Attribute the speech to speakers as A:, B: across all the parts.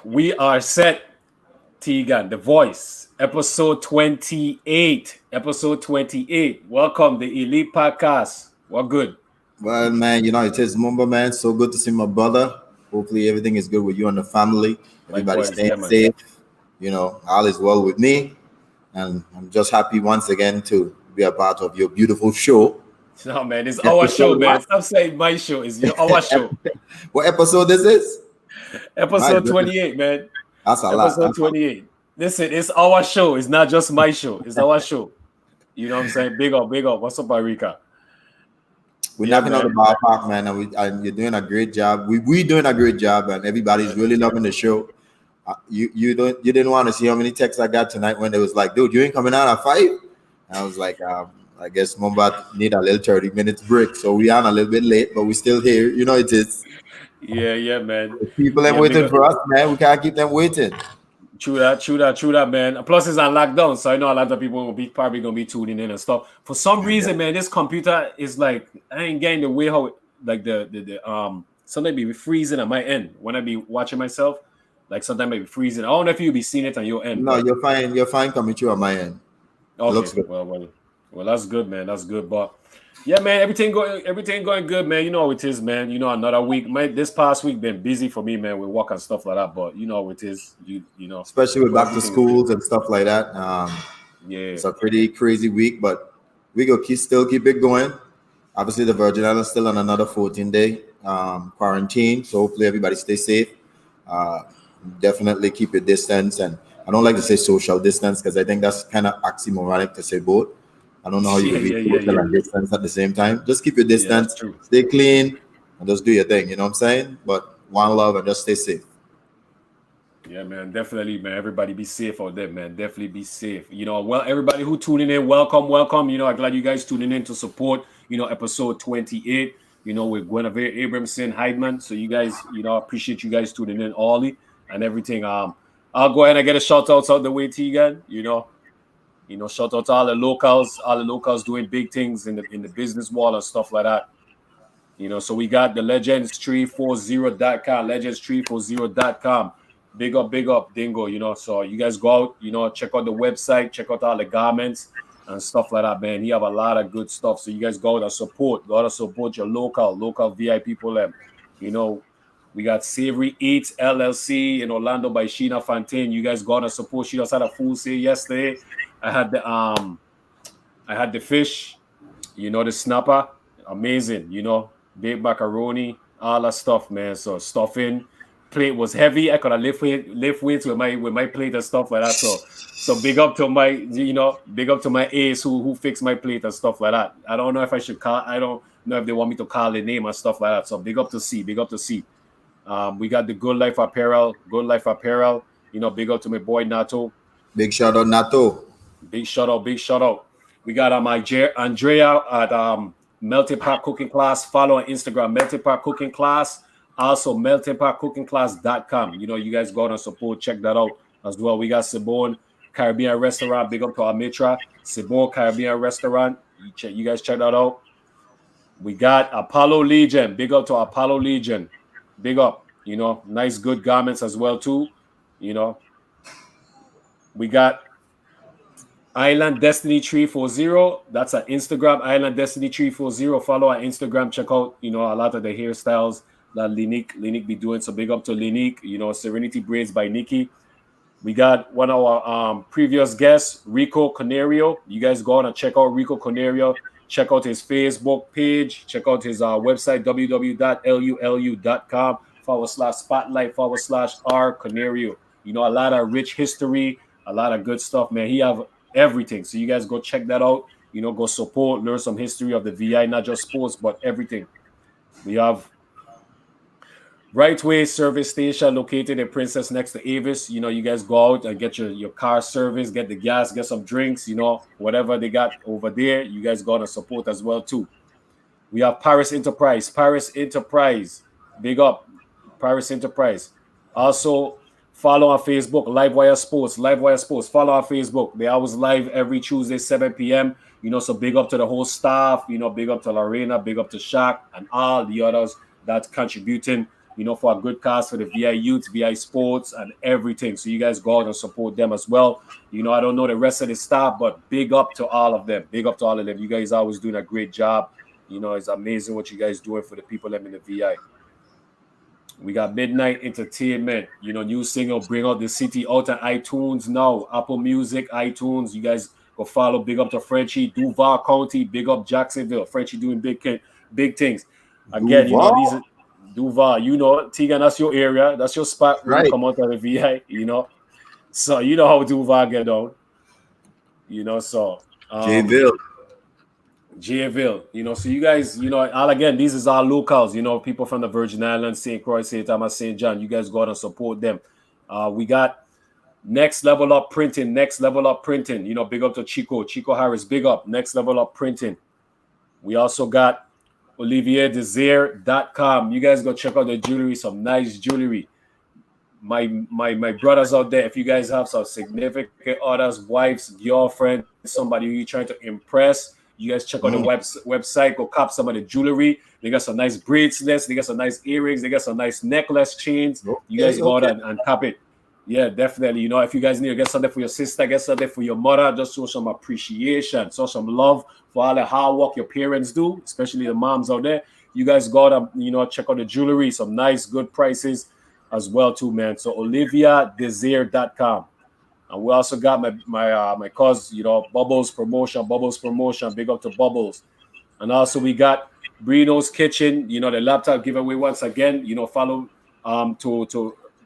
A: We are set, Tegan, the voice, episode 28. Episode 28. Welcome, the Elite Podcast. What good?
B: Well, man, it is Mumba, man. So good to see my brother. Hopefully, everything is good with you and the family. Everybody
A: Likewise,
B: staying
A: yeah, man.
B: safe. All is well with me. And I'm just happy once again to be a part of your beautiful show.
A: No, man, it's our show,
B: Episode
A: man.
B: what?
A: Stop saying my show. It's our show.
B: What episode this is? My
A: Episode
B: goodness,
A: 28, man.
B: that's a lot.
A: Episode 28. Listen, it's our show. It's not just my show. It's our show. You know what I'm saying? Big up, big up. What's up, Arika?
B: We're
A: Yeah,
B: knocking out the
A: man.
B: ballpark, man, and you're doing a great job. We doing a great job, and everybody's really loving the show. You didn't want to see how many texts I got tonight when they was like, dude, you ain't coming out at 5? I was like, I guess Mumba need a little 30 minutes break, so we are a little bit late, but we still here. It is.
A: Yeah, man.
B: People ain't
A: Yeah,
B: waiting
A: big
B: for us, man. We can't keep them waiting.
A: True that, man. Plus, it's on lockdown, so I know a lot of people will be probably gonna be tuning in and stuff. For some reason, man, this computer is like I ain't getting the way how like the something be freezing at my end when I be watching myself. Like sometimes it be freezing. I don't know if you be seeing it on your end.
B: No, you're fine. You're fine coming through on my end.
A: Okay,
B: Looks good.
A: Well, that's good, man. That's good, but yeah, man, everything going good, man. You know how it is, man. Another week. This past week been busy for me, man, with work and stuff like that. But you know how it is. You know,
B: Especially with back to schools and stuff like that.
A: Yeah,
B: It's a pretty crazy week, but we go still keep it going. Obviously, the Virgin Islands still on another 14-day quarantine, so hopefully everybody stay safe. Definitely keep your distance, and I don't like to say social distance because I think that's kind of oxymoronic to say both. I don't know how you can be social and distance at the same time. Just keep your distance, stay clean, and just do your thing. You know what I'm saying? But one love and just stay safe.
A: Yeah, man, definitely, man. Everybody be safe out there, man. Definitely be safe. Well, everybody who tuning in, welcome. I'm glad you guys tuning in to support, episode 28, with Gwenavire, Abramson, Hyndman. So you guys, appreciate you guys tuning in, Ollie, and everything. I'll go ahead and get a shout out the way to you guys, shout out to all the locals doing big things in the business world and stuff like that. So we got the legends340.com, legends340.com. Big up, Dingo, so you guys go out, check out the website, check out all the garments and stuff like that, man. He have a lot of good stuff. So you guys go out and support your local VIP people. We got Savory Eats LLC in Orlando by Sheena Fontaine. You guys go out and support. She just had a full sale yesterday. I had the fish, the snapper, amazing, baked macaroni, all that stuff, man. So stuffing, plate was heavy. I could have lift weights with my plate and stuff like that. So big up to my ace who fixed my plate and stuff like that. I don't know if I should call. I don't know if they want me to call the name and stuff like that. So big up to C. We got the Good Life Apparel. Big up to my boy Nato.
B: Big shout out, Nato.
A: Big shout out. We got my Andrea at Melting Pot Cooking Class. Follow on Instagram, Melting Pot Cooking Class. Also, meltingpotcookingclass.com. You guys go out and support. Check that out as well. We got Sibon Caribbean Restaurant. Big up to our Mitra. Sibon Caribbean Restaurant. You guys check that out. We got Apollo Legion. Big up to Apollo Legion. Big up. Nice, good garments as well, too. We got Island Destiny 340. That's our Instagram, Island Destiny 340. Follow our Instagram. Check out, a lot of the hairstyles that Linique be doing. So big up to Linique, Serenity Braids by Nikki. We got one of our previous guests, Rico Canario. You guys go on and check out Rico Canario. Check out his Facebook page. Check out his website, www.lulu.com/spotlight/R Canario. A lot of rich history, a lot of good stuff, man. He have everything. So you guys go check that out. Go support, learn some history of the VI, not just sports, but everything. We have Right Way Service Station located in Princess next to Avis. You guys go out and get your car service, get the gas, get some drinks, whatever they got over there. You guys go out and support as well, too. We have Paris Enterprise. Big up. Paris Enterprise. Also, follow on Facebook, Livewire Sports. Follow on Facebook. They always live every Tuesday, 7 p.m. So big up to the whole staff. Big up to Lorena, big up to Shaq, and all the others that's contributing for a good cause for the VI youth, VI sports, and everything. So you guys go out and support them as well. I don't know the rest of the staff, but big up to all of them. Big up to all of them. You guys always doing a great job. It's amazing what you guys doing for the people that in the VI. We got Midnight Entertainment, new single, Bring Out the City, out on iTunes now, Apple Music, iTunes. You guys go follow. Big up to Frenchie, Duval County, big up Jacksonville. Frenchie doing big things. Again,
B: Duval?
A: these are Duval, Tegan, that's your area. That's your spot when you come out of the VI, So you know how Duval get on. So Jayville, so you guys, all again, these is our locals, people from the Virgin Islands, St. Croix, St. Thomas, St. John. You guys go out and support them. We got Next Level Up Printing, big up to Chico Harris, big up, Next Level Up Printing. We also got OlivierDesire.com. You guys go check out the jewelry, some nice jewelry. My brothers out there, if you guys have some significant others, wives, girlfriend, somebody who you're trying to impress, you guys check out the website, go cop some of the jewelry. They got some nice bracelets, they got some nice earrings, they got some nice necklace chains. You guys go out and cop it. Yeah, definitely. If you guys need to get something for your sister, get something for your mother, just show some appreciation, show some love for all the hard work your parents do, especially the moms out there. You guys go out and, check out the jewelry, some nice, good prices as well too, man. So OliviaDesire.com. And we also got my cause, Bubbles Promotion, big up to Bubbles. And also we got Brino's Kitchen, the laptop giveaway once again, follow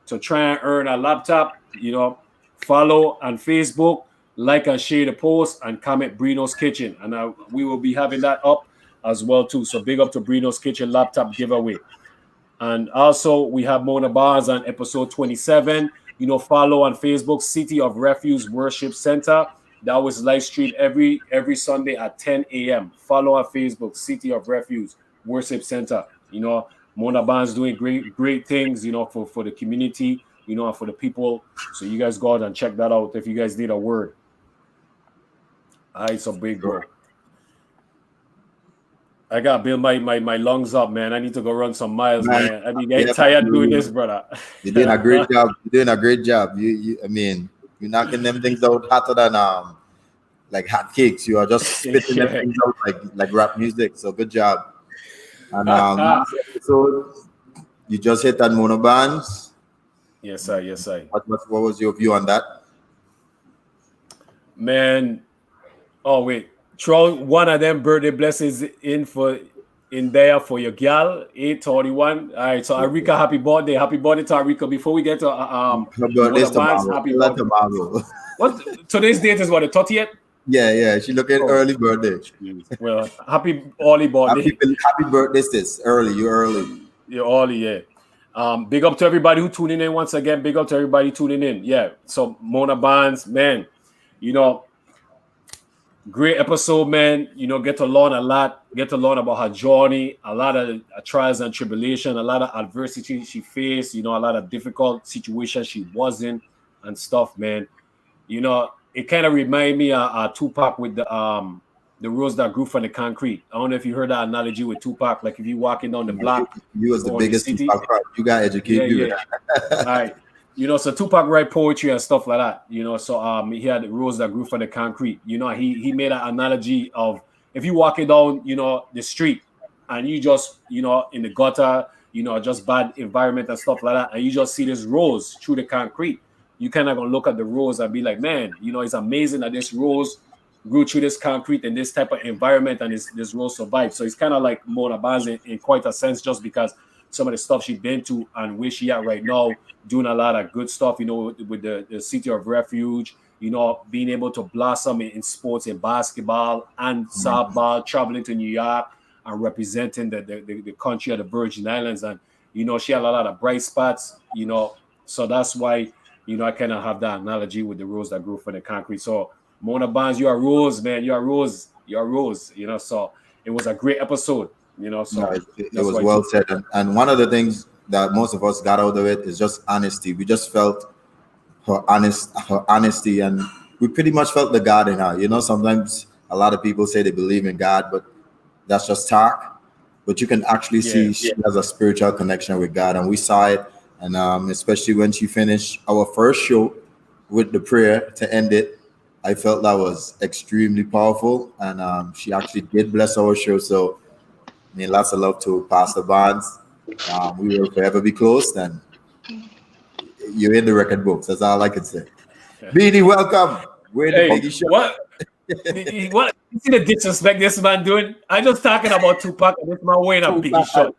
A: to try and earn a laptop, follow on Facebook, like and share the post, and comment Brino's Kitchen. And we will be having that up as well too. So big up to Brino's Kitchen laptop giveaway. And also we have Mona Barnes on episode 27. Follow on Facebook, City of Refuge Worship Center. That was live streamed every Sunday at 10 a.m. Follow on Facebook, City of Refuge Worship Center. Mona Barnes doing great things, for the community, and for the people. So you guys go out and check that out if you guys need a word. All right, so big bro. I got to build my lungs up, man. I need to go run some miles, man. I be getting tired doing this, brother.
B: You're doing a great job. You're knocking them things out hotter than like hot cakes. You are just spitting them things out like rap music. So good job. And so you just hit that Mona Barnes.
A: Yes, sir.
B: What was your view on that?
A: Man, oh wait. Throw one of them birthday blessings in there for your gal, 831. All right, so Arika, happy birthday to Arika. Before we get to
B: her birthday tomorrow.
A: What today's date is? What, the 30th?
B: Yeah. She looking early birthday.
A: Well, happy early birthday.
B: Happy birthday, sis. You're early.
A: You're early, yeah. Big up to everybody who tuning in once again. Big up to everybody tuning in. Yeah. So Mona Barnes, man, great episode, man. Get to learn a lot. Get to learn about her journey, a lot of trials and tribulation, a lot of adversity she faced, a lot of difficult situations she was in and stuff, man. It kind of reminded me of Tupac with the rose that grew from the concrete. I don't know if you heard that analogy with Tupac. Like if you walking down the block,
B: you was the biggest Tupac fan. You got educated.
A: Yeah. All right. So Tupac write poetry and stuff like that, so he had the rose that grew from the concrete. He made an analogy of if you walking down, the street and you just, in the gutter, just bad environment and stuff like that, and you just see this rose through the concrete, you kind of gonna look at the rose and be like, man, it's amazing that this rose grew through this concrete in this type of environment and this rose survived. So it's kind of like Mona Barnes in quite a sense, just because some of the stuff she's been to and where she at right now, doing a lot of good stuff, with the City of Refuge, being able to blossom in sports, in basketball and softball, traveling to New York and representing the country of the Virgin Islands. And, she had a lot of bright spots, so that's why, I kind of have that analogy with the rose that grew from the concrete. So Mona Barnes, you're a rose, man. You're a rose. So it was a great episode. So
B: it was well said. And one of the things that most of us got out of it is just honesty. We just felt her honesty, and we pretty much felt the God in her. Sometimes a lot of people say they believe in God, but that's just talk. but you can actually
A: Yeah.
B: see she has a spiritual connection with God, and we saw it. And especially when she finished our first show with the prayer to end it, I felt that was extremely powerful, and she actually did bless our show. So, I mean, lots of love to Pastor Barnes. We will forever be close, and you're in the record books. That's all I can say. Beanie, welcome. We're in the
A: Hey,
B: Biggie Show.
A: what? What? You see the disrespect this man doing? I just talking about Tupac and this man wearing a Biggie shot.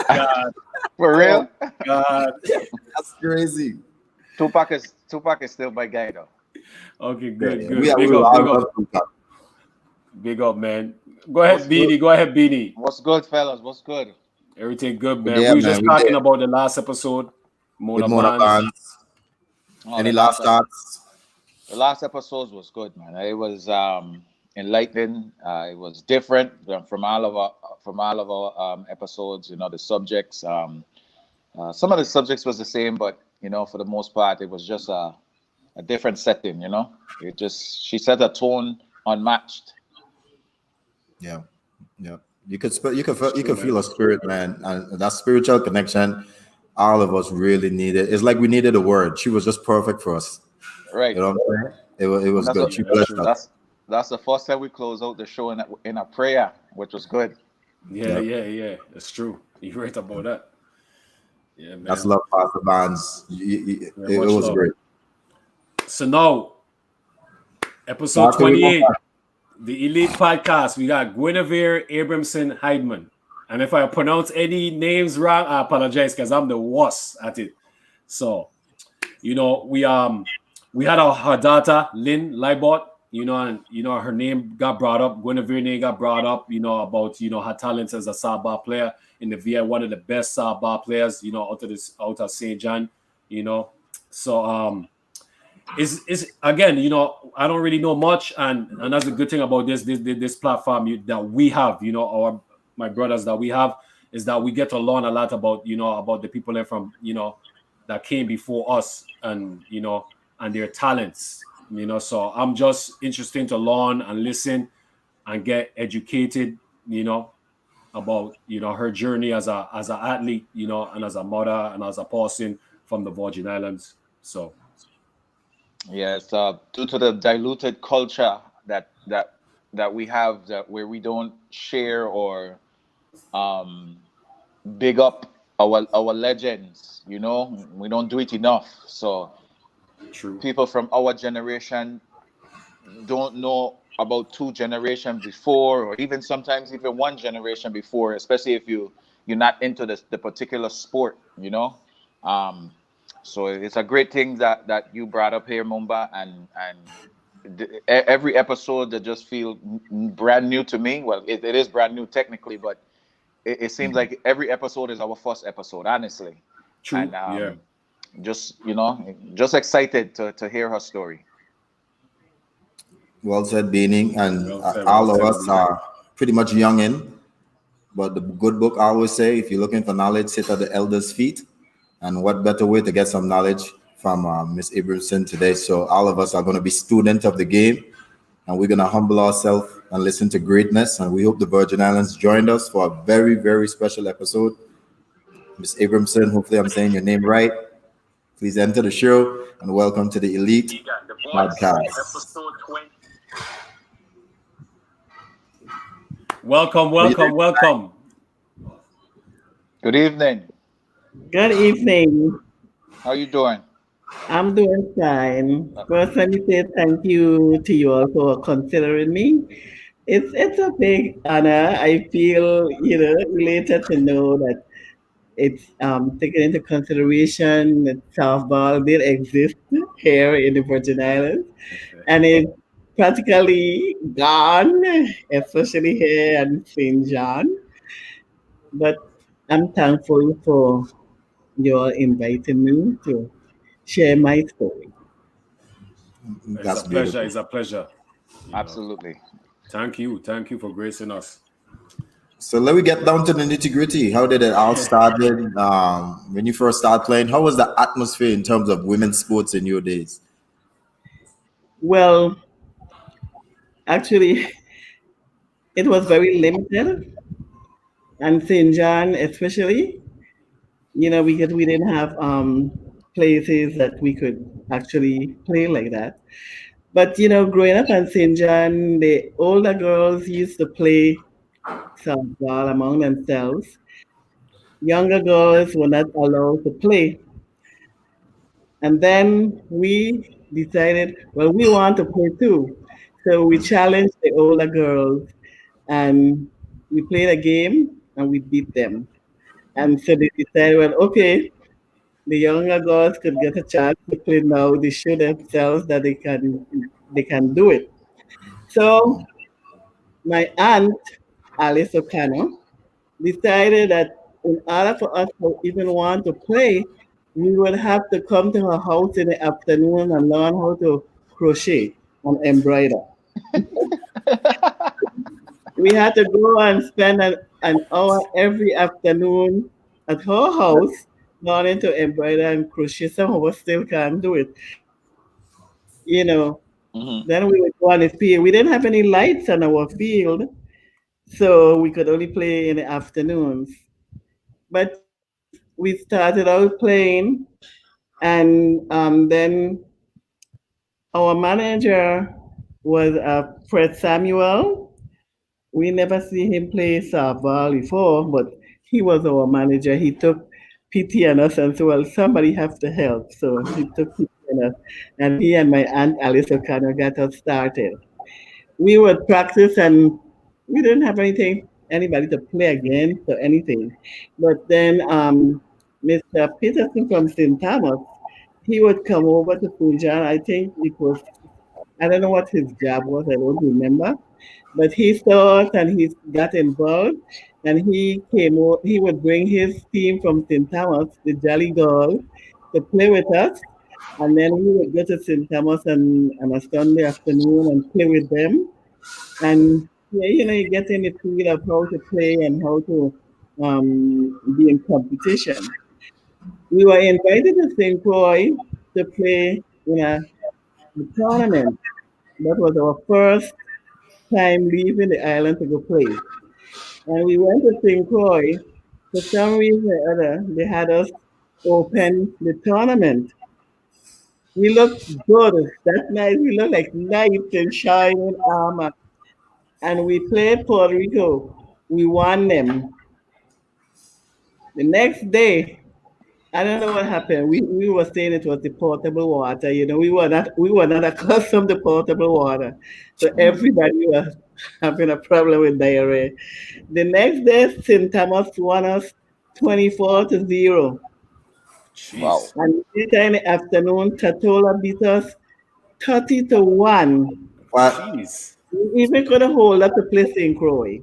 A: God,
C: For
B: Oh,
C: real?
A: God.
B: that's crazy.
C: Tupac is still my guy though.
A: Okay,
B: Yeah,
A: good,
B: yeah.
A: good.
B: We
A: Big
B: will
A: up,
B: all
A: big up,
B: love Tupac.
A: big up, man. Go
C: What's
A: ahead,
C: good?
A: Beanie. Go ahead, Beanie.
C: What's good, fellas? What's good?
A: Everything good,
B: We're
A: man.
B: there,
A: We were
B: man.
A: just
B: We're
A: talking
B: there
A: about the last episode,
B: with
A: Mona
B: Mona
A: Barnes.
B: Barnes.
C: Oh,
B: Any last thoughts?
C: the last episodes was good, man. It was enlightening. It was different from all of our episodes. You know, the subjects. Some of the subjects was the same, but you know, for the most part, it was just a different setting. You know, it just she set a tone unmatched.
B: Yeah, yeah. You could
A: It's
B: you
A: true,
B: could feel
A: man.
B: a spirit, man, and that spiritual connection. All of us really needed. It's like we needed a word. She was just perfect for us. You
C: Right.
B: know what I'm saying? It
C: And
B: was
C: that's
B: good.
C: what
B: She
A: Yeah, that's
B: blessed
A: true.
B: us.
C: that's the first time we close out the show in a prayer, which was good.
A: Yeah,
B: Yeah,
A: yeah, yeah. It's true. You're right about that. Yeah,
B: that's
A: man.
B: love, Pastor Barnes.
A: Very
B: It
A: much
B: was
A: love.
B: great.
A: So now, episode
B: Talk to me more.
A: 28, the Elite Podcast. We got Gwenavire, Abramson, Hyndman. And if I pronounce any names wrong, I apologize because I'm the worst at it. So, we had her daughter, Lynn Libot, and her name got brought up, Gwenavire name got brought up, about her talents as a softball player in the VI, one of the best softball players, out of St. John, you know. So is again, I don't really know much, and that's the good thing about this platform that we have, our my brothers that we have, is that we get to learn a lot about about the people that from that came before us, and and their talents, so I'm just interested to learn and listen and get educated, about her journey as an athlete, and as a mother and as a person from the Virgin Islands. So
C: Yes, due to the diluted culture that we have, that where we don't share or um, big up our legends. You know, we don't do it enough. So
A: true.
C: people from our generation don't know about two generations before, or even sometimes even one generation before, especially if you're not into the particular sport. You know. Um, so it's a great thing that you brought up here, Mumba, and every episode that just feel brand new to me. Well, it is brand new technically, but it seems
B: Mhm.
C: like every episode is our first episode, honestly. And
A: True. Yeah.
C: just just excited to hear her story.
B: Well said, Beanie, and
A: Well said. Well
B: all of
A: said,
B: us
A: Beanie.
B: are pretty much young in. But the good book I always say, if you're looking for knowledge, sit at the elders' feet. And what better way to get some knowledge from Miss Abramson today? So all of us are going to be students of the game, and we're going to humble ourselves and listen to greatness. And we hope the Virgin Islands joined us for a very, very special episode. Miss Abramson, hopefully I'm saying your name right. Please enter the show and welcome to the Elite Podcast.
A: Welcome,
B: How you doing?
A: welcome, welcome.
C: Good evening.
D: Good evening.
C: How you doing?
D: I'm doing fine.
C: Uh,
D: First, let me say thank you to you all for considering me. It's a big honor. I feel elated to know that it's taken into consideration that softball did exist here in the Virgin Islands, and it's practically gone, especially here in St. John. But I'm thankful for you all inviting me to share my story.
A: It's a
B: That's
A: pleasure.
B: beautiful.
A: It's a pleasure. You know.
C: Absolutely.
A: Thank you. Thank you for gracing us.
B: So let me get down to the nitty gritty. How did it all started? When you first started playing, how was the atmosphere in terms of women's sports in your days?
D: Well, actually, it was very limited. and St. John especially, because we didn't have places that we could actually play like that. But growing up in St. John, the older girls used to play softball among themselves. Younger girls were not allowed to play. And then we decided, well, we want to play too. So we challenged the older girls and we played a game and we beat them. And so they decided, well, okay, the younger girls could get a chance to play now. They show themselves that they can do it. So my aunt, Alice O'Connor, decided that in order for us to even want to play, we would have to come to her house in the afternoon and learn how to crochet and embroider. We had to go and spend an hour every afternoon at her house learning to embroider and crochet. Some of us still can't do it. You know,
C: Mhm.
D: then we would go on the field. We didn't have any lights on our field, so we could only play in the afternoons. But we started out playing, and then our manager was Fred Samuel. We never see him play softball before, but he was our manager. He took pity on us and said, well, somebody have to help. So he took pity on us, and he and my aunt Alice O'Connor got us started. We would practice, and we didn't have anybody to play against or anything. But then Mr. Peterson from St. Thomas, he would come over to Punjab. I think it was, I don't know what his job was, I don't remember. But he saw us and he got involved, and he would bring his team from St. Thomas, the Jolly Girls, to play with us. And then we would go to St. Thomas on a Sunday afternoon and play with them. And yeah, you get in the feel of how to play and how to be in competition. We were invited to St. Croix to play in a tournament. That was our first time leaving the island to go play. And we went to St. Croix. For some reason or other, they had us open the tournament. We looked good that night. We looked like knights in shining armor. And we played Puerto Rico. We won them. The next day, I don't know what happened. We were saying it was the portable water. We were not accustomed to portable water, so everybody was having a problem with diarrhea. The next day, St. Thomas won us 24-0,
C: Wow.
A: Jeez.
D: and later in the afternoon, Tatola beat us 30-1.
B: What?
A: Jeez.
D: We even couldn't hold up to play St. Croix.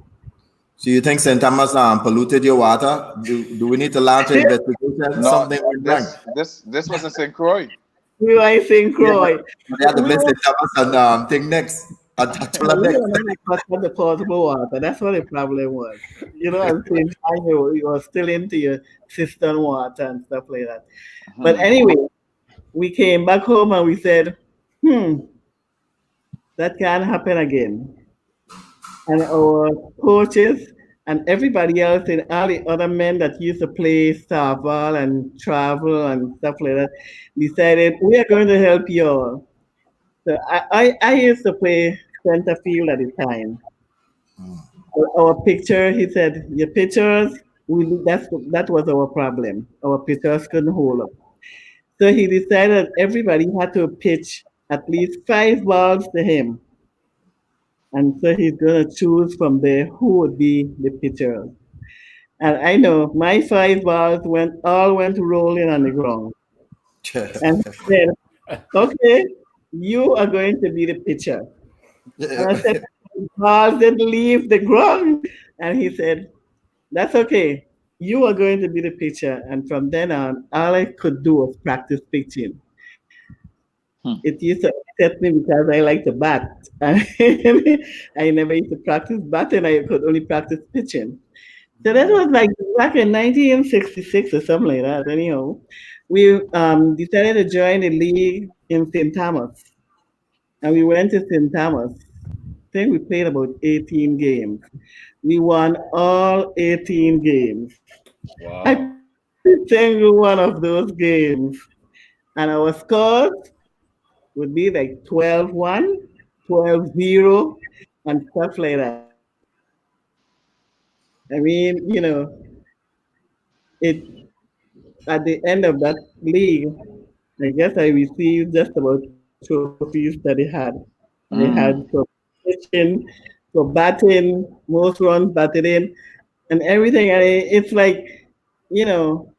B: So you think St. Thomas polluted your water? Do we need to launch an investigation?
C: No,
B: Something went wrong.
C: this was in St. Croix.
D: We were in St.
B: Yeah,
D: Croix.
B: they had to
D: We
B: play
D: were
B: St. Thomas and thing next. Atula
D: We
B: next.
D: were not accustomed to portable water. That's what the problem was. At the same time, you were still into your cistern water and stuff like that. But
C: Mhm.
D: anyway, we came back home and we said, hmm, that can't happen again. And our coaches and everybody else and all the other men that used to play softball and travel and stuff like that decided we are going to help you all. So I used to play center field at the time. Our picture, he said, your pictures, that was our problem. Our pictures couldn't hold up. So he decided everybody had to pitch at least 5 balls to him. And so he's going to choose from there who would be the pitcher. And I know my 5 balls went rolling on the ground. And he said, okay, you are going to be the pitcher. And I said, balls didn't leave the ground. And he said, that's okay. You are going to be the pitcher. And from then on, all I could do was practice pitching.
C: Hmm.
D: It used to upset me because I like to bat. I never used to practice batting. I could only practice pitching. So that was like back in 1966 or something like that. Anyhow, we decided to join the league in St. Thomas. And we went to St. Thomas think we played about 18 games. We won all 18 games. I
A: Wow.
D: played every single one of those games. And our scores would be like 12-1, 12-0, and stuff like that. I mean, it at the end of that league, I guess I received just about all the trophies that they had. They had
C: Mm.
D: for pitching, for batting, most runs batted in, and everything. And it's like, you know,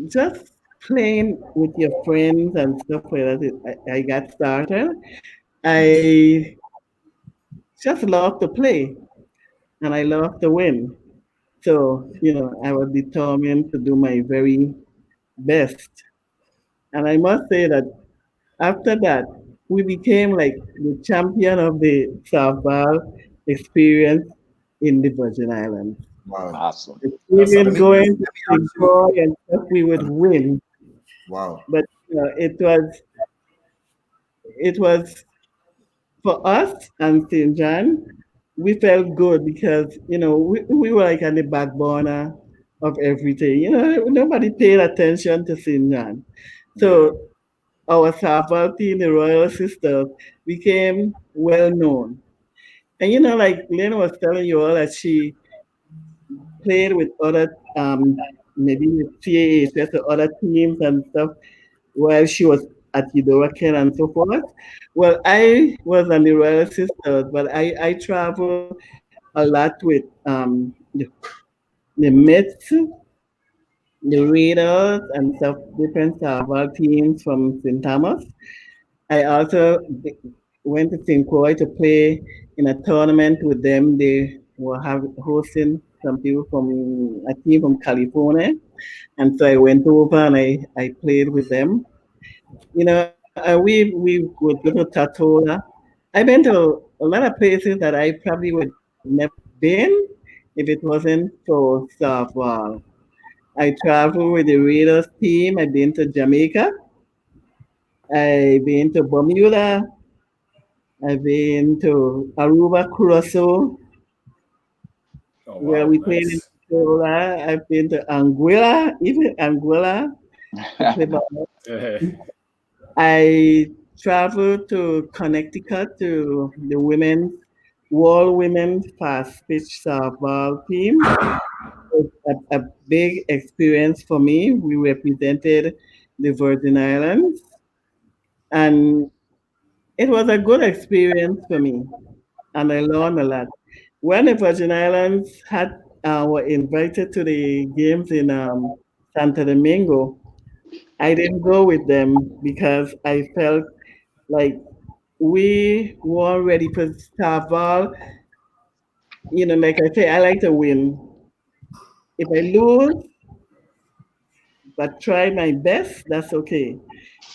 D: just playing with your friends and stuff like that. I got started. I just love to play and I love to win. So, I was determined to do my very best. And I must say that after that, we became like the champion of the softball experience in the Virgin Islands.
B: Wow.
C: Awesome.
B: So let
D: Even
B: me let
D: going to
B: me
D: St.
B: ask you.
D: Croix and stuff, we would win.
B: Wow.
D: But it was for us and St. John, we felt good because we were like on the back burner of everything. Nobody paid attention to St. John.
B: Yeah.
D: So our softball team, the Royal Sisters, became well known. And like Lynn was telling you all that she played with other, maybe with CAHS or other teams and stuff while she was at Ken and so forth. Well, I was on the Royal Sisters, but I traveled a lot with the Mets, the Raiders, and stuff, different softball teams from St. Thomas. I also went to St. Croix to play in a tournament with them. They were hosting some people from a team from California. And so I went over and I played with them. We would go to Tatola. I've been to a lot of places that I probably would never been if it wasn't for softball. I traveled with the Raiders team. I've been to Jamaica. I've been to Bermuda. I've been to Aruba, Curacao,
A: Oh
D: where
A: wow,
D: we played in
A: nice.
D: Angola. I've been to Anguilla, even Anguilla, to play ball. I traveled to Connecticut to the women's fast pitch softball team. It was a big experience for me. We represented the Virgin Islands, and it was a good experience for me, and I learned a lot. When the Virgin Islands were invited to the games in Santo Domingo, I didn't go with them because I felt like we were ready for softball. Like I say, I like to win. If I lose, but try my best, that's okay.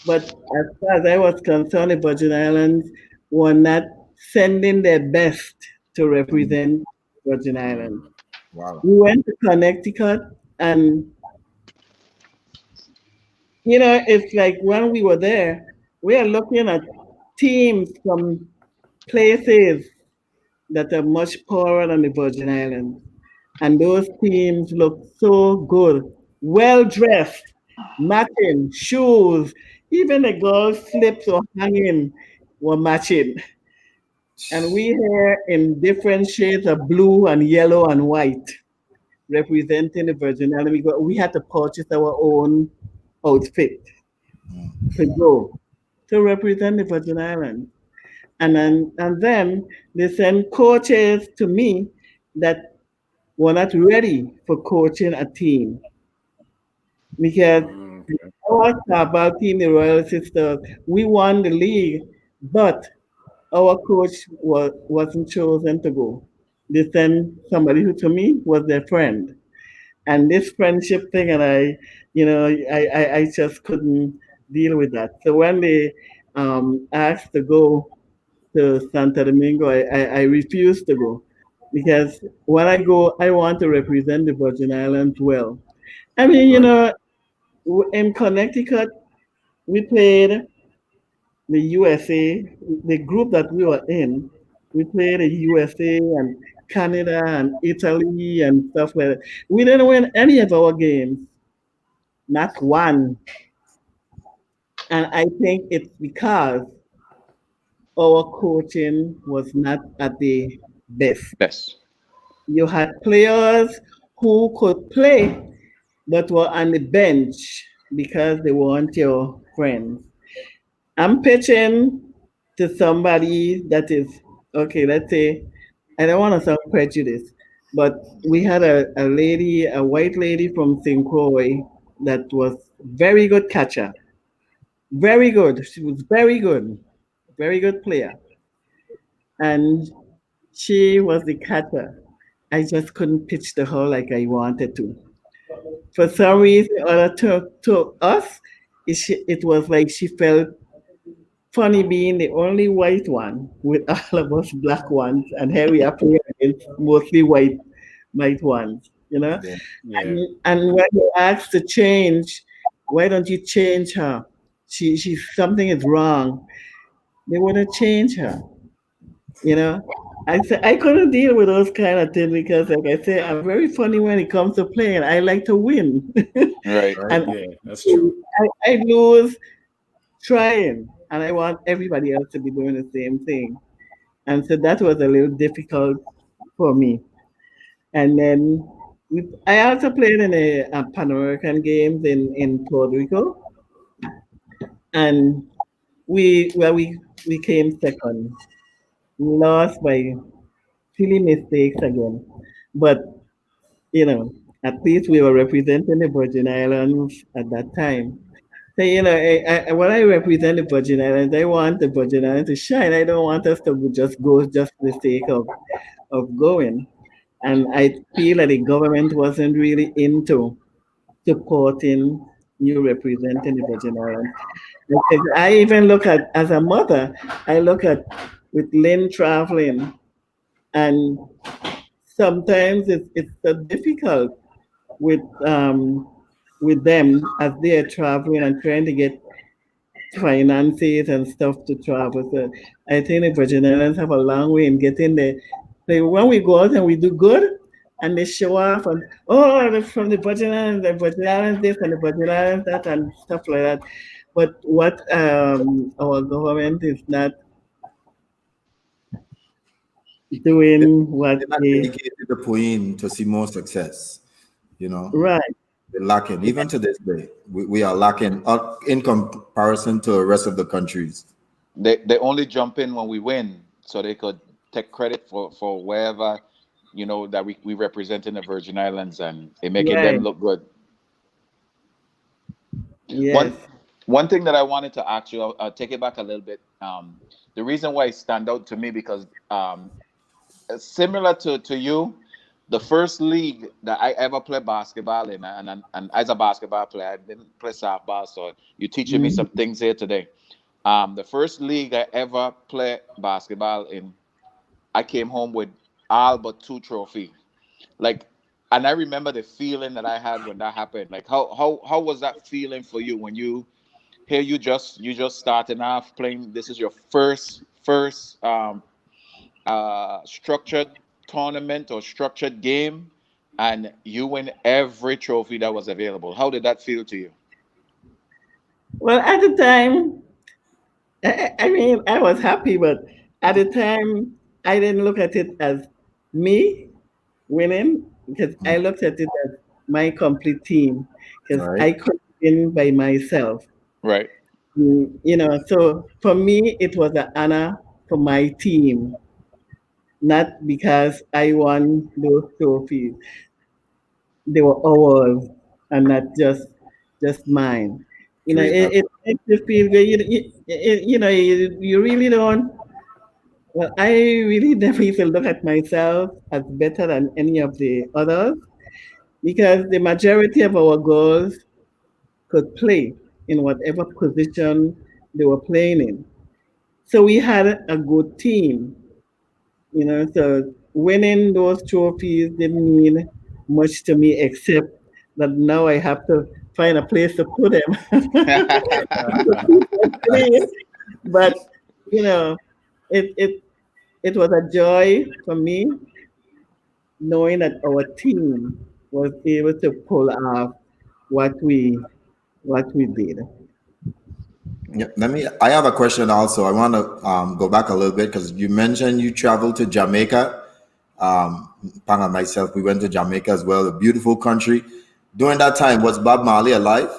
D: But as far as I was concerned, the Virgin Islands were not sending their best to
B: Mm.
D: represent Virgin Islands.
A: Mm,
B: Wow.
D: We went to Connecticut, and it's like when we were there, we are looking at teams from places that are much poorer than the Virgin Islands. And those teams look so good, well dressed, matching shoes, even the girls' slips or hanging were matching. And we here in different shades of blue and yellow and white, representing the Virgin Islands. We had to purchase our own outfit to go to represent the Virgin Islands. And then they send coaches to me that were not ready for coaching a team because
A: okay.
D: our football team, the Royal Sisters, we won the league, but our coach wasn't chosen to go. They sent somebody who to me was their friend. And this friendship thing, and I just couldn't deal with that. So when they asked to go to Santo Domingo, I refused to go because when I go, I want to represent the Virgin Islands well. I mean,
A: Right.
D: in Connecticut, we played the USA, the group that we were in, we played the USA and Canada and Italy and stuff like that. We didn't win any of our games, not one. And I think it's because our coaching was not at the best.
C: Yes.
D: You had players who could play but were on the bench because they weren't your friends. I'm pitching to somebody that is, okay, let's say, I don't want to sound prejudiced, but we had a lady, a white lady from St. Croix that was very good catcher. Very good. She was very good player. And she was the catcher. I just couldn't pitch to her like I wanted to. For some reason or other, to us, it was like she felt funny being the only white one with all of us black ones, and here we are playing against mostly white ones, you know.
B: Yeah.
A: Yeah.
D: And when you ask to change, why don't you change her? She something is wrong. They wouldn't change her, you know. I said I couldn't deal with those kind of things because, like I say, I'm very funny when it comes to playing. I like to win,
C: Right.
B: Right.
D: and
A: Yeah, that's true.
D: I lose trying, and I want everybody else to be doing the same thing. And so that was a little difficult for me. And then I also played in a Pan American games in Puerto Rico, and we came second. We lost by silly mistakes again, but you know, at least we were representing the Virgin Islands at that time. So, you know, when I represent the Virgin Islands, I want the Virgin Islands to shine. I don't want us to just go just for the sake of going. And I feel that the government wasn't really into supporting you representing the Virgin Islands. Because I even look at, as a mother, I look at with Lynn traveling, and sometimes it's so difficult with um, with them as they're traveling and trying to get finances and stuff to travel. So I think the Virgin Islands have a long way in getting there. Like when we go out and we do good, and they show off and they're from the Virgin Islands this and the Virgin Islands that and stuff like that. But what our government is not
B: They-
D: doing what
B: They're not
D: they
B: dedicated to putting to see more success. You know,
D: right.
B: they're lacking. Even to this day, we are lacking in comparison to the rest of the countries.
C: They only jump in when we win, so they could take credit for wherever, that we represent in the Virgin Islands, and they making them
D: Right.
C: look good.
D: Yes.
C: One one thing that I wanted to ask you, I'll take it back a little bit. The reason why it stand out to me because similar to you, the first league that I ever played basketball in, and as a basketball player, I didn't play softball, so you're teaching me some
D: Mhm.
C: things here today. The first league I ever played basketball in, I came home with all but two trophies. Like, and I remember the feeling that I had when that happened. Like, how was that feeling for you when you just starting off playing? This is your first structured tournament or structured game, and you win every trophy that was available. How did that feel to you?
D: Well, at the time, I mean, I was happy, but at the time, I didn't look at it as me winning because I
B: Mm.
D: looked at it as my complete team
B: All
D: because
B: right.
D: I couldn't win by myself.
C: Right.
D: You know, so for me, it was an honor for my team, not because I won those trophies. They were ours and not just mine. You know,
B: Great.
D: it makes you feel good. You really don't. Well, I really never even look at myself as better than any of the others because the majority of our girls could play in whatever position they were playing in. So we had a good team, you know. So winning those trophies didn't mean much to me except that now I have to find a place to put them. To keep them clean. But you know, it it it was a joy for me knowing that our team was able to pull off what we what we did.
B: Yeah, I have a question also. I want to go back a little bit because you mentioned you traveled to Jamaica. Pang and myself, we went to Jamaica as well, a beautiful country. During that time, was Bob Marley alive?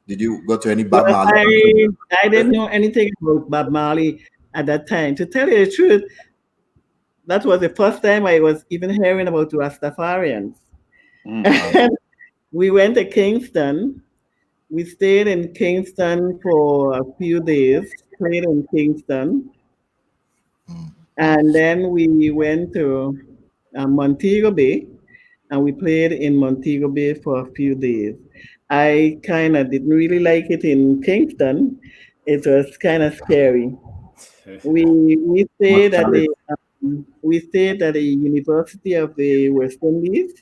B: Did you go to any Bob
D: Well,
B: Marley
D: I didn't
B: concert?
D: know anything about Bob Marley at that time. To tell you the truth, that was the first time I was even hearing about Rastafarians.
C: Mm.
B: Uh,
D: And we went to Kingston. We stayed in Kingston for a few days, played in Kingston, and then we went to Montego Bay, and we played in Montego Bay for a few days. I kind of didn't really like it in Kingston. It was kind of scary. We
B: much
D: stayed at
B: challenge.
D: the University of the West Indies.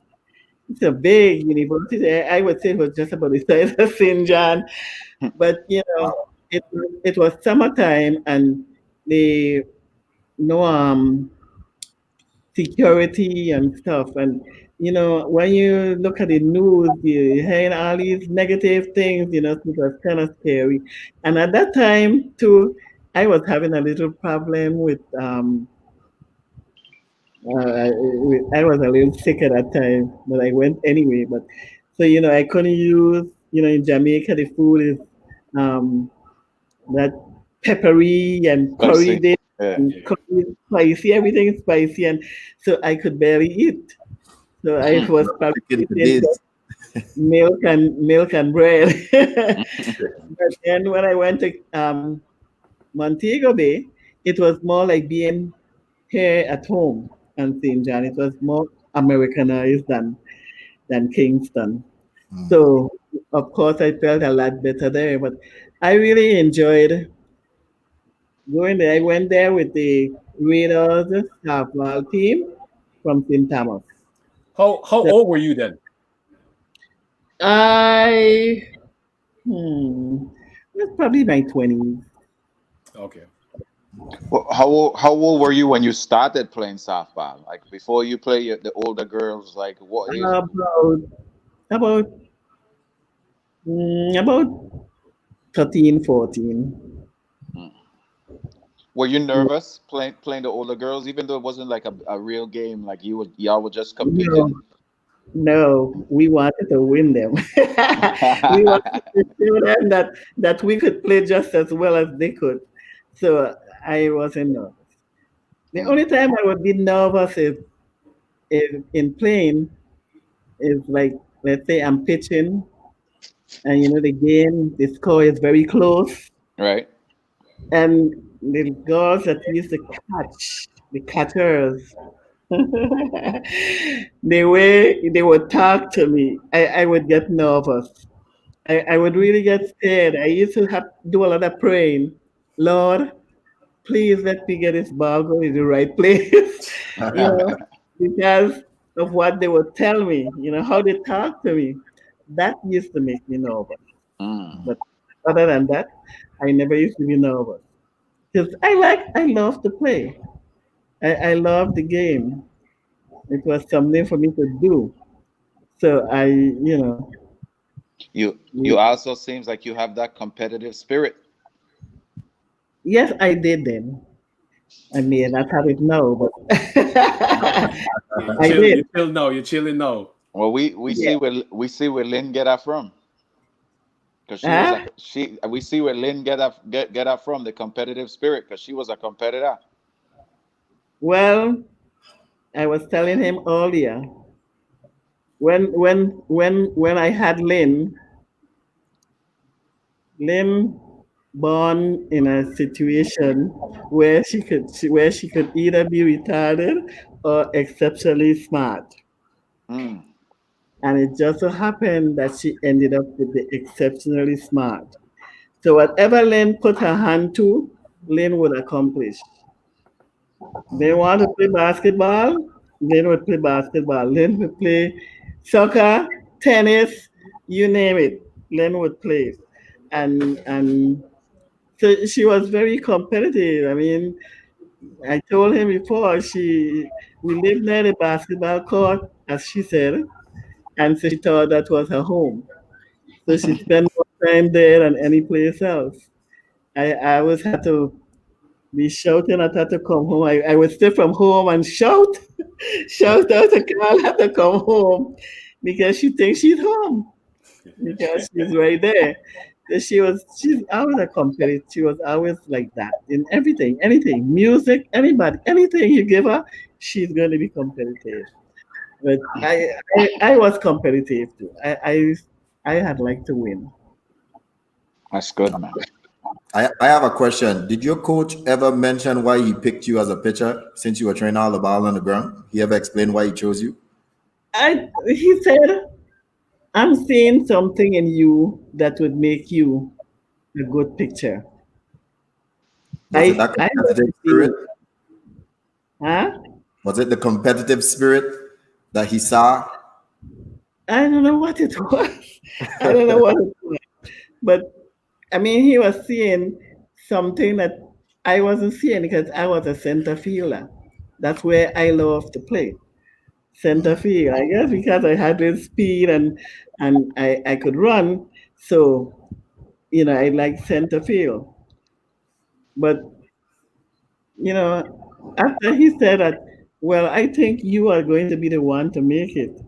D: It's a big university. I would say it was just about the size of St. John, but it was summertime and the no security and stuff. And when you look at the news, you hear all these negative things. So it was kind of scary. And at that time too, I was having a little problem with I was a little sick at that time, but I went anyway. But so I couldn't use. In Jamaica, the food is um, that peppery and curry
C: Spicy.
D: this
C: Yeah.
D: and
A: Yeah.
D: curry is spicy. Everything is spicy, and so I could barely eat. So I
C: Mm.
D: was probably
B: Chicken for
D: eating
B: days.
D: just milk and bread. But then when I went to Montego Bay, it was more like being here at home in St. John. It was more Americanized than Kingston.
B: Mm.
D: So of course I felt a lot better there. But I really enjoyed going there. I went there with the Raiders softball team from St. Thomas.
A: How
D: So
A: old were you then?
D: I was probably my 20s.
A: Okay.
C: Well, how old were you when you started playing softball? Like before you play the older girls, like what age?
D: About about 13, 14.
C: Mm. Were you nervous playing the older girls, even though it wasn't like a real game? Like y'all were just
D: No,
C: competing.
D: no, we wanted to win them. We wanted to show them that we could play just as well as they could. So I wasn't nervous. The
C: Mm.
D: only time I would be nervous is in playing is like, let's say I'm pitching and the score is very close,
C: Right.
D: and the girls that used to catch, the catchers, the way they would talk to me, I would get nervous. I would really get scared. I used to have do a lot of praying. Lord, please let me get this ball going in the right place. you know, because of what they would tell me, how they talk to me. That used to make me nervous.
C: Mm.
D: But other than that, I never used to be nervous. Because I love to play. I love the game. It was something for me to do. So
C: You also seems like you have that competitive spirit.
D: yes, I did then. I may not have it now, but
A: Yeah, you
D: I
A: chill.
D: did.
A: You chill now. You're chilling now.
C: Well, we
D: Yeah.
C: see where Lynn get that from, because she was
D: Huh?
C: a she. We see where Lynn get that from, the competitive spirit, because she was a competitor.
D: Well, I was telling him earlier when I had Lynn born in a situation where she could either be retarded or exceptionally smart.
C: Mm.
D: And it just so happened that she ended up with the exceptionally smart. So whatever Lynn put her hand to, Lynn would accomplish. They want to play basketball, Lynn would play basketball. Lynn would play soccer, tennis, you name it. Lynn would play. And So she was very competitive. I mean, I told him before we lived near the basketball court, as she said, and so she thought that was her home. So she spent more time there than any place else. I always had to be shouting at her to come home. I would stay from home and shout, shout out to girl have to come home because she thinks she's home because she's right there. So she's always a competitor. She was always like that in everything, anything, music, anybody, anything you give her, she's going to be competitive. But I was competitive too. I had like to win.
C: That's good, man.
B: I have a question. Did your coach ever mention why he picked you as a pitcher since you were throwing all the ball on the ground? He ever explained why he chose you?
D: He said, I'm seeing something in you that would make you a good picture.
B: Was it that
D: I
B: competitive spirit?
D: huh?
B: Was it the competitive spirit that he saw?
D: I don't know what it was. I don't know what it was. But I mean, he was seeing something that I wasn't seeing because I was a center fielder. That's where I love to play. Center field. I guess because I had this speed and I could run. So, I like center field. But, after he said that, well, I think you are going to be the one to make it.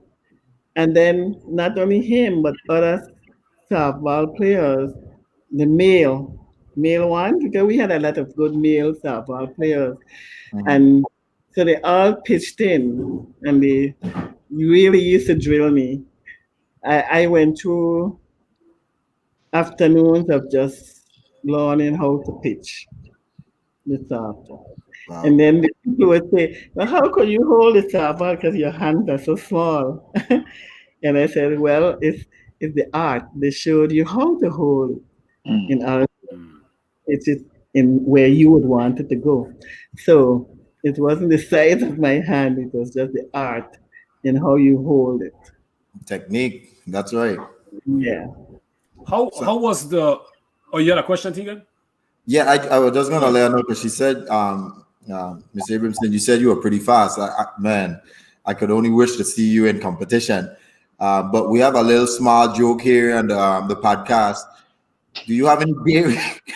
D: And then not only him, but other softball players, the male one, because we had a lot of good male softball players. And so they all pitched in and they really used to drill me. I went through afternoons of just learning how to pitch the softball.
B: Wow.
D: And then the people would say, well, how could you hold the softball because your hands are so small? And I said, well, it's the art. They showed you how to hold in art. It's in where you would want it to go. So it wasn't the size of my hand, it was just the art in how you hold it.
B: Technique. That's right.
D: Yeah.
A: How was the? Oh, you had a question, Tegan?
B: Yeah, I was just gonna let her know because she said, Miss Abramson, you said you were pretty fast. Man, I could only wish to see you in competition. But we have a little small joke here on the podcast. Do you have any deer?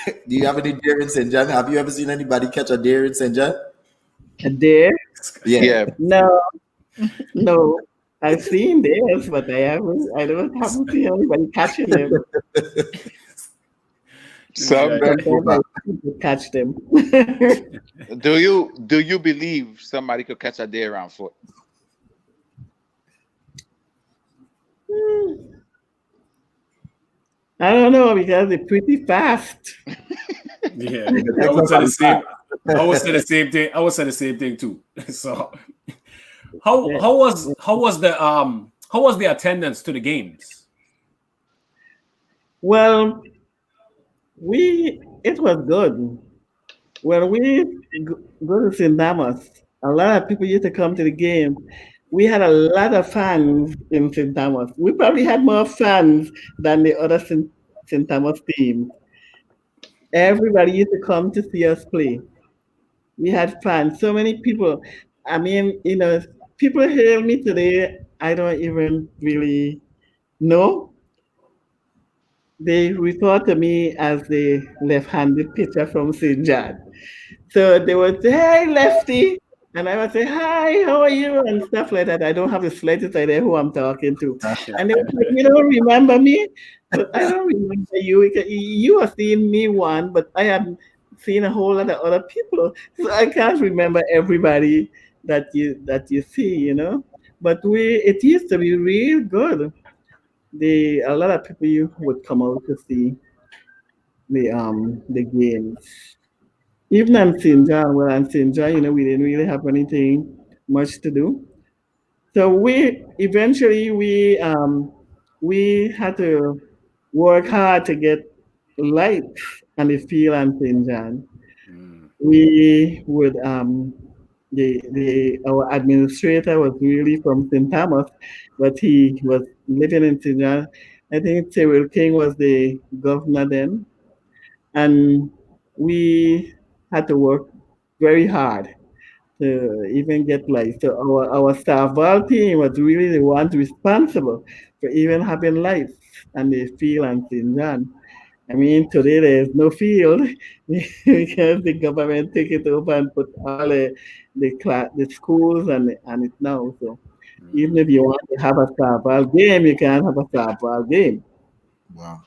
B: Do you have any deer in St. John? Have you ever seen anybody catch a deer in St. John?
D: A deer?
B: Yeah.
D: No, no. I've seen theirs, but I haven't seen anybody catching them.
C: Some,
D: Sometimes I see people catch them.
C: do you believe somebody could catch a deer on foot?
D: I don't know because they're pretty fast.
A: Yeah, I would say the same. I would say the same thing. I would say the same thing too. So, how was the attendance to the games?
D: Well, it was good. When we go to St. Thomas, a lot of people used to come to the game. We had a lot of fans in St. Thomas. We probably had more fans than the other St. Thomas teams. Everybody used to come to see us play. We had fans. So many people. I mean, people hail me today. I don't even really know. They refer to me as the left-handed pitcher from St. John. So they would say, "Hey, lefty," and I would say, "Hi, how are you?" and stuff like that. I don't have the slightest idea who I'm talking to, and they would say, "You don't remember me?" But I don't remember you. You have seen me one, but I have seen a whole lot of other people, so I can't remember everybody that you see. But it used to be real good. A lot of people would come out to see the games. Even in St. John, well, in St. John, we didn't really have anything much to do. So we had to work hard to get lights on the field in St. John. We would our administrator was really from St. Thomas, but he was living in St. John. I think Cyril King was the governor then, and we had to work very hard to even get lights. So our staff ball team was really the ones responsible for even having lights on the field and St. John. I mean, today there's no field because the government take it over and put all the schools and it now. So even if you want to have a softball game, you can't have a softball game.
B: Wow.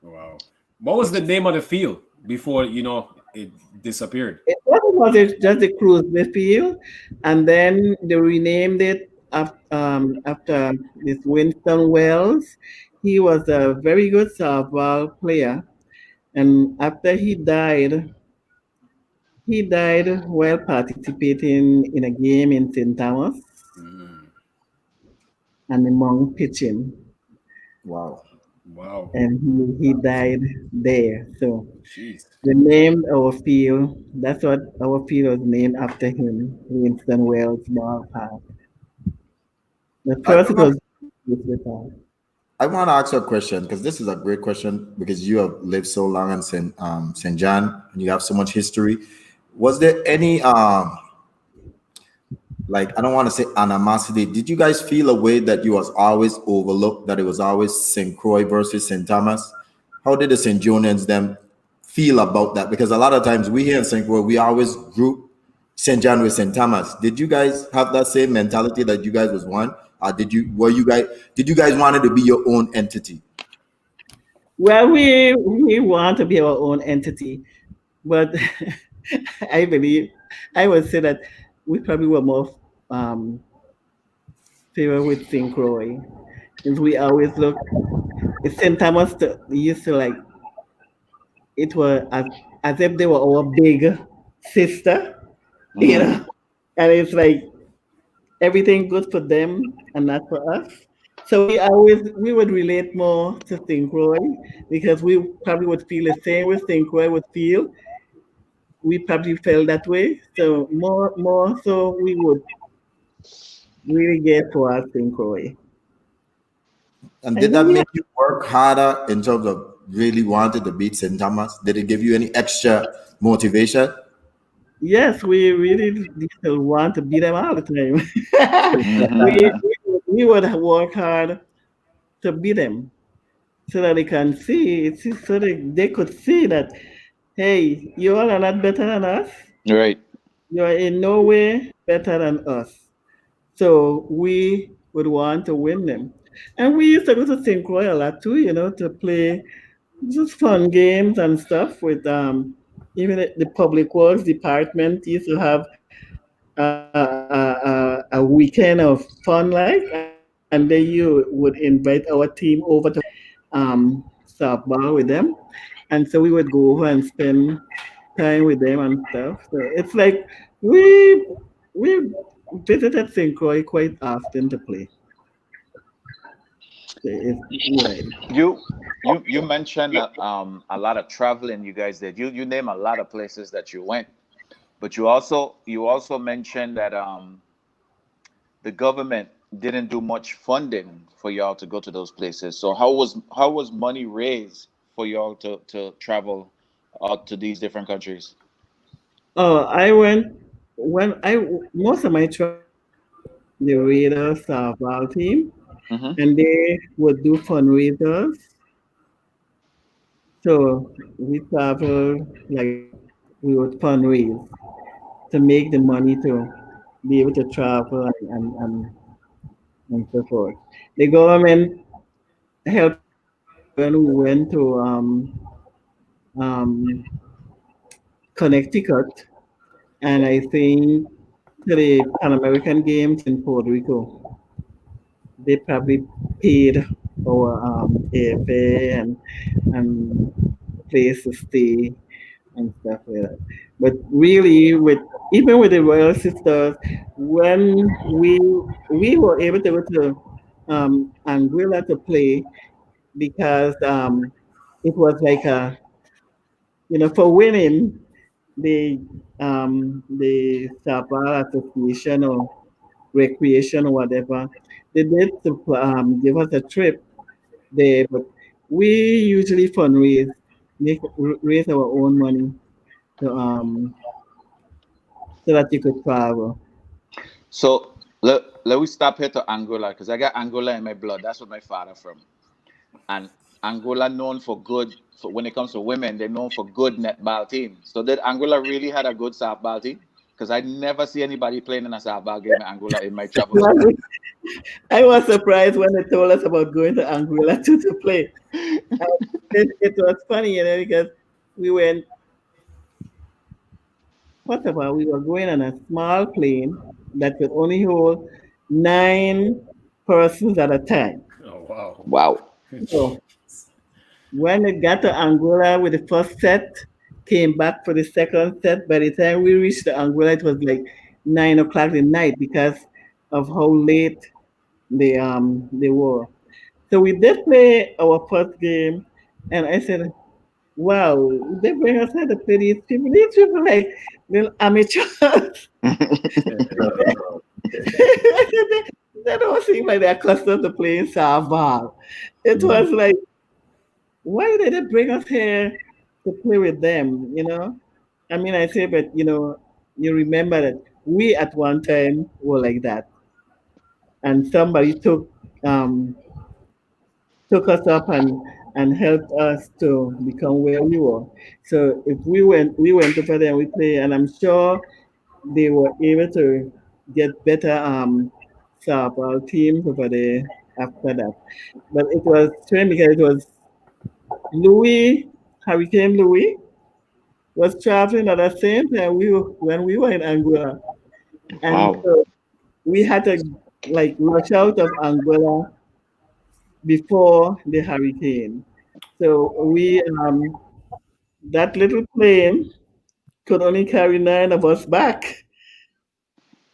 A: Wow. What was the name of the field before it disappeared?
D: It was just the cruise field, and then they renamed it after this Winston Wells. He was a very good softball player, and after he died while participating in a game in St. Thomas
A: Mm,
D: and among pitching,
B: Wow.
A: wow.
D: and he died there. So
A: Jeez.
D: they named our field. That's what our field was named after him, Winston Wells Ballpark. At
B: I,
D: first,
B: I
D: it
B: want
D: was Grizzly Park.
B: I want to ask you a question because this is a great question because you have lived so long in Saint John and you have so much history. Was there any like I don't want to say animosity? Did you guys feel a way that you was always overlooked, that it was always St. Croix versus St. Thomas? How did the St. Jonians them feel about that? Because a lot of times we here in St. Croix, we always group St. John with St. Thomas. Did you guys have that same mentality that you guys was one? Or did you guys wanted to be your own entity?
D: Well, we want to be our own entity, but I believe I would say that we probably were more um, favor with St. Croix, because we always look. St. Thomas used to like it was as if they were our big sister, you
C: Mm-hmm.
D: know, and it's like everything good for them and not for us. So we would relate more to St. Croix because we probably would feel the same way St. Croix would feel. We probably felt that way. So more so we would really get towards St. Croix.
B: And
D: And
B: did
D: then
B: that
D: we have,
B: make you work harder in terms of really wanting to beat St. Thomas? Did it give you any extra motivation?
D: yes, we really still want to beat them all the time.
C: Mm-hmm.
D: We would work hard to beat them so that they can so that they could see that, hey, you all are not better than us.
C: Right.
D: You are in no way better than us. So we would want to win them. And we used to go to St. Croix a lot too, to play just fun games and stuff with even the public works department used to have a weekend of fun like, and then you would invite our team over to play softball with them, and so we would go over and spend time with them and stuff. So it's like we visited St. Croix quite often to play. So it's right.
C: You mentioned that a lot of traveling you guys did. You name a lot of places that you went, but you also mentioned that the government didn't do much funding for y'all to go to those places. So how was money raised for y'all to travel out to these different countries?
D: Oh, I went when I most of my travel was with the Raiders softball team,
C: Mm-hmm.
D: and they would do fundraisers. So we travel like that. We would fundraise to make the money to be able to travel and so forth. The government helped us a lot when we went to um, Connecticut, and I think to the Pan American Games in Puerto Rico. They probably paid our airfare and place to stay and stuff like that. But really, with even with the Royal Sisters, when we were able to go to Anguilla to play because it was like for winning the Sabah Association or recreation or whatever, they did to, give us a trip there, but we usually fundraise, raise our own money to so that you could travel.
C: So let we stop here to Angola because I got Angola in my blood. That's where my father from. And Angola known for good for when it comes to women, they're known for good netball team. So did Angola really had a good softball team? Because I never see anybody playing in a softball game in Angola in my travels.
D: I was surprised when they told us about going to Anguilla to play. It was funny, because we went, first of all, we were going on a small plane that could only hold 9 persons at a time.
A: Oh wow.
C: Wow.
D: So when it got to Angola with the first set, came back for the second set. By the time we reached the Angola, it was like 9 o'clock at night because of how late they were. So we did play our first game, and I said, "Wow, they bring us here to play these people. These people like little amateurs. They don't seem like they're accustomed to playing softball." It was like, why did they bring us here to play with them? I mean, I say, but you remember that we at one time were like that, and somebody took us up and helped us to become where we were. So if we went over there and we play, and I'm sure they were able to get better softball teams over there after that. But it was strange because it was Louis, Hurricane Louis, was traveling at the same time when we were in Angola, and
C: Wow.
D: so we had to like rush out of Angola before the hurricane. So we that little plane could only carry 9 of us back.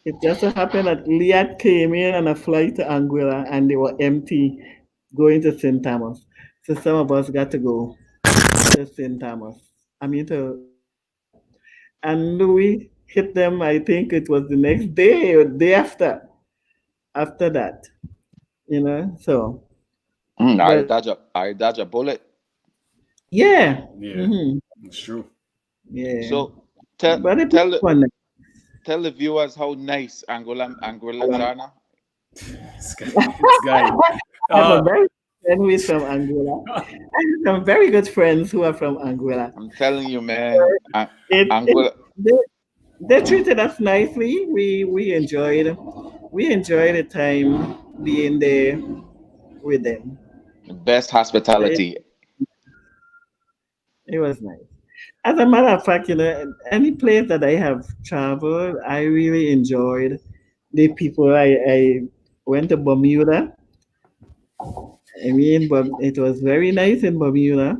D: It just so happened that Liat came in on a flight to Anguilla and they were empty going to St. Thomas. So some of us got to go to St. Thomas. I mean to Anguilla. And Louis hit them, I think it was the next day or day after that. So but
C: I dodge a bullet.
D: yeah.
A: Yeah,
D: hmm
A: it's true.
D: Yeah.
C: So tell
D: But it was
C: tell
D: fun.
C: tell the viewers how nice Angolans are now.
A: This guy.
D: I have a
A: Uh,
D: very good friend who is from Angola. I have some very good friends who are from Angola.
C: I'm telling you, man.
D: It
C: Angola.
D: they treated us nicely. We enjoyed the time being there with them.
C: Best
D: It,
C: hospitality.
D: it was nice. As a matter of fact, any place that I have traveled, I really enjoyed the people. I went to Bermuda. I mean, but it was very nice in Bermuda.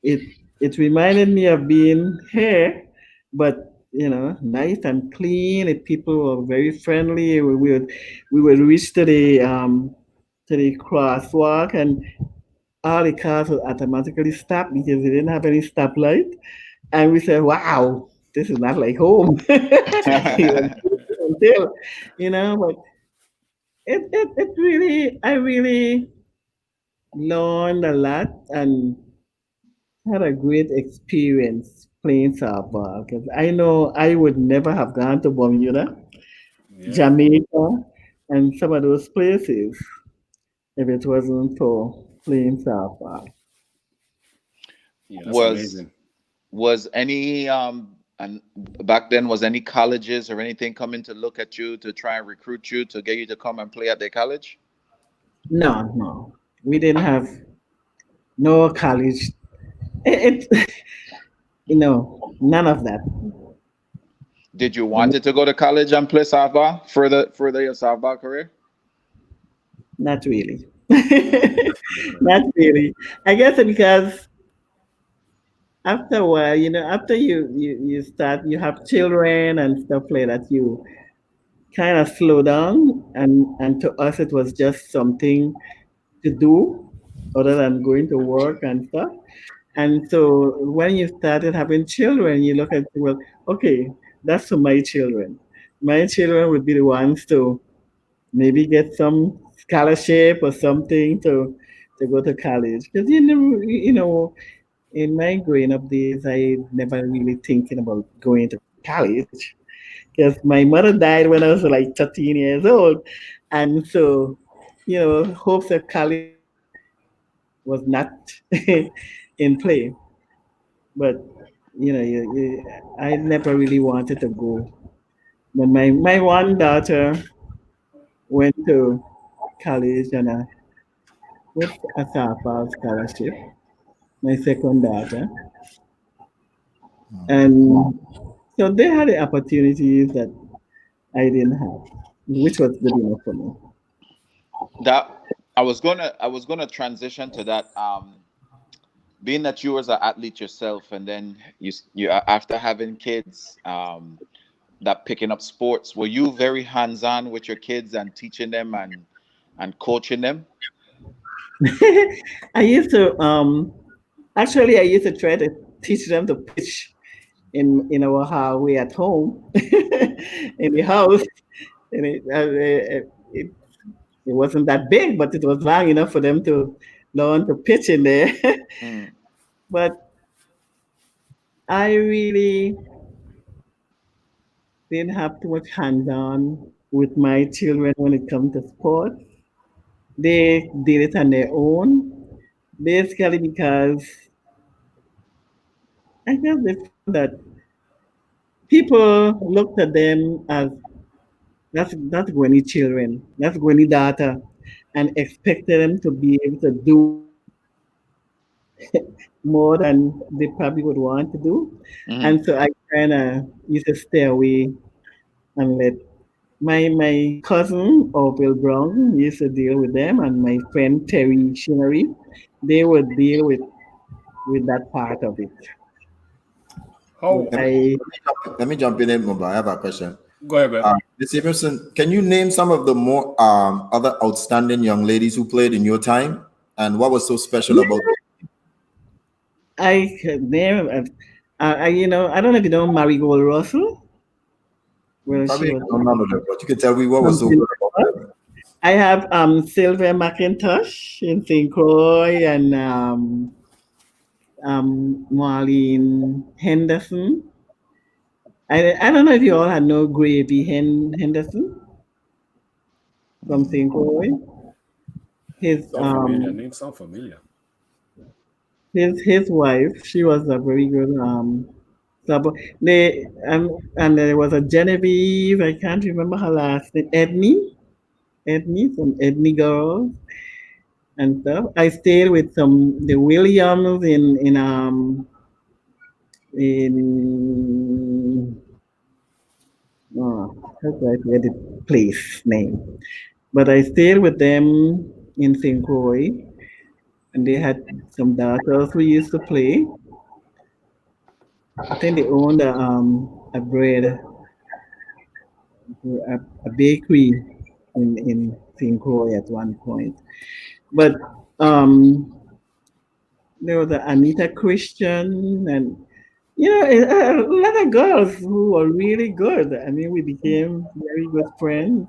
D: It it reminded me of being here, but nice and clean. The people were very friendly. We would reach to the crosswalk, and all the cars would automatically stop because they didn't have any stoplight. And we said, "Wow, this is not like home." Until but it really, I really learned a lot and had a great experience playing softball because I know I would never have gone to Bermuda,
A: yeah,
D: Jamaica, and some of those places if it wasn't for playing softball.
A: yeah, that's
C: was
A: amazing.
C: was any and back then was any colleges or anything coming to look at you to try and recruit you to get you to come and play at their college?
D: No, no, we didn't have no college. It none of that.
C: Did you wanted to go to college and play softball further your softball career?
D: Not really. Not really. I guess because after a while, after you start, you have children and stuff like that, you kind of slow down, and to us it was just something to do other than going to work and stuff. And so when you started having children, you look at, well, okay, that's for my children. My children would be the ones to maybe get some scholarship or something to go to college because in my growing up days, I never really thinking about going to college because my mother died when I was like 13 years old, and so hopes of college was not in play. But I never really wanted to go. But my one daughter went to college and with a softball scholarship. My second daughter, and so they had the opportunities that I didn't have, which was good enough for me.
C: That I was gonna transition to that. Being that you was an athlete yourself, and then you after having kids, that picking up sports, were you very hands-on with your kids and teaching them and coaching them?
D: I used to actually I used to try to teach them to pitch in our hallway at home in the house, and it wasn't that big, but it was long enough for them to learn to pitch in there.
C: Mm.
D: But I really didn't have too much hands-on with my children when it comes to sports. They did it on their own, basically because I guess they found that people looked at them as that's Gwenny children, that's Gwenny daughter, and expected them to be able to do more than they probably would want to do.
C: Hmm.
D: And so I kind of used to stay away and let my cousin Opal Brown used to deal with them, and my friend Terry Shinnery, they would deal with that part of it. So
A: How?
B: Let me jump in, Mumba. I have a question.
A: Go ahead, man.
B: Ms. Abramson, can you name some of the more other outstanding young ladies who played in your time, and what was so special about them?
D: I could name, I don't know if you know Marigold Russell. Well, she
B: Probably
D: was
B: don't know them, but you can tell me what was
D: from
B: so
D: St.
B: good about
D: Croix.
B: them.
D: I have Sylvia McIntosh in St. Croix and Marlene Henderson. I don't know if you all had no Gravy Henderson from St. Croix. His
A: Sound familiar.
D: um
A: Name sound familiar.
D: his wife, she was a very good sub. They and there was a Genevieve. I can't remember her last name. Edney, some Edney girls and stuff. I stayed with some the Williams in how do I forget the place name? But I stayed with them in St. Croix, and they had some daughters who used to play. I think they owned a bread a, a bakery in St. Croix at one point. But um, there was a Anita Christian and a lot of girls who were really good. I mean, we became very good friends,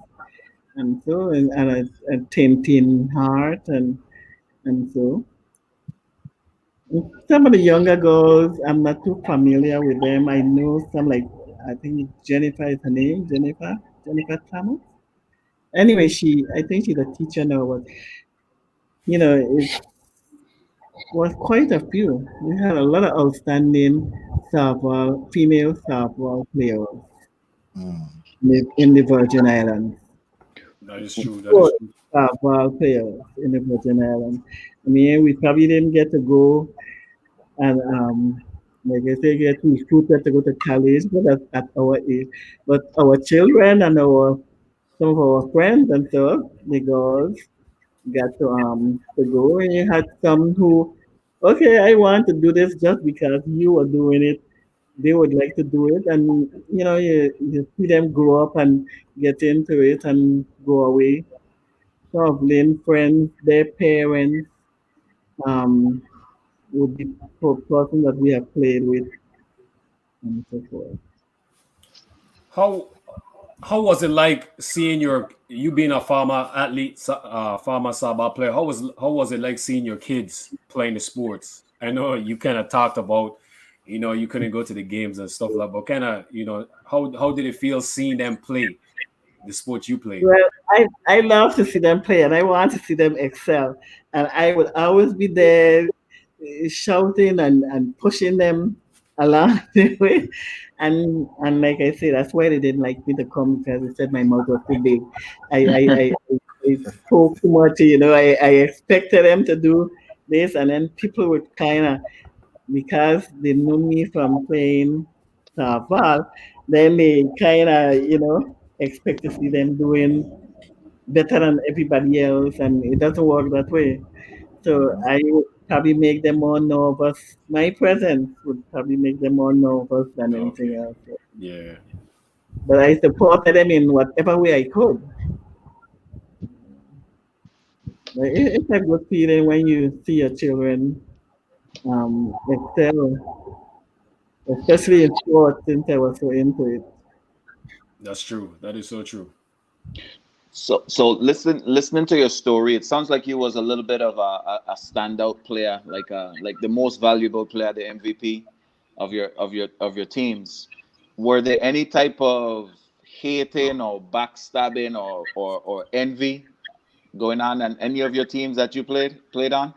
D: and so and a Tintin Heart and so. Some of the younger girls, I'm not too familiar with them. I know some like I think Jennifer is her name, Jennifer Thomas. Anyway, I think she's a teacher now, but it was quite a few. We had a lot of outstanding female softball players
B: Mm.
D: in the Virgin Islands.
A: That is true. That is
D: Good
A: true.
D: softball players in the Virgin Islands. I mean, we probably didn't get to go and like I say, get recruited to go to college, but at our age. But our children and some of our friends and stuff, the girls got to go. And you had some who, okay, I want to do this just because you are doing it. They would like to do it, and you see them grow up and get into it and go away. Some of them friends, their parents, um, would be person that we have played with and so forth.
A: How how was it like seeing you being a farmer athlete, farmer softball player? How was it like seeing your kids playing the sports? I know you kind of talked about, you couldn't go to the games and stuff like, but kind of, how did it feel seeing them play the sport you played?
D: Well, I love to see them play and I want to see them excel. And I would always be there shouting and pushing them along the way. And like I said, that's why they didn't like me to come because they said my mouth was too big. I spoke too much, I expected them to do this and then people would kind of because they knew me from playing Tarval, then they kind of, expect to see them doing better than everybody else, and it doesn't work that way. So I would probably make them more nervous. My presence would probably make them more nervous than anything
A: Okay.
D: else.
A: Yeah.
D: But I supported them in whatever way I could. Like, it's a good feeling when you see your children excel, especially in sports, since I was so into it.
A: That's true. That is so true.
C: So listening to your story, it sounds like you was a little bit of a standout player, like the most valuable player, the MVP of your teams. Were there any type of hating or backstabbing or envy going on in any of your teams that you played on?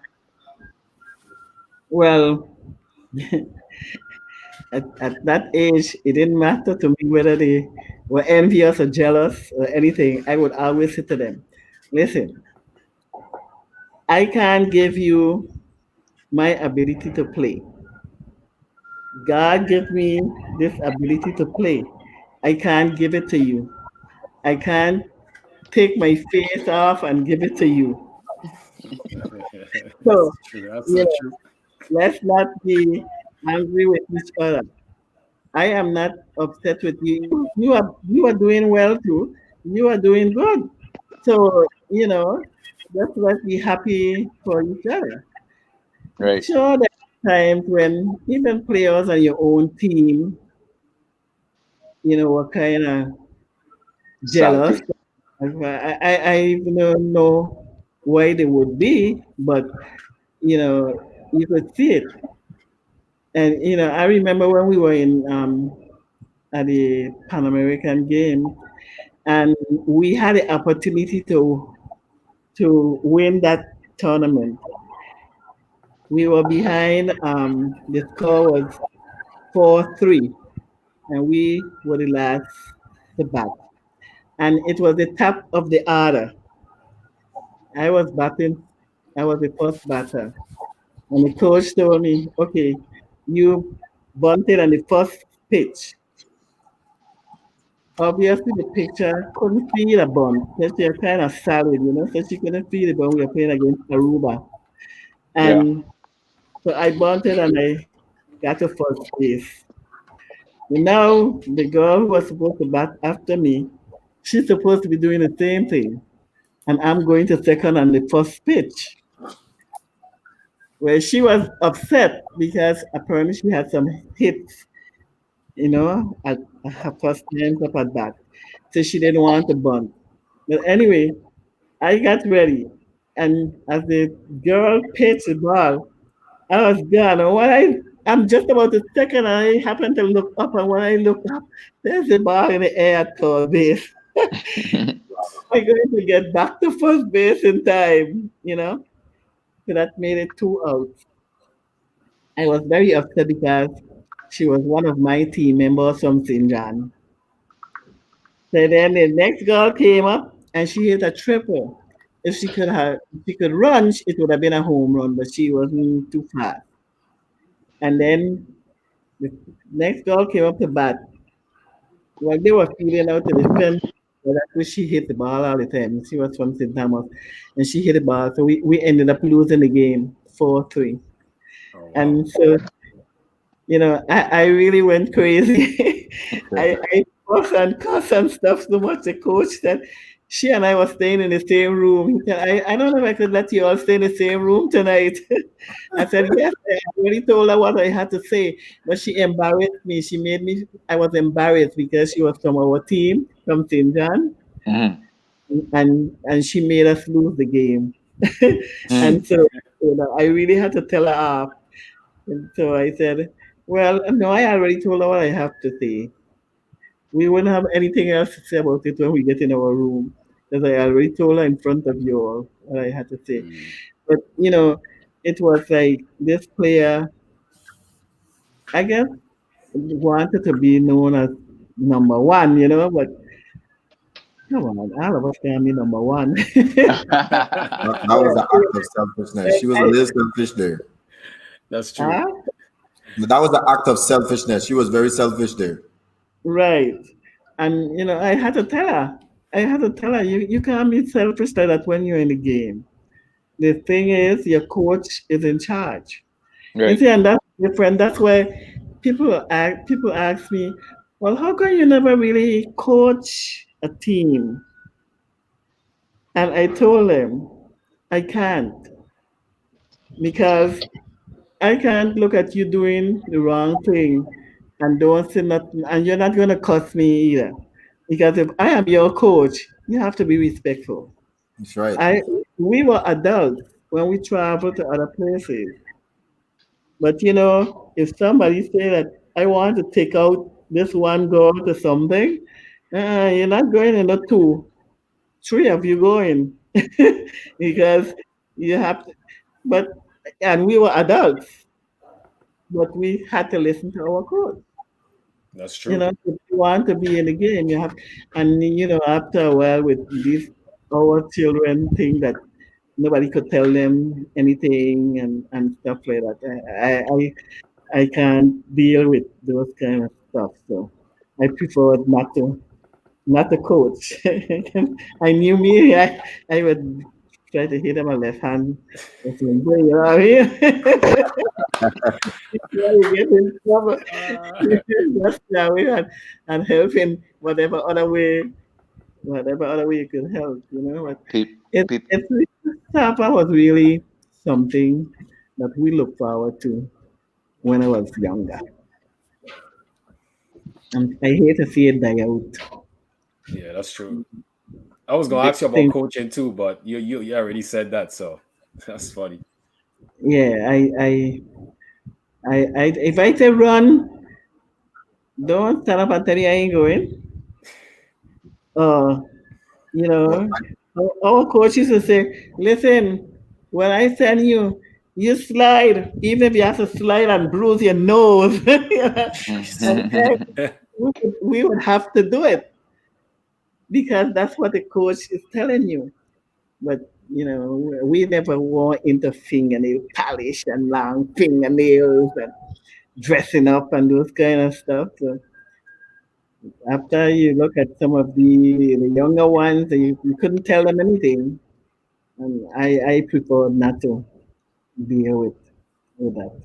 D: Well, at that age, it didn't matter to me whether they were envious or jealous or anything. I would always say to them, listen, I can't give you my ability to play. God gave me this ability to play. I can't give it to you. I can't take my face off and give it to you. So,
A: That's true. That's
D: you
A: so
D: know,
A: true.
D: let's not be angry with each other. I am not upset with you. You are doing well too. You are doing good. So, let's be happy for each other.
C: Right.
D: Sure, there are times when even players on your own team, were kind of jealous.
C: Salty.
D: I don't know why they would be, but you could see it. And I remember when we were in at the Pan American Games, and we had the opportunity to win that tournament. We were behind. The score was 4-3, and we were the last to bat. And it was the top of the order. I was batting. I was the first batter, and the coach told me, "Okay, you bunted on the first pitch." Obviously, the pitcher couldn't feel a bunt because they're kind of solid, so she couldn't feel it when we were playing against Aruba.
C: Yeah.
D: And so I bunted and I got to first base. And now the girl who was supposed to bat after me, she's supposed to be doing the same thing. And I'm going to second on the first pitch. Where she was upset because apparently she had some hits, at her first time up at bat. So she didn't want to bunt. But anyway, I got ready. And as the girl pitched the ball, I was gone. And I'm just about to second, and I happened to look up. And when I looked up, there's the ball in the air at third base. I'm going to get back to first base in time. So that made it 2 outs. I was very upset because she was one of my team members from St. John. So then the next girl came up and she hit a triple. If she could run, it would have been a home run, but she wasn't too fast. And then the next girl came up to bat. Well, they were feeling out to defend. But that's where she hit the ball all the time. She was from St. Thomas, and she hit the ball. So we ended up losing the game 4-3.
A: Oh wow.
D: And so I really went crazy. I cuss and stuff so much. The coach said she and I were staying in the same room. He said, I don't know if I could let you all stay in the same room tonight. I said, yes, I already told her what I had to say, but she embarrassed me. She made me, I was embarrassed because she was from our team, from St. John,
C: Mhm.
D: and she made us lose the game.
C: Mm.
D: And so, I really had to tell her off. And so I said, well, no, I already told her what I have to say. We wouldn't have anything else to say about it when we get in our room. Because I already told her in front of you all what I had to say.
A: Mm.
D: But, it was like this player, I guess, wanted to be known as number one, but come on, all of us can be number one.
B: That was an act of selfishness. She was a little selfish there.
A: That's true.
D: Ah,
B: That was the act of selfishness. She was very selfish there.
D: right. And I had to tell her, you can't be selfish like that when you're in the game. The thing is, your coach is in charge. You
C: Right.
D: see, and that's different. That's why people ask me, well, how come you never really coach a team? And I told them, I can't because I can't look at you doing the wrong thing and don't say nothing, and you're not going to cuss me either. Because if I am your coach, you have to be respectful.
B: That's right.
D: I We were adults when we traveled to other places, but if somebody say that I want to take out this one girl to something, you're not going in the two, three of you going because you have to. But and we were adults, but we had to listen to our coach.
A: That's true.
D: If you want to be in the game, you have, and after a while, with these our children think that nobody could tell them anything and stuff like that. I can't deal with those kind of stuff, so I prefer not to coach. I knew me, I would try to hit him a left hand. Or something, you know what I mean? Yeah, you get in trouble.
A: Uh,
D: Just now and help in whatever other way you could help, But
C: Peop,
D: it
C: peop,
D: it's Sapa was really something that we look forward to when I was younger. And I hate to see it die out.
A: yeah, that's true. I was gonna
C: big,
A: ask you about
D: Thing,
A: coaching too, but you already said that, so that's funny.
D: yeah, I if I say run, don't stand up and tell you I ain't going. Uh, you
B: Well,
D: know, our coach used to say, listen, when I send you, you slide, even if you have to slide and bruise your nose. And then we would have to do it because that's what the coach is telling you. But, we never wore into fingernail polish and long fingernails and dressing up and those kind of stuff. So after you look at some of the younger ones, you couldn't tell them anything. And I prefer not to deal with that.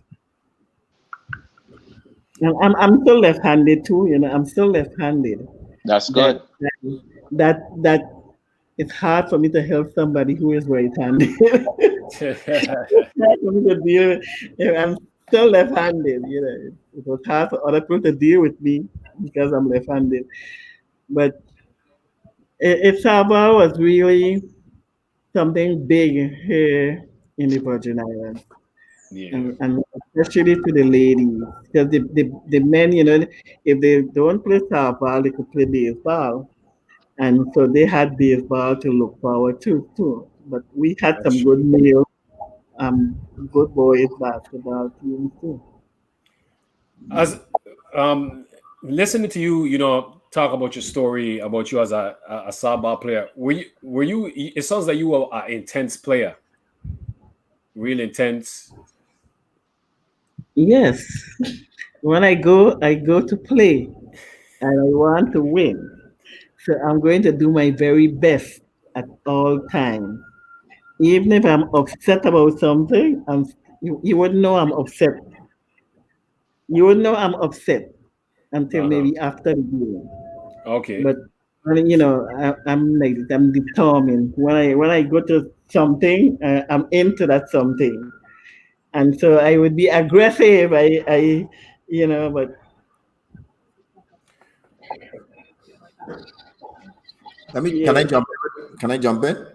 D: And I'm still left-handed too. I'm still left-handed.
C: that's
D: That
C: good.
D: that it's hard for me to help somebody who is right-handed. It's hard for me to deal with. I'm still left-handed. It was hard for other people to deal with me because I'm left-handed. But Saba was really something big here in the Virgin Islands.
A: Yeah,
D: And especially to the ladies, because the men, if they don't play softball, they could play baseball, and so they had baseball to look forward to too. But we had
A: that's
D: some
A: true.
D: good male, good boys basketball teams too.
A: As listening to you, talk about your story about you as a softball player. Were you? It sounds like you were an intense player, real intense.
D: Yes, when I go to play, and I want to win, so I'm going to do my very best at all times. Even if I'm upset about something, you wouldn't know I'm upset. You wouldn't know I'm upset until
A: Uh huh.
D: maybe after the game.
A: Okay.
D: But I'm determined. When I go to something, I'm into that something, and so I would be aggressive. But
B: can I
D: yeah,
B: jump in? Can I jump in?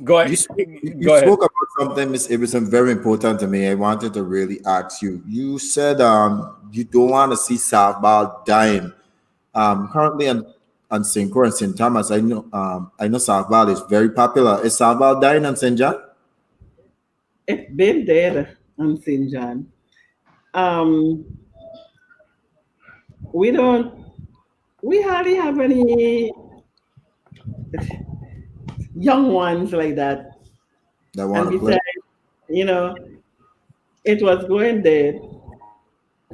A: Go
B: You
A: ahead.
B: spoke, you
A: Go ahead.
B: spoke about something, Miss Abramson, very important to me. I wanted to really ask you. You said you don't want to see softball dying. Currently on St. Croix and St. Thomas, I know softball is very popular. Is softball dying on St. John?
D: It's been there on St. John. Um, we don't, we hardly have any young ones like that.
B: That want
D: And
B: to play?
D: besides, you know, it was going there.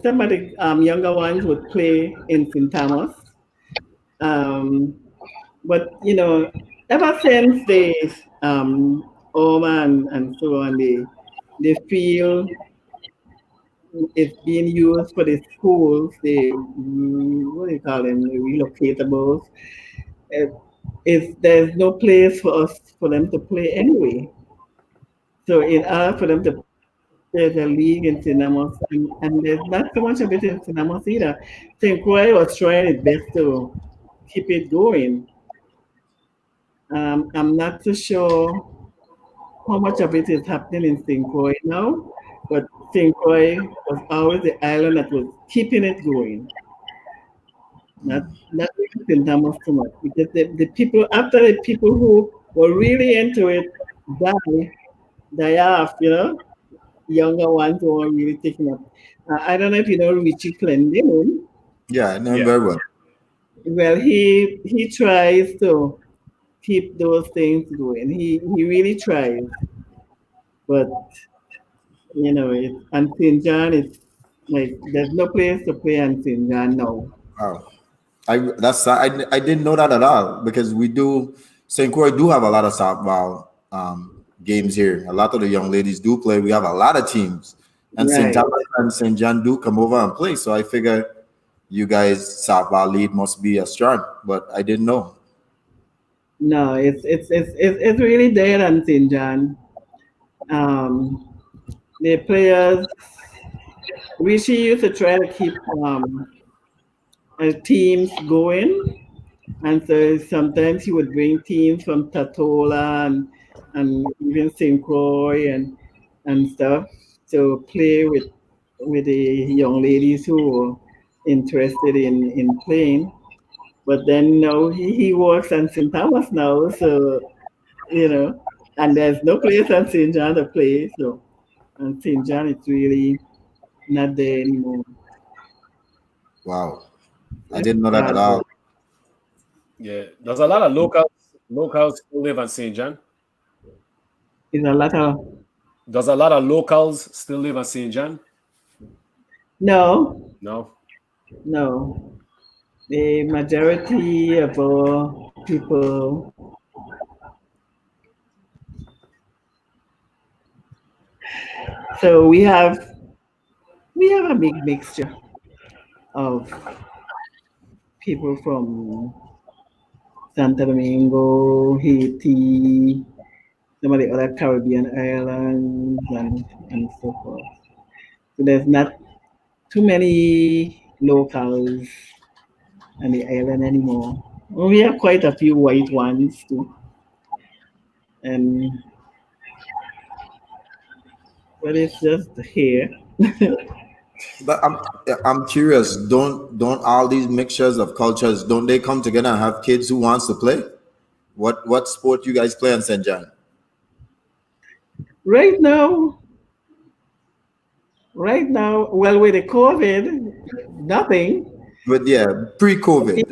D: Some of the younger ones would play in St. Thomas. Um, but, ever since they, Oma and so on, they feel it's being used for the schools, what do you call them, the relocatables. Uh, there's no place for them to play anyway. So in order for them to there's a league in Cinnamos, and there's not so much of it in Cinnamos either. St. Croix was trying its best to keep it going. I'm not too sure how much of it is happening in St. Croix now, but St. Croix was always the island that was keeping it going. Not even St. Thomas too much, because the people, after the people who were really into it die off, younger ones who are really taking up. I don't know if you know Richie Clendon.
B: Yeah, I know him
A: Yeah.
B: very well.
D: Well, he tries to keep those things going. He really tries, but and St. John is like there's no place to play on St. John now.
B: Wow. I didn't know that at all because we do St. Croix do have a lot of softball games here. A lot of the young ladies do play. We have a lot of teams, and St.
D: Right.
B: Thomas and St. John do come over and play. So I figure you guys softball lead must be a strong, but I didn't know.
D: No, it's really there on St. John. Um, the players Richie used to try to keep teams going. And so sometimes he would bring teams from Tatola and even St. Croix and stuff to play with the young ladies who were interested in playing. But then now he works on St. Thomas now, so and there's no place on St. John to play. So on St. John it's really not there anymore.
B: Wow, I
D: It's
B: didn't know that at
D: sad, but
B: all.
A: Yeah. There's a lot of locals who live on St. John.
D: it's a lot of
A: Does a lot of locals still live on St. John?
D: no,
A: No.
D: no. The majority of our people, so we have a big mixture of people from Santo Domingo, Haiti, some of the other Caribbean islands, and so forth. So there's not too many locals on the island anymore. Well, we have quite a few white ones too, and but it's just here.
B: But I'm curious. Don't all these mixtures of cultures don't they come together and have kids who wants to play? What sport you guys play in St. John?
D: Right now, right now, well, with the COVID, nothing.
B: But yeah, pre-COVID.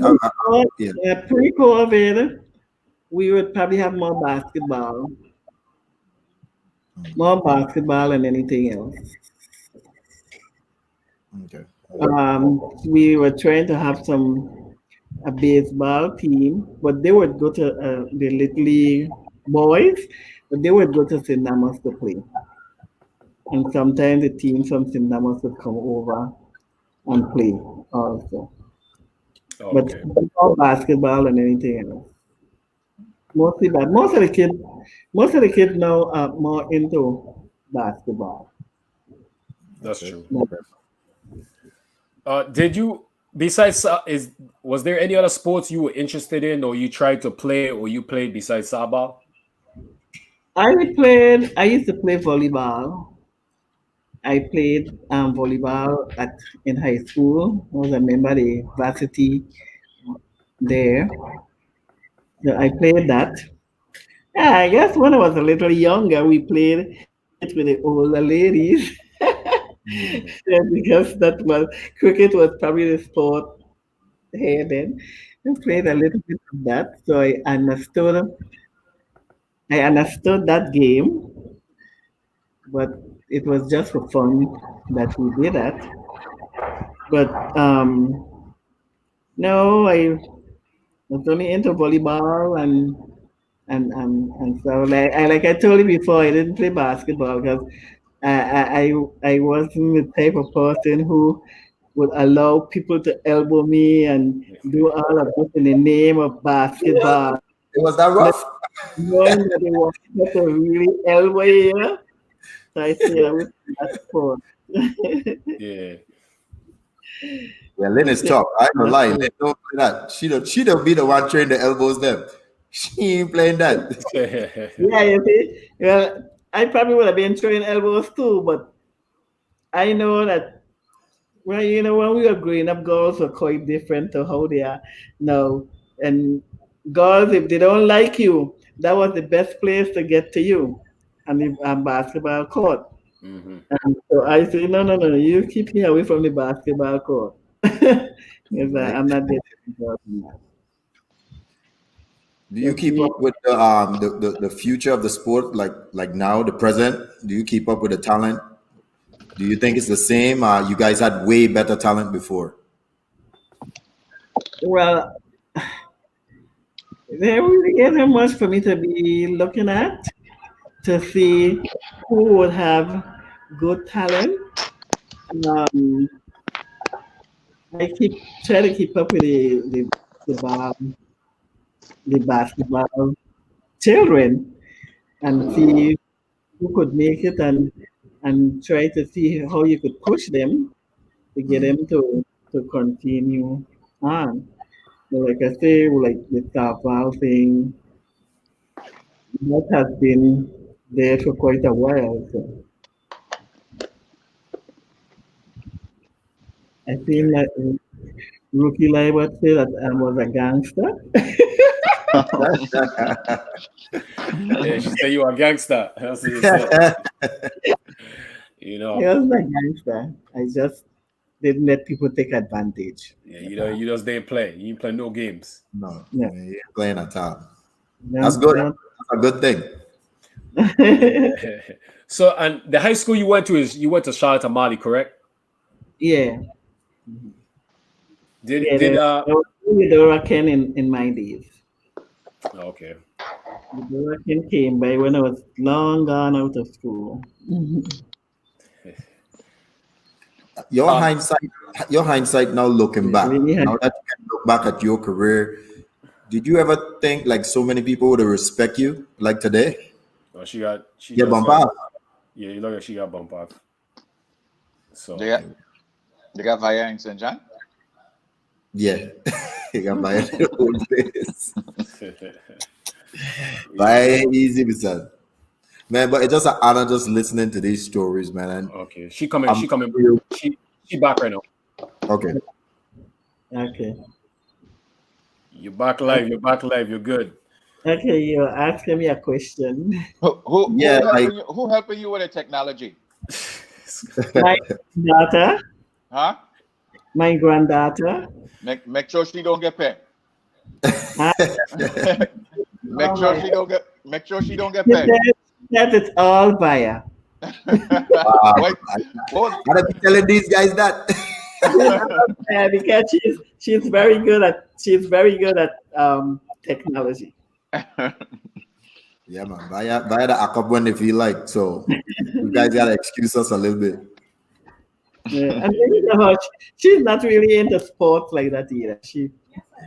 B: Yeah.
D: Pre-COVID, we would probably have more basketball than anything else.
B: Okay.
D: We were trying to have a baseball team, but they would go to the little league boys, but they would go to St. Thomas to play. And sometimes the team from St. Thomas would come over and play also. But
A: Okay.
D: more basketball than anything else. Mostly that. Most of the kids now are more into basketball.
A: That's
B: Okay.
A: true. Did you besides was there any other sports you were interested in or you tried to play or you played besides softball?
D: I used to play volleyball. I played volleyball in high school. I was a member of the varsity there. So I played that. Yeah, I guess when I was a little younger, we played it with the older ladies. Yeah, because that was cricket was probably the sport here then. I played a little bit of that, so I understood that game, but it was just for fun that we did that. But no, I was only into volleyball and so like I told you before, I didn't play basketball because I wasn't the type of person who would allow people to elbow me and do all of this in the name of basketball,
B: It was that
D: not
B: rough.
D: knowing that they wanted to really elbow you. So I stayed away from that sport.
A: Yeah.
B: Yeah, Lynn
D: I
B: is
D: stayed
B: tough. I ain't gonna
D: away
B: lie.
D: from
B: Lynn don't play that. She don't be the one trying to elbows them. She ain't playing that.
D: yeah, you see, well, I probably would have been throwing elbows too, but I know that well, when we were growing up, girls were quite different to how they are now. And girls, if they don't like you, that was the best place to get to you, and the basketball court.
A: Hmm.
D: And so I say, no, no, no, no, you keep me away from the basketball court. Because
B: Right.
D: I'm not getting involved in that.
B: Do you
D: But
B: keep
D: see,
B: up with the future of the sport, like now, the present? Do you keep up with the talent? Do you think it's the same? You guys had way better talent before.
D: well, there really isn't much for me to be looking at to see who would have good talent. Um, I keep try to keep up with the basketball children and see who could make it and try to see how you could push them to get them to continue on. So like I say, like the Carval thing, that has been there for quite a while. So I feel
A: Okay.
D: like Rookie Lai would say that I was a gangster.
A: Yeah, she said you are a gangster. That's what you said. You
D: I
A: know.
D: was a gangster. I just didn't let people take advantage.
A: Yeah, you just didn't play. You didn't play no games.
B: No,
D: Yeah.
B: you ain't playing at all. That's
D: Don't,
B: good.
D: don't.
B: That's a good thing.
A: So, and the high school you went to is you went to Charlotte Mali, correct?
D: Yeah.
A: Did
D: Yeah,
A: did
D: there was Eudora Ken in my days.
A: okay.
D: Eudora Ken came by when I was long gone out of school.
B: Your
C: Um,
B: hindsight, your hindsight now looking
D: Yeah,
B: back.
D: really had,
B: Now that you can look back at your career, did you ever think like so many people would respect you like today?
A: Well, she
B: Yeah,
A: just got
B: Bampa.
A: yeah, you look like she got bumped off.
C: they
A: So
C: got they got Vaya in St. John.
B: Yeah, you got by the whole place.
A: yeah.
B: By easy, son. Man, but it's just an honor just listening to these stories, man. And
A: Okay. She coming,
B: I'm
A: she coming,
B: real.
A: she back right now.
B: Okay.
D: okay.
A: You're back live, you're good.
D: Okay, you're asking me a question.
B: Yeah, like
C: Who helping you with the technology?
D: My daughter,
C: Huh?
D: my granddaughter.
C: Make sure she don't get paid.
D: Ah,
C: Make
D: oh
C: sure
D: my
C: she don't get
D: She
C: paid.
D: said it's all via.
C: Wait, hold.
B: gotta be telling these guys that.
D: Yeah, because she's very good at technology.
B: Yeah, man. Buy the akab when they feel like. So you guys gotta excuse us a little bit.
D: Yeah, and then, she's not really into sports like that either. She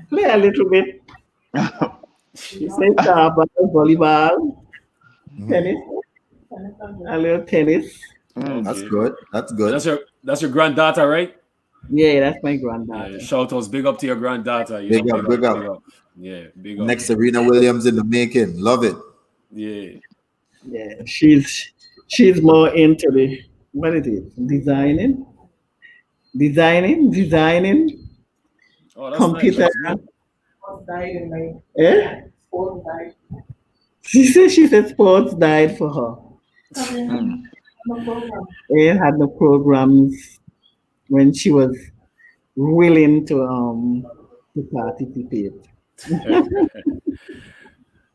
D: play a little bit. She plays volleyball,
B: Mhm.
D: tennis, a little tennis.
B: That's
A: Okay.
B: good. That's good.
A: That's your granddaughter, right?
D: Yeah, that's my
A: Yeah,
D: granddaughter.
A: shout outs, big up to your granddaughter. You know,
B: Big up, big up.
A: big up. Yeah, big up.
B: Next Serena Williams in the making. Love it.
A: Yeah.
D: Yeah, she's more into the what is it? Designing,
A: Oh, that's nice.
D: computer.
A: That's good.
D: Eh? She said sports died for her.
C: Mm.
D: They had no programs when she was willing to participate.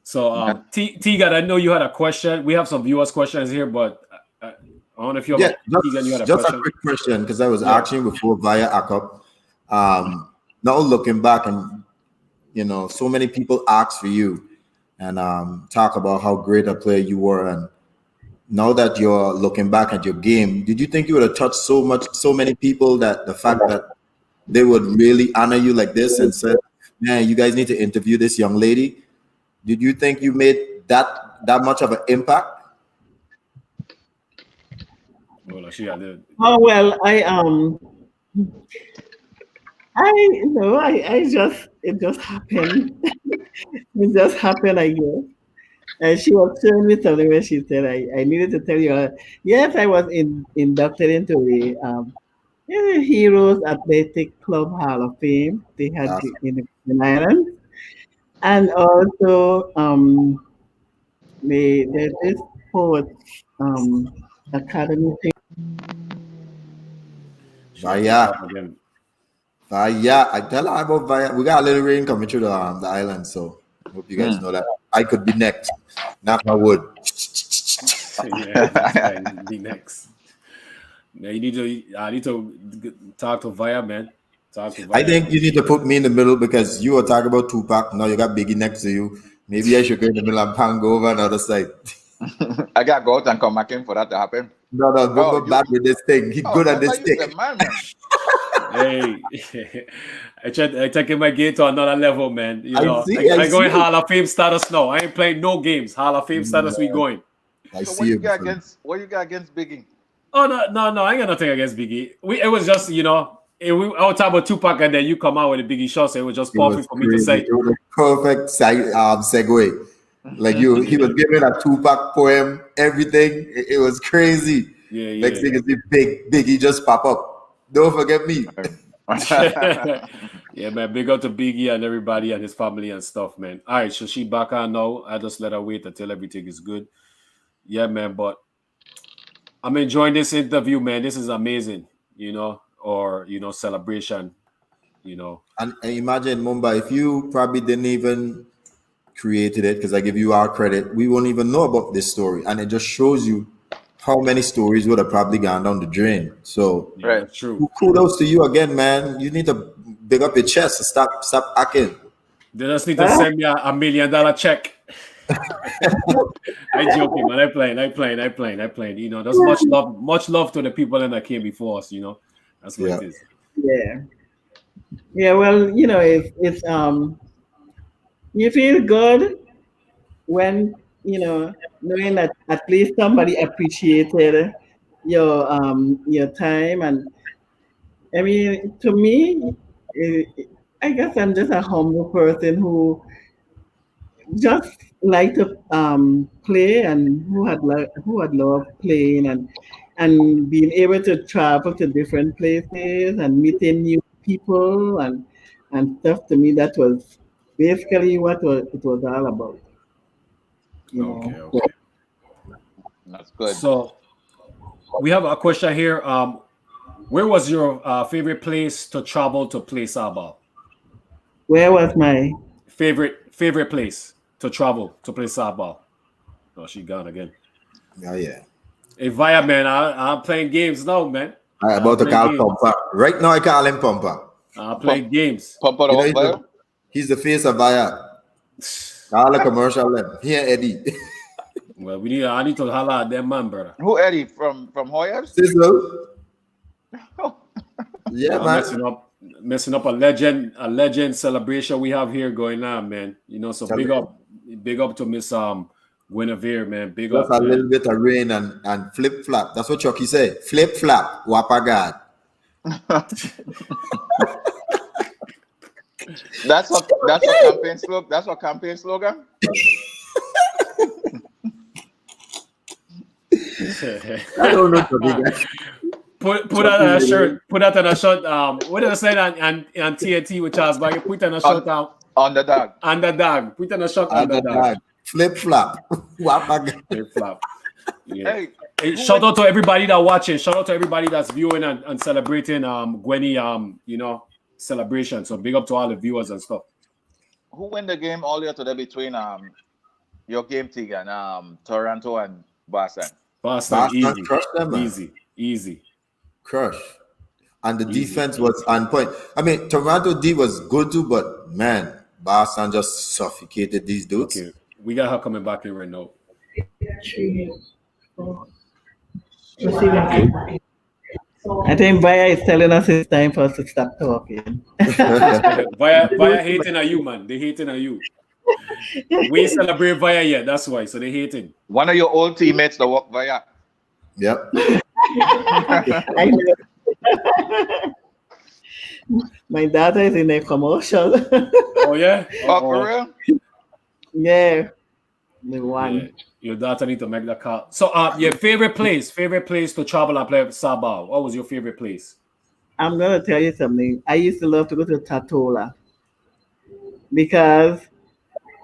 A: So, Tegan, I know you had a question. We have some viewers' questions here, but I don't know if you have
B: Yeah,
A: a Tegan. You had a
B: just a
A: question.
B: quick question because I was
A: Yeah.
B: asking before via ACUP. Now looking back, and so many people ask for you and talk about how great a player you were, and now that you're looking back at your game, did you think you would have touched so many people that the fact that they would really honor you like this and said, "Man, you guys need to interview this young lady"? Did you think you made that much of an impact?
A: Well, she had the
D: Oh well, I just it just happened. It just happened, I guess. And she was showing me something where she said, I needed to tell you. Yes, I was inducted into the Heroes Athletic Club Hall of Fame. They had
B: Uh,
D: in the Virgin Islands. And also, there's this sports academy thing.
A: she had to
B: Via,
A: talk again.
B: I tell her about Via. We got a little rain coming through the island, so hope you guys
C: Mm.
B: know that. I could be next. Knock my wood.
A: Yeah, this guy needs to be next. Yeah, I need to talk to Via, man. Talk to
B: I
A: Via.
B: think you need to put me in the middle because you were talking about Tupac. Now you got Biggie next to you. Maybe I should go in the middle and Pan go over another side.
C: I gotta go out and come back in for that to happen.
B: No,
C: Oh,
B: Bumba bad with this thing. He good at
C: remember
B: this
C: you
B: stick.
C: the man.
A: Hey, I taking my game to another level, man.
B: I see. I
A: I going
B: see.
A: Hall of Fame status now. I ain't playing no games. Hall of Fame status, we going.
B: I
C: So
B: see you.
C: what you got against Biggie?
A: Oh no! I ain't got nothing against Biggie. It was just I was talking about Tupac, and then you come out with a Biggie shot, so it was just
B: It was
A: perfect for me to
B: crazy.
A: say.
B: It was a perfect segue. Like he was giving a Tupac poem, everything. It was crazy.
A: Yeah,
B: Next thing is the Biggie just pop up. Don't forget me.
A: Yeah, man. Big up to Biggie and everybody and his family and stuff, man. All right, so she back on now. I just let her wait until everything is good. Yeah, man. But I'm enjoying this interview, man. This is amazing. Or celebration.
B: And imagine Mumbai, if you probably didn't even created it, because I give you our credit, we won't even know about this story. And it just shows you how many stories would have probably gone down the drain. So
A: Yeah,
C: Right.
A: that's true.
B: kudos to you again, man. You need to big up your chest and stop acting.
A: They just need to send me a $1 million check. I joking, man. I playing. There's much love to the people that came before us. That's what
B: Yeah.
A: it is.
D: Yeah. Yeah, well, it's you feel good when knowing that at least somebody appreciated your time. And I mean, to me, eh, I guess I'm just a humble person who just like to play, and who had loved playing, and being able to travel to different places and meeting new people and stuff. To me, that was basically what it was all about.
A: Okay.
C: That's good.
A: So we have a question here. Where was your favorite place to travel to play Sabah?
D: Where was my
A: Favorite place to travel to play Sabah? Oh, she gone again.
B: Yeah.
A: Hey, Via, man, I'm playing games now, man.
B: I about to call Pumper. Right now I call him Pumper.
A: I'm playing games.
C: Pump it
B: You
C: up,
B: know,
C: Via.
B: he's the face of Via. All the commercial left. Here, Eddie.
A: Well, I need to holler at them, man, brother.
C: Who Eddie from Hoyers?
B: Sizzle. Yeah,
A: I'm
B: man.
A: messing up a legend celebration we have here going on, man. So big up to Miss Gwenavire, man. Big
B: Just
A: up,
B: a
A: man.
B: little bit of rain and flip flap. That's what Chucky said. Flip flap. Wapagad.
C: That's what campaign slogan. That's what campaign slogan.
B: I don't know the big guy.
A: Put that on a shirt. Put that on a shirt. What did I say on TNT with Charles Barkley? Put on a shirt
C: Underdog.
A: Underdog. Put on a shirt underdog.
B: Flip flop.
A: Flip flop. Yeah.
C: Hey,
A: Shout out to everybody that watching. Shout out to everybody that's viewing and celebrating Gwenny celebration. So big up to all the viewers and stuff.
C: Who win the game earlier today between your game, Tegan, Toronto and Boston?
A: Boston easy.
B: Crushed them, man.
A: Easy.
B: Crush. And the defense was on point. I mean, Toronto D was good too, but man, Boston just suffocated these dudes.
A: Okay. We got her coming back in right now.
D: I think Vaya is telling us it's time for us to stop talking.
A: Vaya hating at you, man. They hating at you. We ain't celebrate Vaya yet. That's why. So they hating.
C: One of your old teammates that work Vaya.
B: Yep.
D: My daughter is in a commercial.
A: Oh yeah?
C: For real?
D: Yeah. The one.
A: Yeah. Your daughter need to make that call. So your favorite place to travel and play Sabah. What was your favorite place?
D: I'm gonna tell you something. I used to love to go to Tatola because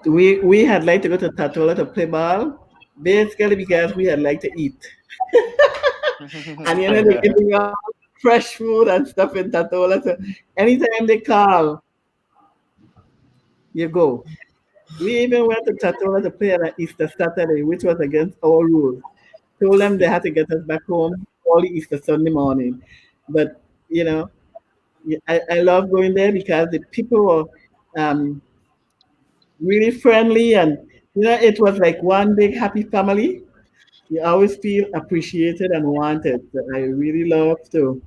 D: we had liked to go to Tatola to play ball, basically because we had liked to eat. And they're giving us fresh food and stuff in Tatola. So anytime they call, you go. We even went to Tatola to play on Easter Saturday, which was against our rules. Told them they had to get us back home early Easter Sunday morning. But, I love going there because the people were really friendly and, it was like one big happy family. You always feel appreciated and wanted. So I really love to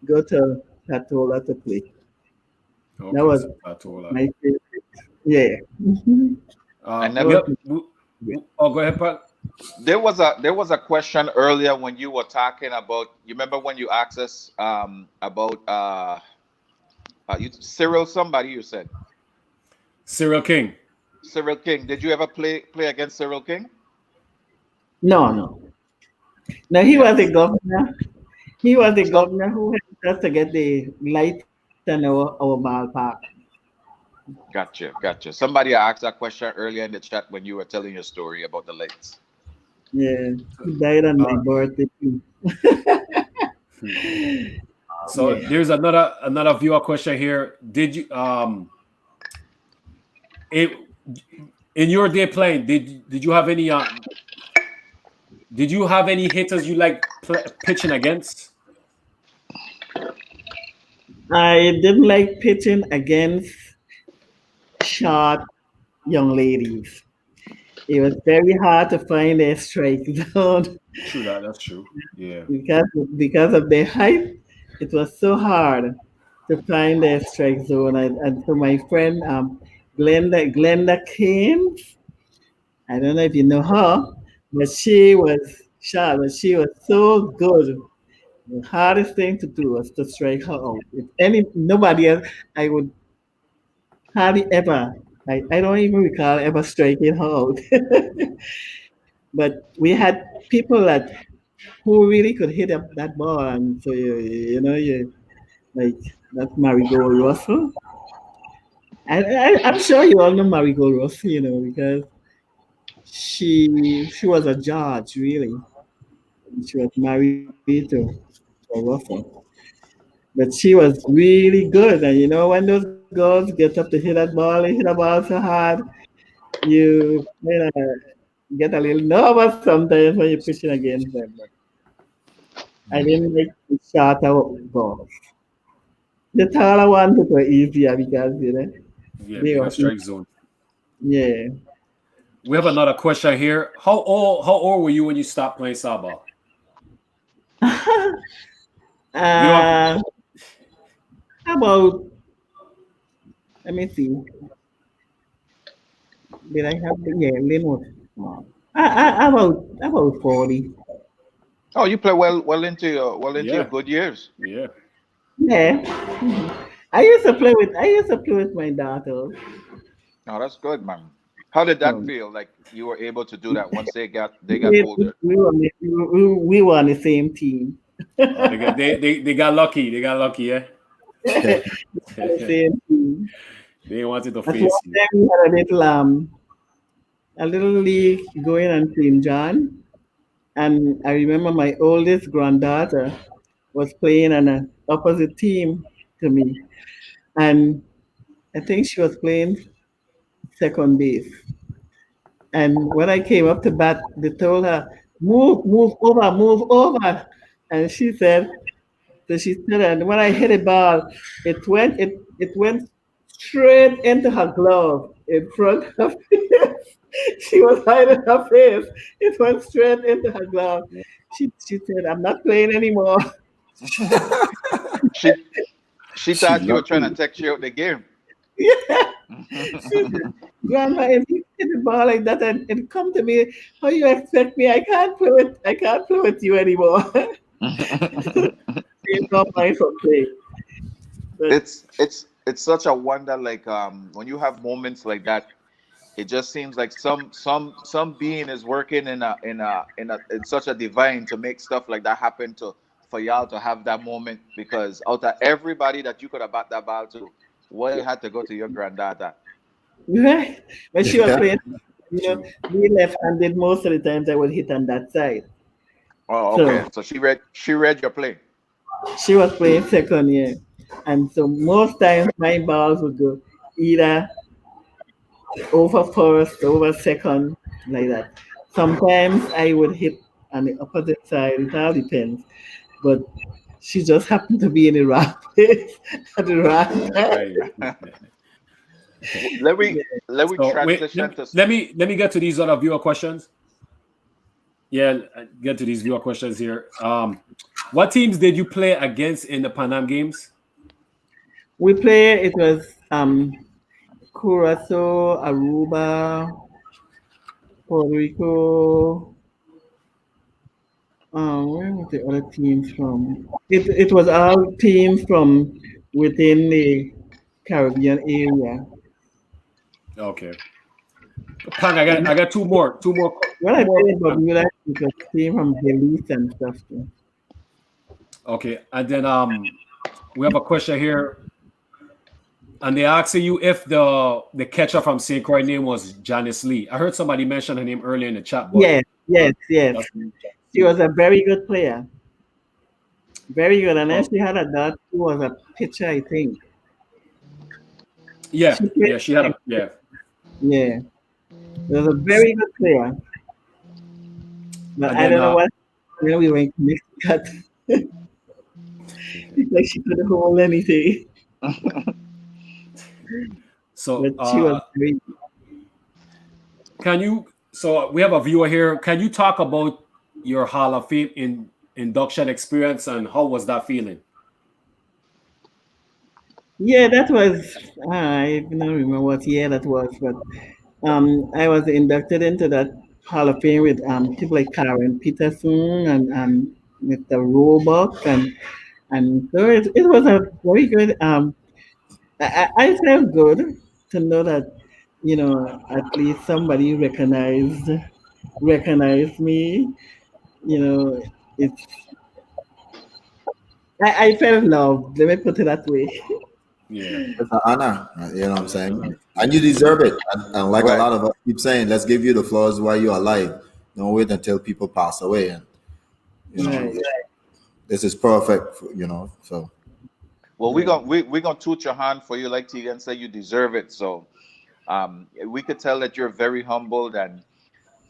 D: go to Tatola to play.
A: Okay,
D: That was
A: Tatola.
D: my favorite. Yeah.
A: Go ahead, Pat.
C: There was a question earlier when you were talking about. You remember when you asked us about Cyril? Somebody you said
A: Cyril King.
C: Cyril King. Did you ever play against Cyril King?
D: No. No, he was the governor. He was the governor who helped us to get the light in our ballpark.
C: Gotcha. Somebody asked that question earlier in the chat when you were telling your story about the lights.
D: Yeah, he died on my birthday too.
A: So there's another viewer question here. Did you in your day playing, did you have any hitters you like pitching against?
D: I didn't like pitching against short young ladies. It was very hard to find a strike zone.
A: True that. That's true. Yeah.
D: Because of their height, it was so hard to find a strike zone. And so my friend Glenda Kames, I don't know if you know her, but she was short, but she was so good. The hardest thing to do was to strike her out. If nobody else, I would hardly ever. I don't even recall ever striking her out. But we had people who really could hit up that ball, and so you like that's Marigold Russell. I'm sure you all know Marigold Russell, because she was a judge really. She was married to Russell. But she was really good. And when those girls get up to hit that ball, they hit the ball so hard, you get a little nervous sometimes when you're pushing against them. But I didn't like the shorter balls. The taller ones were easier because,
A: they were strike zone.
D: Yeah.
A: We have another question here. How old were you when you stopped playing softball?
D: About, let me see. Did I have Lynn was small. About 40.
C: Oh, you play well into your good years.
A: Yeah.
D: Yeah. I used to play with my daughter.
C: Oh, that's good, man. How did that
D: So
C: feel? Like you were able to do that once they got
D: we,
C: older.
D: we were on the same team.
A: They got lucky. They got lucky, yeah.
D: The same team.
A: They wanted to
D: At one
A: face you.
D: time we had a little league going on St. John, and I remember my oldest granddaughter was playing on an opposite team to me, and I think she was playing second base. And when I came up to bat, they told her, move over. And she said, so she stood, and when I hit a ball, it went straight into her glove in front of she was hiding her face. It went straight into her glove. She said, I'm not playing anymore.
C: She she
B: She
C: thought you were
B: loved
C: trying to
B: you.
C: take you out the game.
D: Yeah. She said, Grandma, if you hit the ball like that and come to me, how you expect me? I can't play with you anymore. There's no point for play. But
C: It's such a wonder. Like when you have moments like that, it just seems like some being is working in such a divine to make stuff like that happen to for y'all to have that moment, because out of everybody that you could have bat that ball to, why you had to go to your granddaughter?
D: right. When she was
B: Yeah.
D: playing, you know,
A: True.
D: we left-handed most of the times I would hit on that side.
C: Oh,
D: So
C: okay. So she read your play.
D: she was playing second year. And so most times my balls would go either over first, over second, like that. Sometimes I would hit on the opposite side. It all depends. But she just happened to be in the wrong place at the wrong time.
A: Right.
C: Let me
D: Yeah.
C: let me
A: So wait,
C: transition to.
A: let me get to these other viewer questions. Yeah, get to these viewer questions here. What teams did you play against in the Panam Games?
D: We play, it was Curacao, Aruba, Puerto Rico. Where was the other teams from? It was all teams from within the Caribbean area.
A: Okay. Pang, I got
D: When
A: two
D: I
A: more.
D: played in Bermuda, it was team from Belize and stuff too.
A: Okay, and then we have a question here, and they asking you if the catcher from St. Croix name was Janice Lee. I heard somebody mention her name earlier in the chat, but
D: Yes,
A: uh,
D: yes, yes.
A: that's
D: She was a very good player. Very good. And then
A: oh
D: she had a daughter who was a pitcher, I think.
A: yeah,
D: She played
A: yeah. She had a yeah.
D: yeah. She was a very good player. But
A: And
D: I
A: then
D: don't know what when we went to Connecticut. It's like she couldn't hold anything.
A: so
D: But she was very
A: can you? So we have a viewer here. Can you talk about your Hall of Fame induction experience and how was that feeling?
D: yeah, that was I don't remember what year that was, but I was inducted into that Hall of Fame with people like Karen Peterson and Mr. Roebuck and so it was a very good I felt good to know that at least somebody recognized me. You know, it's I felt loved. Let me put it that way.
A: Yeah,
B: It's an honor. You know what I'm saying? And you deserve it. And like a
C: Right.
B: lot of us keep saying, let's give you the flowers while you're alive. Don't wait until people pass away. And you know,
D: Right.
B: this is perfect. So
C: Well, we're
D: Right.
C: gonna we're gonna toot your hand for you, like Tegan said, you deserve it. So we could tell that you're very humbled, and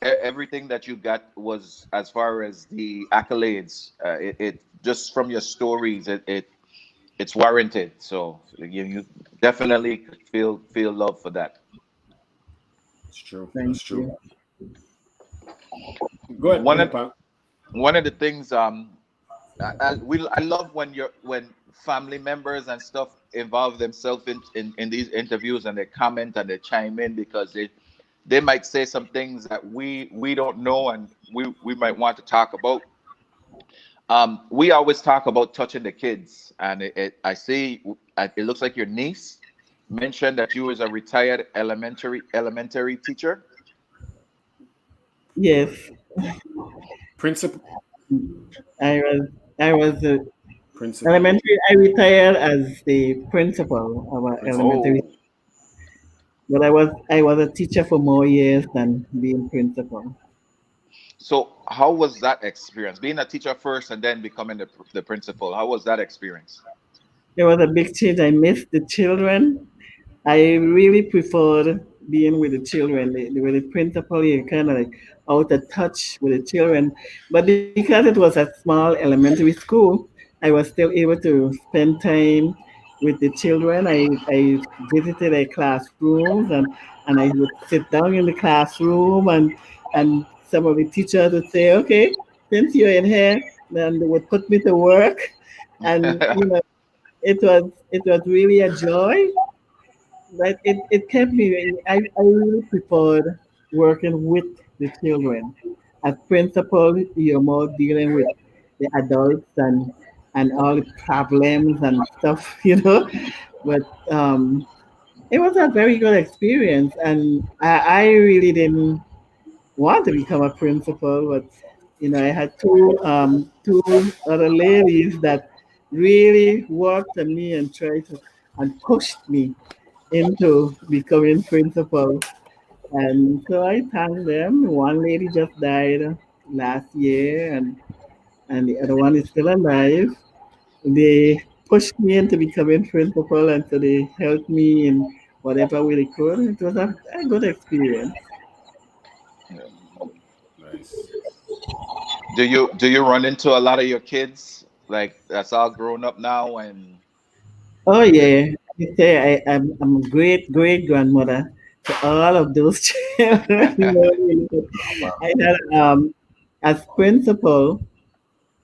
C: everything that you got was, as far as the accolades, it just from your stories, it's warranted. So you definitely could feel love for that.
A: it's true.
D: Thank
A: That's true.
D: you.
A: Go
C: One
A: ahead,
C: of
A: Pam.
C: one of the things I love when family members and stuff involve themselves in these interviews, and they comment and they chime in, because they might say some things that we don't know, and we might want to talk about. We always talk about touching the kids, and I see it looks like your niece mentioned that you was a retired elementary teacher.
D: Yes,
A: Principal.
D: I was. I was
A: Principal.
D: elementary. I retired as the principal of our
A: Principal.
D: elementary,
C: Oh,
D: but I was a teacher for more years than being principal.
C: so how was that experience? Being a teacher first and then becoming the principal. How was that experience?
D: It was a big change. I missed the children. I really preferred being with the children. With the principal, you're kind of like out of touch with the children. But because it was a small elementary school, I was still able to spend time with the children. I visited a classrooms and I would sit down in the classroom and some of the teachers would say, okay, since you're in here, then they would put me to work. And it was really a joy, but it kept me. I really preferred working with the children. As principal, you're more dealing with the adults and all the problems and stuff, But it was a very good experience, and I really didn't want to become a principal, but I had two other ladies that really worked on me and tried to and pushed me into becoming principal. And so I thank them. One lady just died last year, and the other one is still alive. They pushed me into becoming principal, and so they helped me in whatever way they could. It was a good experience.
A: Nice.
C: Do you run into a lot of your kids like that's all grown up now and
D: Oh
C: the,
D: yeah, I say I'm a great great grandmother to all of those children. I had as principal,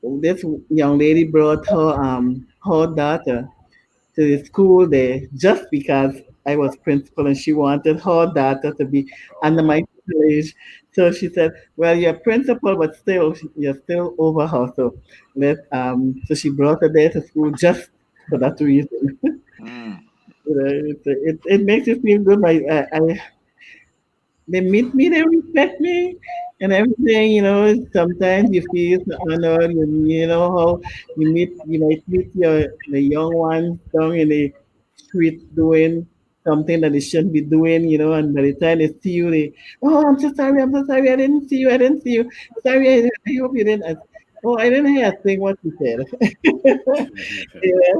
D: this young lady brought her daughter to the school there just because I was principal and she wanted her daughter to be under my tutelage. So she said, "Well, you're principal, but still you're still over her." So she brought her there to school just for that reason.
C: Mm.
D: It makes you feel good. They meet me, they respect me, and everything. Sometimes you feel so honored. You know how you might meet the young ones down in the street doing something that they shouldn't be doing. And by the time they see you, oh, I'm so sorry, I didn't see you. Sorry, I hope you didn't. Oh, I didn't hear a thing what you said. Yeah,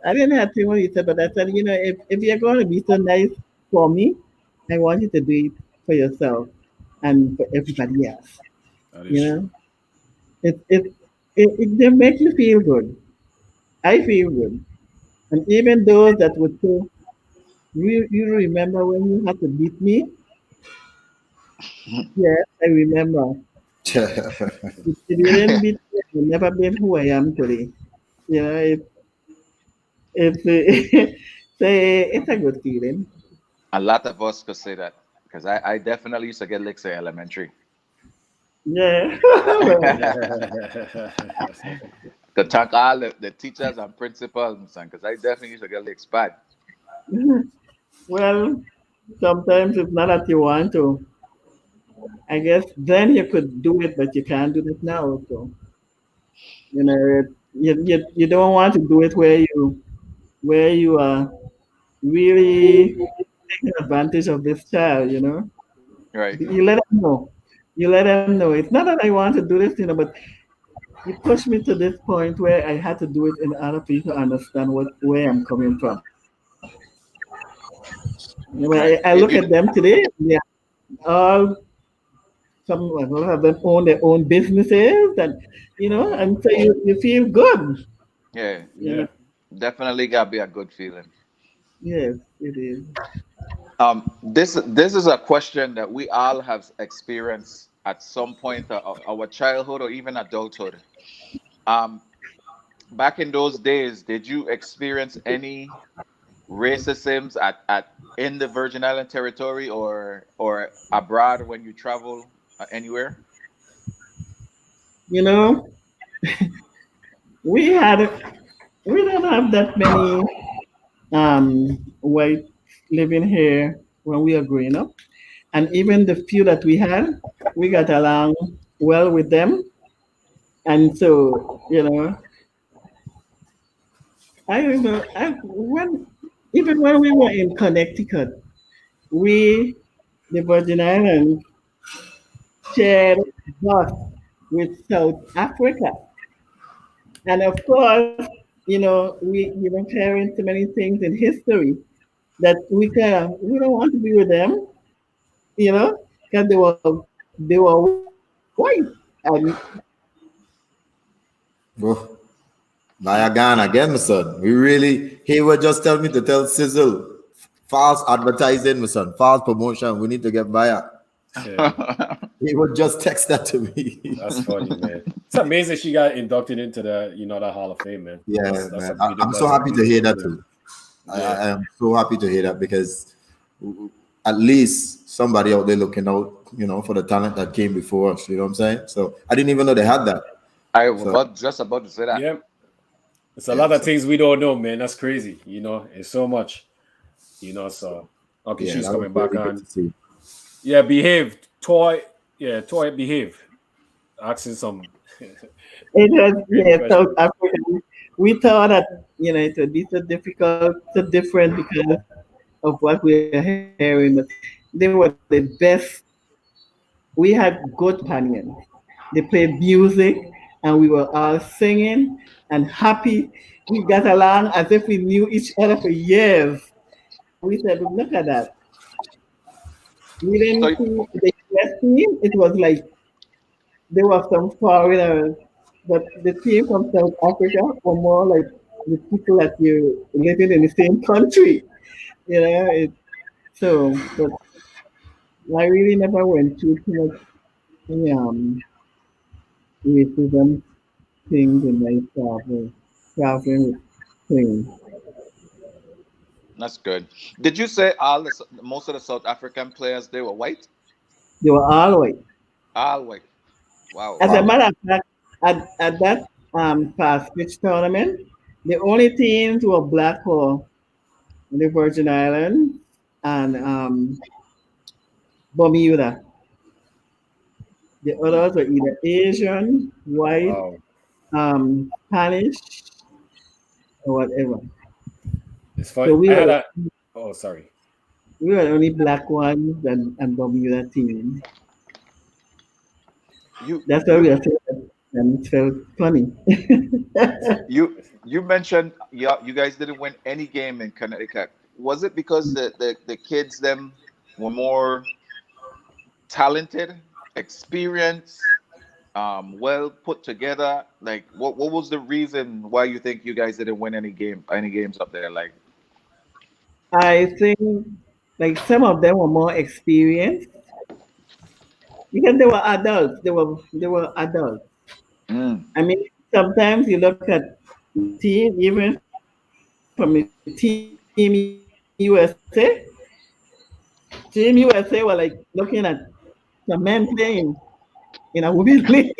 D: I didn't have to what you said, but I said, if you're going to be so nice for me, I want you to do it for yourself and for
A: That's true.
D: everybody else.
A: That is
D: You
A: true.
D: know, it they make you feel good. I feel good, and even those that would say, you remember when you had to beat me? Yes, I remember. If you didn't beat me, I would never been who I am today. You know, it's so it's a good feeling.
C: A lot of us could say that because I definitely used to get licks at elementary.
D: Yeah.
C: Could thank all the teachers and principals and because I definitely used to get licks bad.
D: Well, sometimes it's not that you want to. I guess then you could do it, but you can't do it now. So you don't want to do it where you are really taking advantage of this child.
C: Right.
D: You let them know. You let them know. It's not that I want to do this, but you pushed me to this point where I had to do it in order for you to understand where I'm coming from.
C: Right.
D: I look at them today. They are all some a lot of them own their own businesses, and so you feel good.
C: Yeah.
D: You know,
A: Yeah.
C: Definitely gotta be a good feeling.
D: yes, it is.
C: This is a question that we all have experienced at some point of our childhood or even adulthood. Um, Back in those days, did you experience any racism at in the Virgin Island territory or abroad when you travel anywhere?
D: You know, we had we don't have that many white living here when we were growing up. And even the few that we had, we got along well with them. And so, I remember even when we were in Connecticut, we, the Virgin Islands, shared bus with South Africa. And of course, we were sharing so many things in history that we don't want to be with them, because they were white. And
B: Oh, Ghana again, my son. We really, he would just tell me to tell Sizzle, false advertising, my son, false promotion. We need to get via.
A: Yeah,
B: He would just text that to me.
A: that's funny, man. It's amazing she got inducted into the Hall of Fame, man.
B: Yeah,
A: That's
B: man. I'm so
A: that's a
B: happy to hear
A: beautiful
B: that
A: thing.
B: too.
A: Yeah.
B: I am so happy to hear that because at least somebody out there looking out, for the talent that came before us. You know what I'm saying? So I didn't even know they had that.
C: I was
B: So
C: just about to say that.
A: Yeah. It's a
B: yeah,
A: lot of
B: so
A: things we don't know, man. That's crazy. It's so much. So okay,
B: yeah,
A: she's
B: that was
A: coming back
B: really good
A: on.
B: to see.
A: Yeah, behave. Toy behave. Asking some
D: it was,
A: crazy
D: yeah,
A: question.
D: South Africa. We thought that, it would be so difficult, so different because of what we're hearing, but they were the best. We had good companions. They played music and we were all singing and happy. We got along as if we knew each other for years. And we said, look at that. We
C: So
D: didn't see the US team. It was like there were some foreigners, but the team from South Africa were more like the people that you living in the same country. But I really never went through too much racism things in my traveling with planes.
C: that's good. Did you say most of the South African players they were white?
D: They were all white.
C: All white. Wow.
D: As a
B: Wow.
D: matter of fact, at that past pitch tournament, the only teams who were black were the Virgin Islands and Bermuda. The others were either Asian, white,
A: Wow.
D: Spanish, or whatever.
A: It's fun.
D: So
A: I had a oh sorry.
D: we were the only black ones and Bermuda team.
C: You
D: That's why we
C: you
D: are saying that, and it felt funny.
C: you mentioned you guys didn't win any game in Connecticut. Was it because the kids them were more talented, experienced, well put together? Like what was the reason why you think you guys didn't win any games up there? Like
D: I think like some of them were more experienced because they were adults. They were adults.
C: mm,
D: I mean, sometimes you look at the team, even from the Team USA. Team USA were like looking at some men playing in a women's league.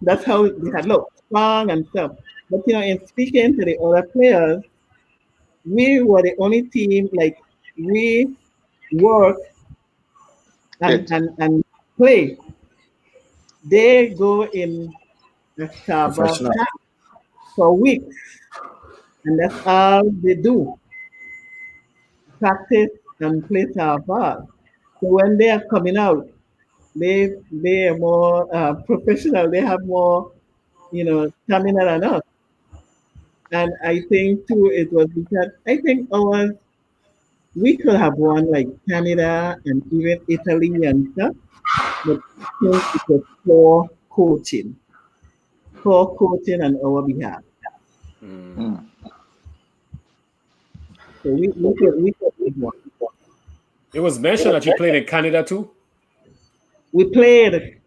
D: That's how they had looked, strong and stuff. But in speaking to the other players, we were the only team like we work
C: it
D: and play. They go in a Starbucks
B: Professional.
D: camp for weeks, and that's all they do: practice and play Starbucks. So when they are coming out, they are more professional. They have more, stamina than us. And I think too, it was because I think ours we could have won like Canada and even Italy and stuff, but I think it was poor coaching on our behalf.
A: Mm.
C: mm.
D: So we could have won.
A: It was mentioned that you played in Canada too,
D: We played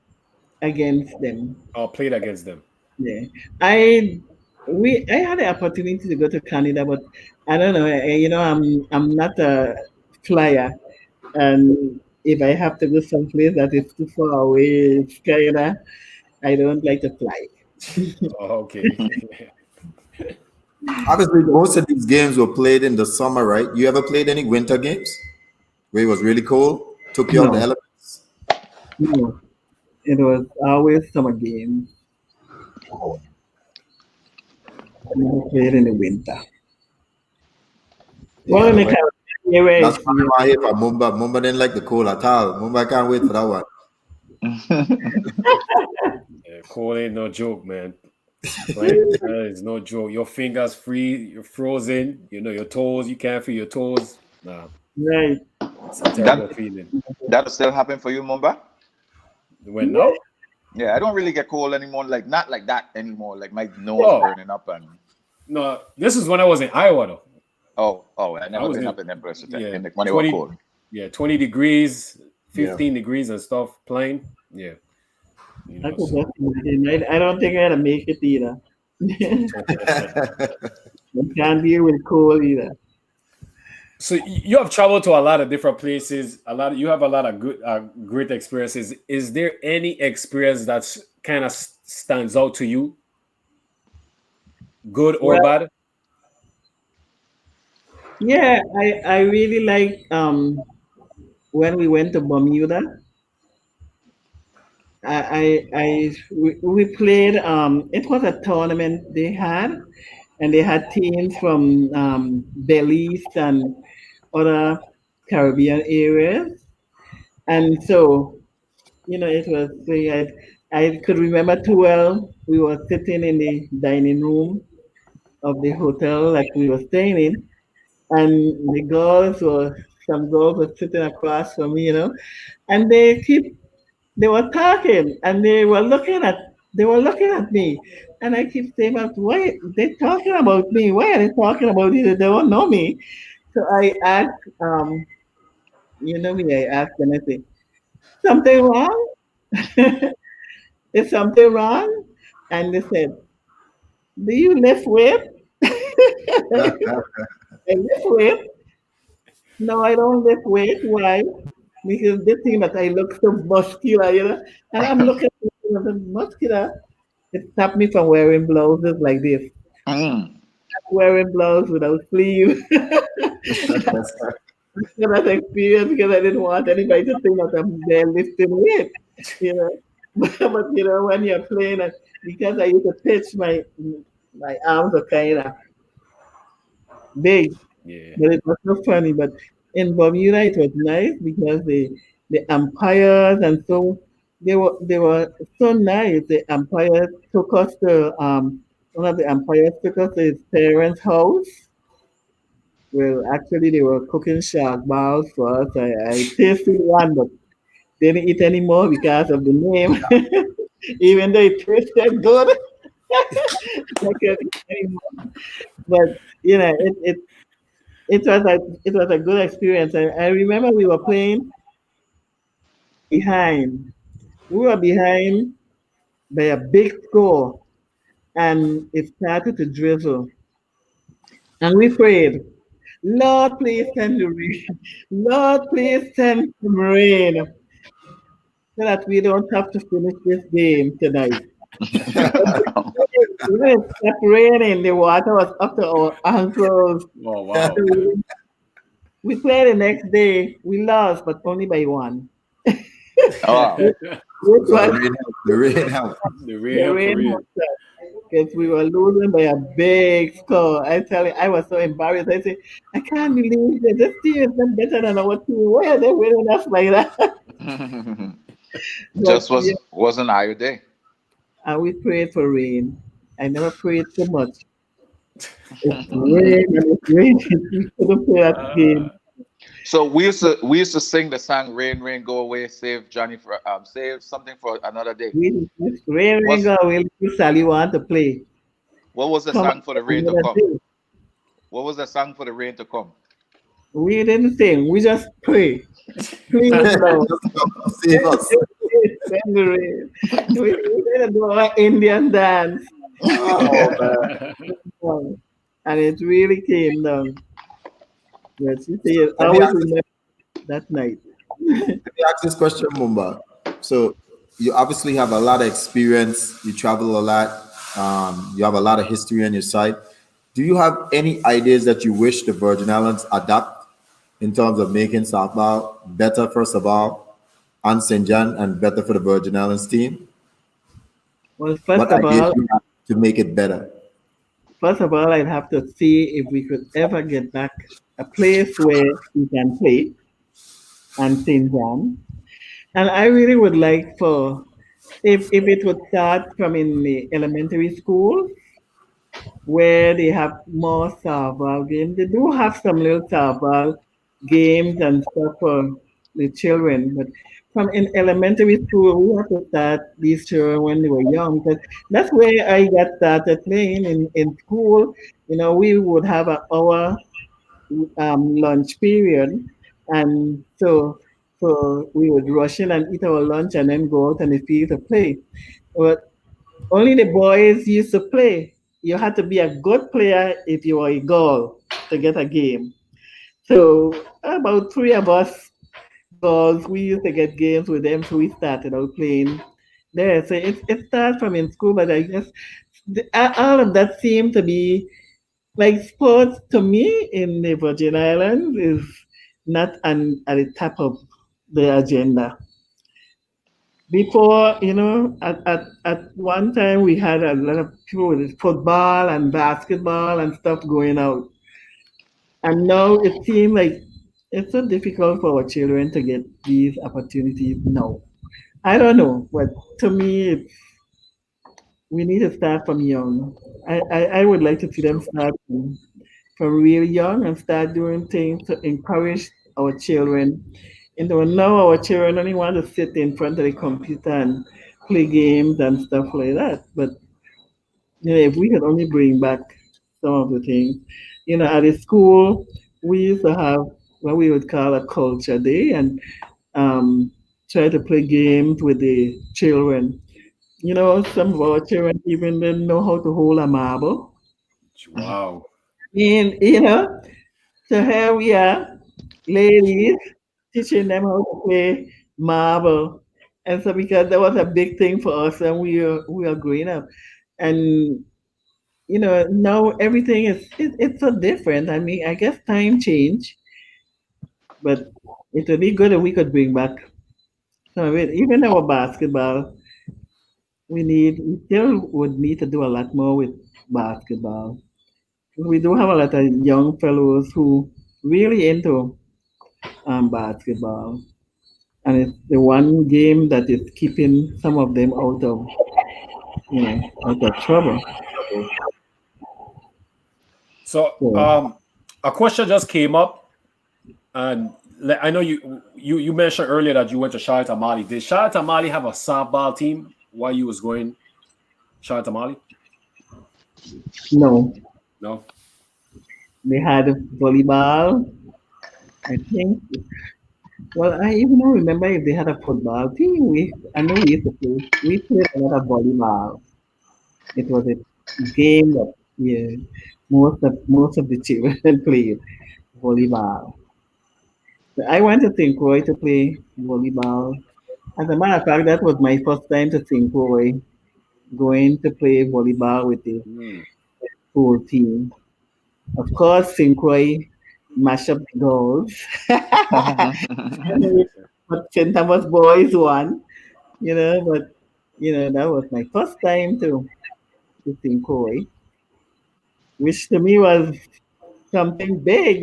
D: against them.
A: or played against them.
D: Yeah, I I had the opportunity to go to Canada, but I don't know. I'm not a flyer, and if I have to go someplace that is too far away, it's kinda I don't like to fly.
A: Oh, okay.
B: Obviously, most of these games were played in the summer, right? You ever played any winter games where it was really cold? Took you out the
D: No,
B: elements?
D: no. It was always summer games. Never played in the winter. Well,
B: Yeah,
D: in the
B: well,
D: Caribbean area,
B: that's
D: it's,
B: why I'm here for Mumba. Mumba didn't like the cold at all. Mumba can't wait for that one.
A: Yeah, cold ain't no joke, man. Playing that is no joke. Your fingers free, you're frozen. You know your toes. You can't feel your toes. Nah,
D: right.
A: it's a terrible
C: That
A: feeling.
C: that'll still happen for you, Mumba?
A: When now?
C: Yeah, I don't really get cold anymore. Like not like that anymore. Like my nose
A: Oh
C: burning up and
A: no, this is when I was in Iowa though.
C: I
A: I
C: never
A: was
C: been
A: in
C: up in that place
A: yeah
C: in the, when it was
A: 20
C: cold.
A: yeah 20 degrees,
B: Yeah.
A: 15 degrees and stuff playing. Yeah, you
D: I
A: know.
D: could
A: So
D: just imagine. I don't think I'd make it either. I can't deal with cold either.
A: so you have traveled to a lot of different places. You have a lot of good great experiences. Is there any experience that's kind of stands out to you, good or
D: Well,
A: bad?
D: yeah, I really like when we went to Bermuda. We played. It was a tournament they had, and they had teams from Belize and other Caribbean areas. And so, it was. I could remember too well. We were sitting in the dining room of the hotel that we were staying in, and some girls were sitting across from me, and they were talking and they were looking at me, and I keep saying, "But why they talking about me? Why are they talking about it? They don't know me." So I asked, me, I asked, and I say, "Something wrong? Is something wrong?" And they said, "Do you lift weight?" I lift weight. No, I don't lift weight. Why? Because they think that I look so muscular, and I'm looking at the muscular. It stopped me from wearing blouses like this.
C: Mm.
D: Wearing blouse without sleeves. That experience because I didn't want anybody to think that I'm there lifting weight, you know. But when you're playing, because I used to pitch, my arms are kind of big,
A: Yeah,
D: but it was so funny. But in Bermuda, it was nice because the umpires and so they were so nice. The umpires took us to one of the umpires took us to his parents' house. Well, actually, they were cooking shark balls for us. I tasted one, but didn't eat anymore because of the name. Even though it tasted good, I couldn't eat anymore. But it was a good experience. I remember we were playing behind. We were behind by a big score, and it started to drizzle. And we prayed, Lord, please send the rain. Lord, please send some rain so that we don't have to finish this game tonight. Even if it kept raining, the water was up to our ankles.
A: oh wow.
D: So we played the next day. We lost, but only by one.
C: Oh,
D: Which
B: So
D: was
B: the rain helped.
A: The real
D: the
A: help for
D: rain
A: real.
D: because we were losing by a big score. I tell you, I was so embarrassed. I said, I can't believe that this team is not better than our team. Why are they winning us like that? But
C: just
D: yeah,
C: wasn't our day.
D: and we prayed for rain. I never prayed so much. It's rain and it's raining. We couldn't play that game.
A: Uh,
C: So we used to sing the song "Rain, Rain, Go Away, Save Johnny for Save something for another day."
D: It's rain, rain,
C: What's
D: go away. Sally want to play.
C: what was the
D: Come
C: song for
D: on,
C: the rain to
D: another
C: come?
D: day.
C: What was the song for the rain to come?
D: We didn't sing. We just pray. Please, Lord.
B: Just come save us.
D: Send the rain. We didn't do our Indian dance.
B: Oh man.
D: And it really came down. Yes, you see, I
B: Let me
D: always
B: ask
D: remember that night.
B: Let me ask this question, Mumba. So you obviously have a lot of experience. You travel a lot. You have a lot of history on your side. Do you have any ideas that you wish the Virgin Islands adopt in terms of making softball better, first of all, on St. John and better for the Virgin Islands team?
D: Well,
B: What ideas do you have to make it better?
D: I'd have to see if we could ever get back a place where we can play and St. John. And I really would like for if it would start from in the elementary school where they have more softball games. They do have some little softball games and stuff for the children, but from in elementary school, we have to start these children when they were young. Because that's where I got started playing in school. You know, we would have an hour lunch period, and so we would rush in and eat our lunch and then go out on the field to play. But only the boys used to play. You had to be a good player if you were a girl to get a game. So about three of us girls, we used to get games with them, so we started out playing there. So it started from in school, but I guess all of that seemed to be like sports to me in the Virgin Islands is not at the top of the agenda. Before, at one time we had a lot of people with football and basketball and stuff going out. And now it seems like it's so difficult for our children to get these opportunities now. I don't know, but to me, we need to start from young. I would like to see them start from really young and start doing things to encourage our children. And now our children only want to sit in front of the computer and play games and stuff like that. But if we could only bring back some of the things, at the school we used to have what we would call a culture day and um, try to play games with the children. Some of our children even didn't know how to hold a marble.
A: Wow.
D: And so here we are, ladies, teaching them how to play marble. And so because that was a big thing for us and we are growing up. And now everything it's so different. I mean, I guess time change, but it would be good if we could bring back some of it. Even our basketball, we still would need to do a lot more with basketball. We do have a lot of young fellows who really into basketball, and it's the one game that is keeping some of them out of trouble.
A: So,
D: So,
A: a question just came up, and I know you mentioned earlier that you went to Charlotte Amali. Did Charlotte Amali have a softball team while you was going Charlotte Amali?
D: no,
A: No.
D: they had volleyball. I think. Well, I even don't remember if they had a football team. I know we used to play. We played a lot of volleyball. It was a game that yeah, most of the children played volleyball. So I went to St. Croix to play volleyball. As a matter of fact, that was my first time to St. Croix, going to play volleyball with the
A: Hmm.
D: school team. Of course, St. Croix mashed up the goals. But St. Thomas boys won, but that was my first time to St. Croix, which to me was something big,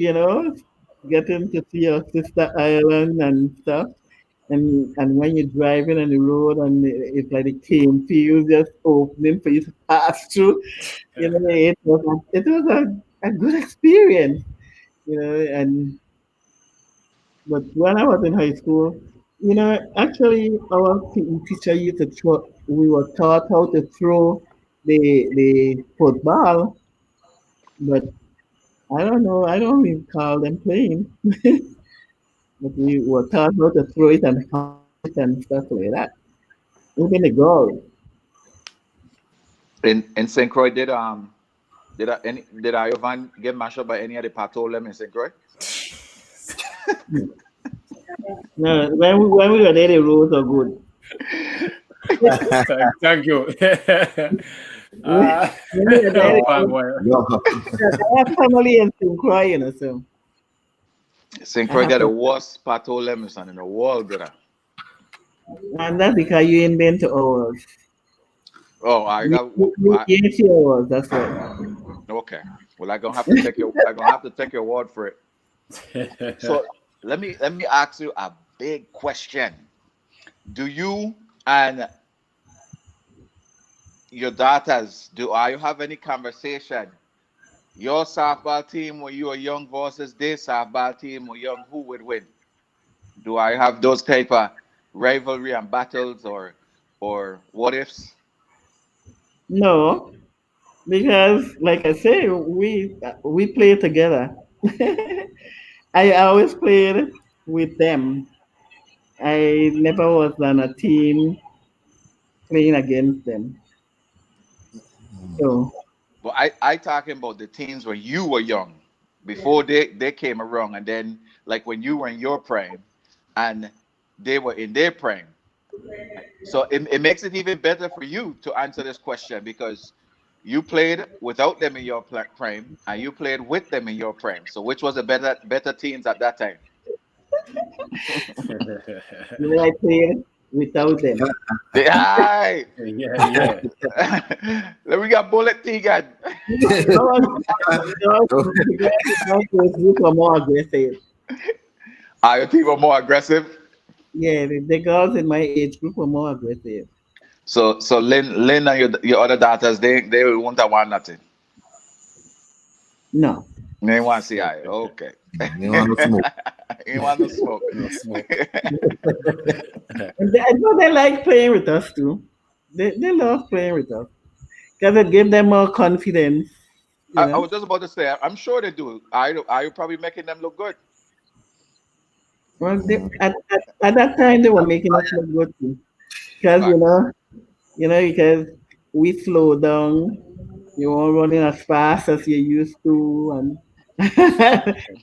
D: getting to see your sister island and stuff. And when you're driving on the road and it's like the cane fields just opening for you to pass through, it was a good experience, and but when I was in high school, actually our teacher used to throw, we were taught how to throw the football, but I don't know, I don't recall them playing. But we were taught how to throw it and hold it and stuff like that. Even the goal.
C: In St. Croix, did Ivan get mashed up by any of the patolem in St. Croix?
D: No, when we were there, the rules are good.
A: Thank you. Uh,
D: I
A: wow, boy.
B: No.
D: have family in St. Croix, so
C: St.
D: I
C: Croix
D: have
C: got the
D: to,
C: worst Pato Lemon in the world, brother.
D: and that's because you ain't been to ours.
C: Oh, I
D: You,
C: got.
D: you ain't to ours, that's right.
C: Okay. Well, I gonna have to take your word for it. So let me ask you a big question. Do you and your daughters you have any conversation? Your softball team when you were young versus this softball team when young, who would win? Do I have those type of rivalry and battles or what ifs?
D: No, because like I say, we play together. I always played with them. I never was on a team playing against them. So
C: But I talking about the teams when you were young, before they came around, and then like when you were in your prime, and they were in their prime. So it makes it even better for you to answer this question because you played without them in your prime, and you played with them in your prime. So which was the better teams at that time?
D: when I played without them.
C: Aye.
A: Yeah, yeah.
C: Then we got Bullet Tegan.
D: Because, because we were more aggressive.
C: Are your team were more aggressive?
D: Yeah, the girls in my age group were more aggressive.
C: So Lynn and your other daughters, they won't have want nothing.
D: No.
C: They want to see I. Okay.
B: You want to smoke?
C: You want to smoke.
A: No smoke.
D: But they like playing with us too. They love playing with us because it gives them more confidence, you
C: I
D: know.
C: was just about to say, I'm sure they do. Are you probably making them look good?
D: Well, at that time they were making us look good too, because
C: Facts.
D: because we slow down. You weren't running as fast as you used to, and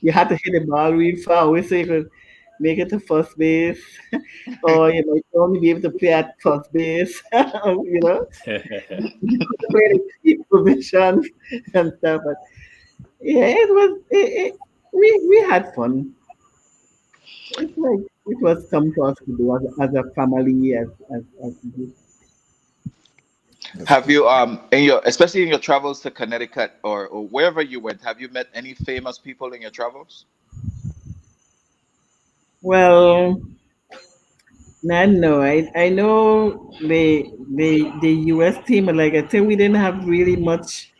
D: you had to hit the ball really far away so you could make it to first base, or you only be able to play at first base. You could play the key positions and stuff. But yeah, we had fun. It's like it was something for us to do as a family, as a group.
B: That's
C: Have
B: good.
C: you in your especially in your travels to Connecticut or wherever you went, have you met any famous people in your travels?
D: Well, no, I know the US team, but like I said, we didn't have really much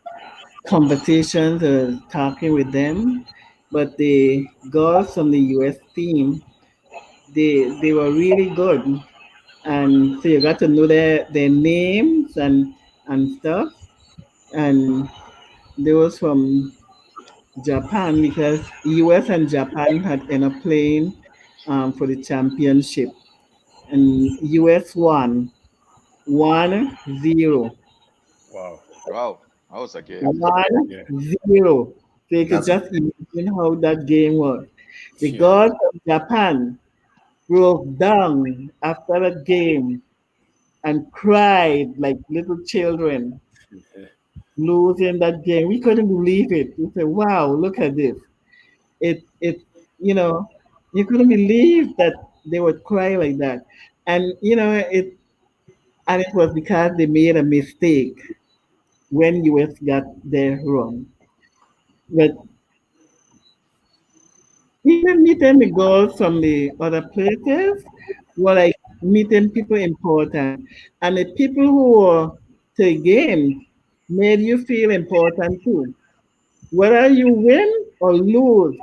D: conversations or talking with them. But the girls from the US team, they were really good, and so you got to know their names and stuff. And they was from Japan because US and Japan had ended up playing for the championship, and US won 1-0.
A: Wow.
C: Wow, that was a game.
D: 1-0.
A: Yeah.
D: So you could
B: That's
D: just imagine how that game was. The
A: Yeah.
D: girls of Japan broke down after the game and cried like little children losing that game. We couldn't believe it. We said, wow, look at this. It you know, you couldn't believe that they would cry like that. And it was because they made a mistake when US got their wrong. But even meeting the girls from the other places were like meeting people important. And the people who were to the game made you feel important too. Whether you win or lose,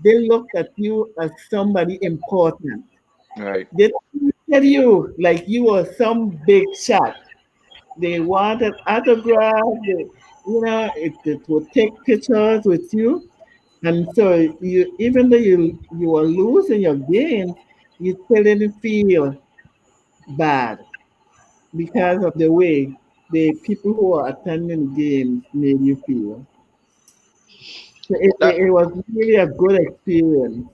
D: they looked at you as somebody important.
C: Right.
D: They treated you like you were some big shot. They wanted autographs. It would take pictures with you. And so even though you were losing your games, you still didn't feel bad because of the way the people who are attending games made you feel. So
C: That
D: it was really a good experience.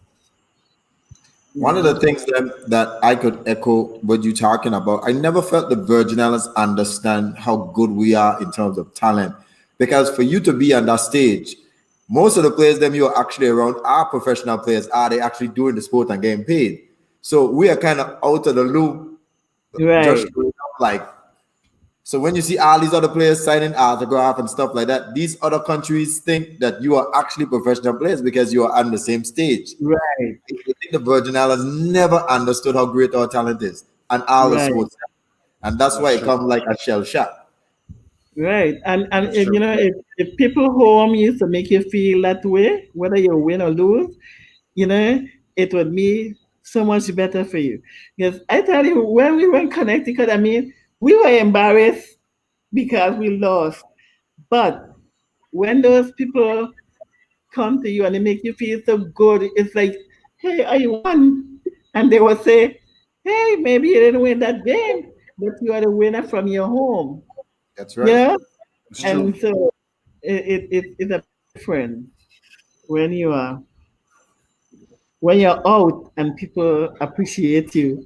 B: One of the things that I could echo what you're talking about, I never felt the Virgin Islands understand how good we are in terms of talent. Because for you to be on that stage, most of the players them you're actually around are professional players. Are they actually doing the sport and getting paid? So we are kind of out of the loop, just
D: Right.
B: like. So when you see all these other players signing autograph and stuff like that, these other countries think that you are actually professional players because you are on the same stage.
D: Right.
B: I think the Virgin Islands never understood how great our talent is and all the
D: Right.
B: sports, and that's why
A: That's
B: it
A: true.
B: comes like a shell shock.
D: Right. And
A: That's
D: if,
A: true.
D: if people home used to make you feel that way, whether you win or lose, you know, it would be so much better for you. Because I tell you, when we were in Connecticut, I mean, we were embarrassed because we lost. But when those people come to you and they make you feel so good, it's like, hey, I won. And they will say, hey, maybe you didn't win that game, but you are the winner from your home.
B: That's right.
D: Yeah.
A: It's true.
D: And so it's a big difference when you are when you're out and people appreciate you,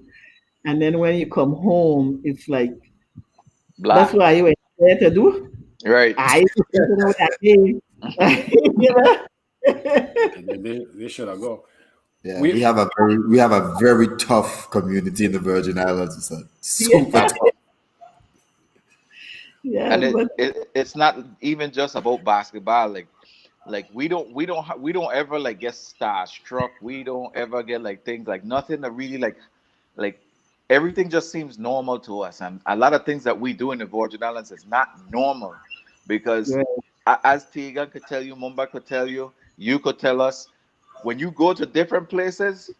D: and then when you come home, it's like that's
C: Blah.
D: why you were there to do.
C: Right.
D: I don't know that game. You know?
A: They should have go.
B: Yeah,
A: We
B: we have a very tough community in the Virgin Islands. It's a super
D: Yeah,
B: tough.
D: yeah,
C: And
D: but
C: it's not even just about basketball. Like we don't ever like get starstruck. We don't ever get like things like nothing that really like everything just seems normal to us. And a lot of things that we do in the Virgin Islands is not normal because
D: right,
C: as Tegan could tell you, Mumbai could tell you, you could tell us, when you go to different places,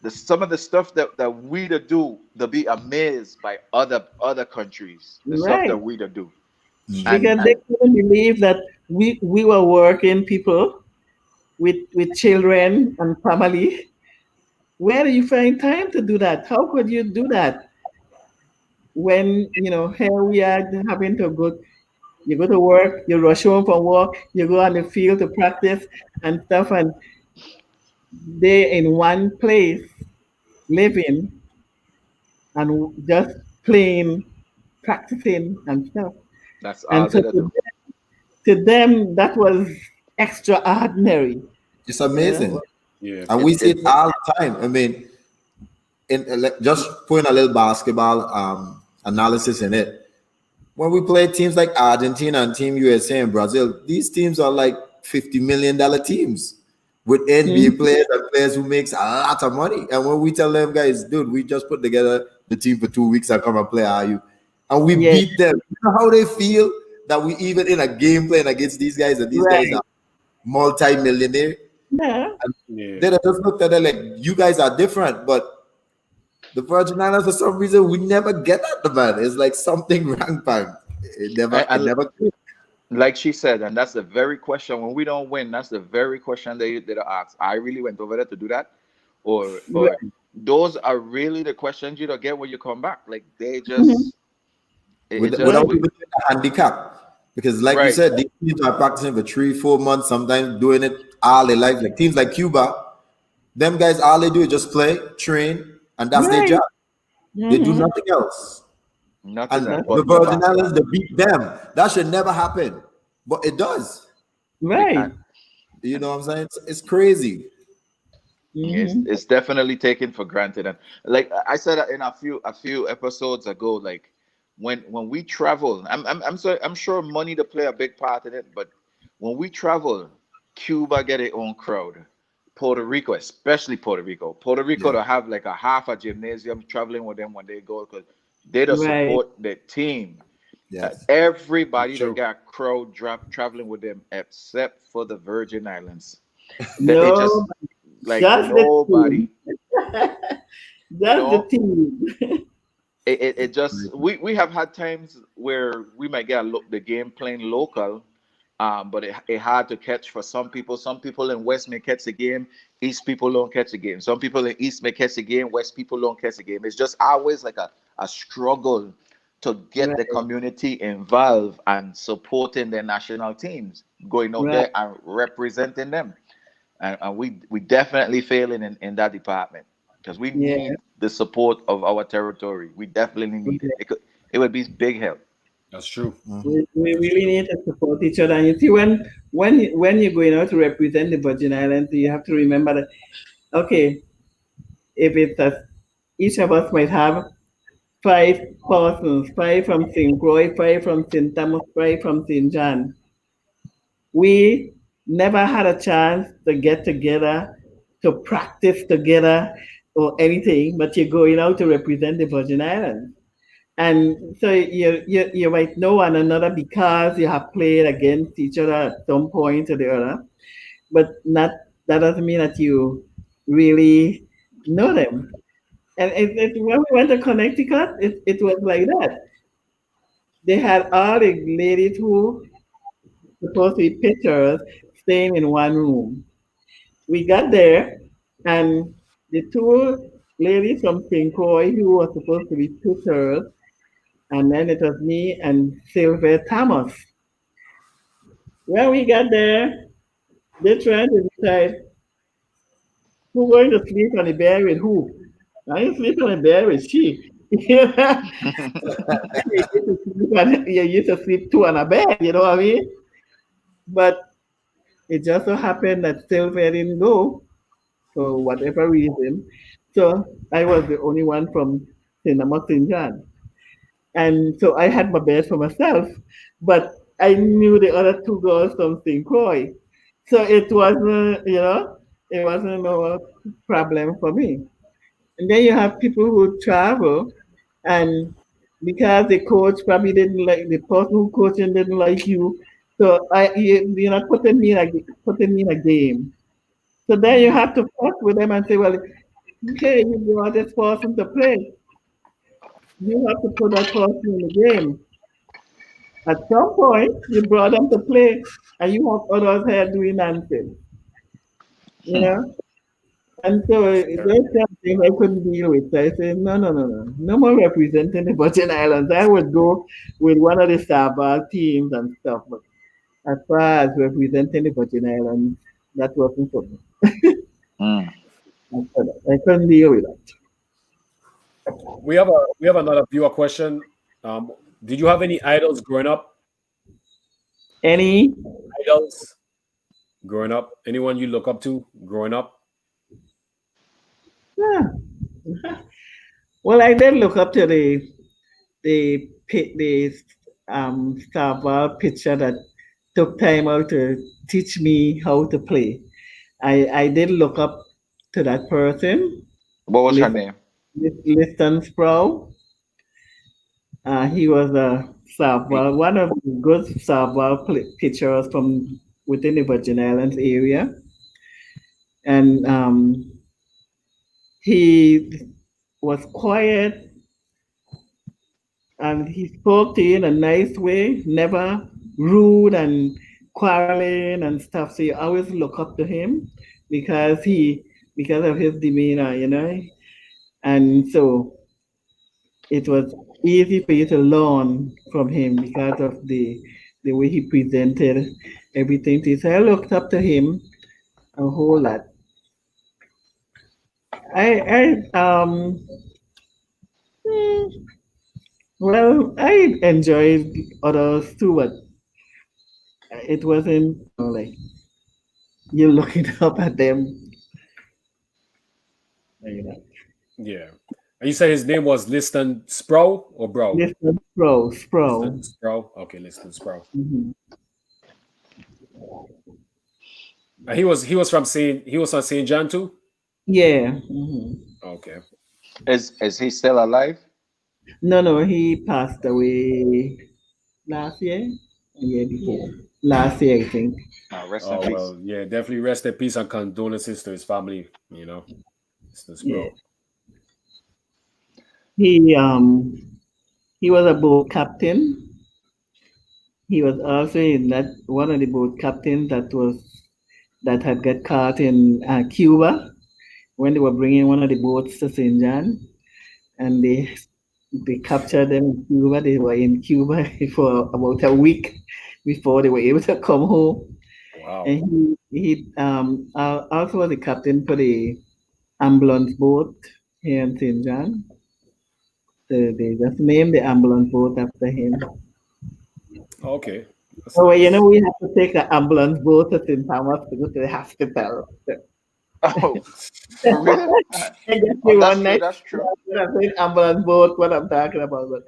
C: some of the stuff that we to do, to be amazed by other countries, the stuff that
D: right.
C: we to do.
B: Mhm.
C: And
D: Because they couldn't believe that we were working people with children and family. Where do you find time to do that? How could you do that when here we are having to go? You go to work, you rush home from work, you go on the field to practice and stuff, and they in one place living and just playing, practicing and stuff.
C: that's all
D: And so
C: they to do.
D: to them, that was extraordinary.
B: It's
D: You know?
B: amazing,
A: yeah.
B: and we
C: It,
B: see
C: it
B: it all the time. I mean, just putting a little basketball analysis in it. When we play teams like Argentina and Team USA and Brazil, these teams are like $50 million teams with NBA
D: Mhm.
B: players and players who makes a lot of money. And when we tell them guys, dude, we just put together the team for 2 weeks and come and play RU, and we
D: Yeah,
B: beat them. You know how they feel that we even in a game playing against these guys, and these guys
D: right.
B: are multi-millionaire.
D: Yeah,
B: And
A: Yeah.
B: they just looked at it like, you guys are different, but the Virgin Islands, for some reason, we never get at the man. It's like something wrong, bang. It
C: and
B: never clicked.
C: like she said, and that's the very question when we don't win. That's the very question they ask. I really went over there to do that, or
D: right.
C: those are really the questions you don't get when you come back. Like they
D: Mhm.
C: just it just
B: Without
D: Right,
B: even doing the handicap. Because, like you
C: right.
B: said, these teams are practicing for 3, 4 months, sometimes doing it all their life. Like teams like Cuba, them guys, all they do is just play, train, and that's their
D: right.
B: job. They do
D: Hmm.
B: nothing else.
C: Nothing
B: And
C: else
D: That's
B: the
C: but
B: Virgin Islands,
C: basketball.
B: they beat them. That should never happen. But it does.
D: right.
C: And
B: You know what I'm saying? It's crazy.
D: Hmm.
C: it's definitely taken for granted. And like I said in a few episodes ago, like when we travel, I'm sure money to play a big part in it, but when we travel, Cuba get its own crowd. Puerto Rico, especially Puerto Rico. Puerto Rico
B: Yeah.
C: to have like a half a gymnasium traveling with them when they go because they to
D: Right.
C: support the team.
B: Yes.
A: That's
C: Everybody that
A: true.
C: got crowd drop traveling with them except for the Virgin Islands. That it just
D: No,
C: like
D: just the
C: nobody,
D: team.
C: you
D: Just the
C: know.
D: team.
C: It just we have had times where we might get the game playing local, but it hard to catch for some people. Some people in West may catch the game, East people don't catch the game. Some people in East may catch the game, West people don't catch the game. It's just always like a struggle to get the
D: Right,
C: community involved and supporting their national teams, going out
D: right.
C: there and representing them. And we definitely failing in that department. because we
D: Yeah.
C: need the support of our territory. We definitely need it. It would be big help.
A: That's true.
D: We
A: That's
D: really
A: true.
D: need to support each other. And you see, when you're going out to represent the Virgin Islands, you have to remember that okay, if it's a, each of us might have 5 persons, 5 from St. Croix, 5 from St. Thomas, 5 from St. John. We never had a chance to get together to practice together or anything, but you're going out to represent the Virgin Islands. And so you might know one another because you have played against each other at some point or the other, but not that doesn't mean that you really know them. And when we went to Connecticut, it was like that. They had all the ladies who supposed to be pitchers staying in one room. We got there, and the two ladies from St. Croix who were supposed to be pitchers, and then it was me and Sylvia Thomas. When we got there, they tried to decide who going to sleep on the bed with who. I ain't sleeping on the bed with she. You used to sleep two on a bed, you know what I mean? But it just so happened that Sylvia didn't go for whatever reason. So I was the only one from Cinema St. John. And so I had my bed for myself, but I knew the other two girls from St. Croix. So it wasn't, it wasn't no problem for me. And then you have people who travel, and because the coach probably didn't like the person who coaching didn't like you, so you're not putting me in a game. So then you have to talk with them and say, well, okay, you brought this person to play. You have to put that person in the game. At some point, you brought them to play, and you have others here doing nonsense, you know? And so those kind of things I couldn't deal with. So I said, no, no, no, no. No more representing the Virgin Islands. I would go with one of the Sabah teams and stuff. But as far as representing the Virgin Islands, that wasn't for me.
C: Mm.
D: I couldn't deal with that.
A: We have another viewer question. Did you have any idols growing up?
D: Any?
A: Idols growing up? Anyone you look up to growing up?
D: Yeah. Well, I did look up to the Sabah pitcher that took time out to teach me how to play. I did look up to that person,
C: What was her
D: Lis-
C: name?
D: Liston Sproul. He was a softball, one of the good softball pitchers from within the Virgin Islands area, and he was quiet and he spoke to you in a nice way, never rude and quarreling and stuff. So you always look up to him because because of his demeanor, and so it was easy for you to learn from him because of the way he presented everything to you. So I looked up to him a whole lot. I hmm, well, I enjoyed others too, but it wasn't like you looking up at them. You know.
A: Yeah. And you said his name was Liston Sproul or Bro?
D: Listen, Spro.
A: Liston Sproul. Okay, Liston Sproul.
D: Mhm.
A: And he was from St. John too?
D: Yeah. Mhm.
A: Okay.
C: Is he still alive?
D: No, no, he passed away last year, a year before. Last year, I think.
C: Rest in
A: Oh
C: peace.
A: well, yeah, definitely rest in peace and condolences to his family, Liston
D: Yeah.
A: Sproul.
D: He um he was a boat captain. He was also in that one of the boat captains that had got caught in Cuba when they were bringing one of the boats to St. John, and they captured them in Cuba. They were in Cuba for about a week before they were able to come home.
A: Wow.
D: And he also was the captain for the ambulance boat here in St. John. So they just named the ambulance boat after him.
A: Okay, that's
D: So
A: nice.
D: we have to take the ambulance boat to St. Thomas to go to the hospital. So,
C: Oh, really?
D: I guess
C: Oh,
D: you
C: that's
D: one
C: true.
D: night
C: That's true.
D: when I say ambulance boat, what I'm talking about. But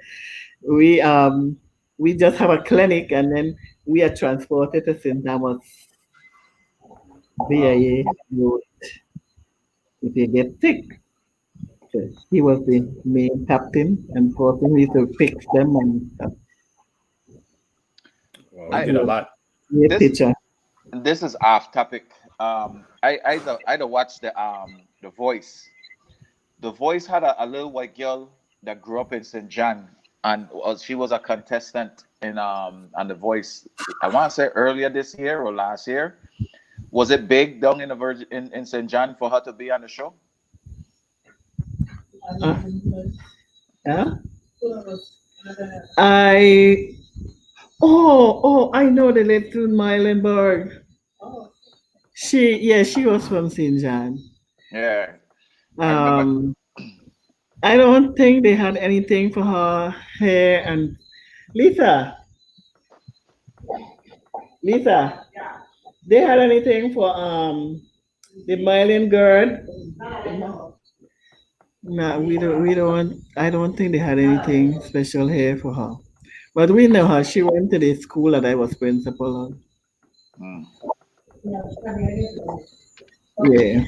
D: we um we just have a clinic and then we are transported to St. Thomas
C: Wow.
D: via road if you get sick. So he was the main captain and person who used to fix them and stuff.
A: Well, he
C: I
A: did a
D: Yeah,
A: lot.
D: great
C: this
D: teacher.
C: this is off topic. I watched the Voice. The Voice had a little white girl that grew up in St. John, and she was a contestant in on the Voice. I want to say earlier this year or last year. Was it big down in the in St. John for her to be on the show?
D: Uh, yeah. I I know the little Milenberg. She was from St. John.
C: Yeah, I remember.
D: Um, I don't think they had anything for her hair and Lisa, Lisa, they had anything for the Mylan girl? No, we don't. I don't think they had anything special here for her. But we know her. She went to the school that I was principal of.
C: Mm.
D: Yeah.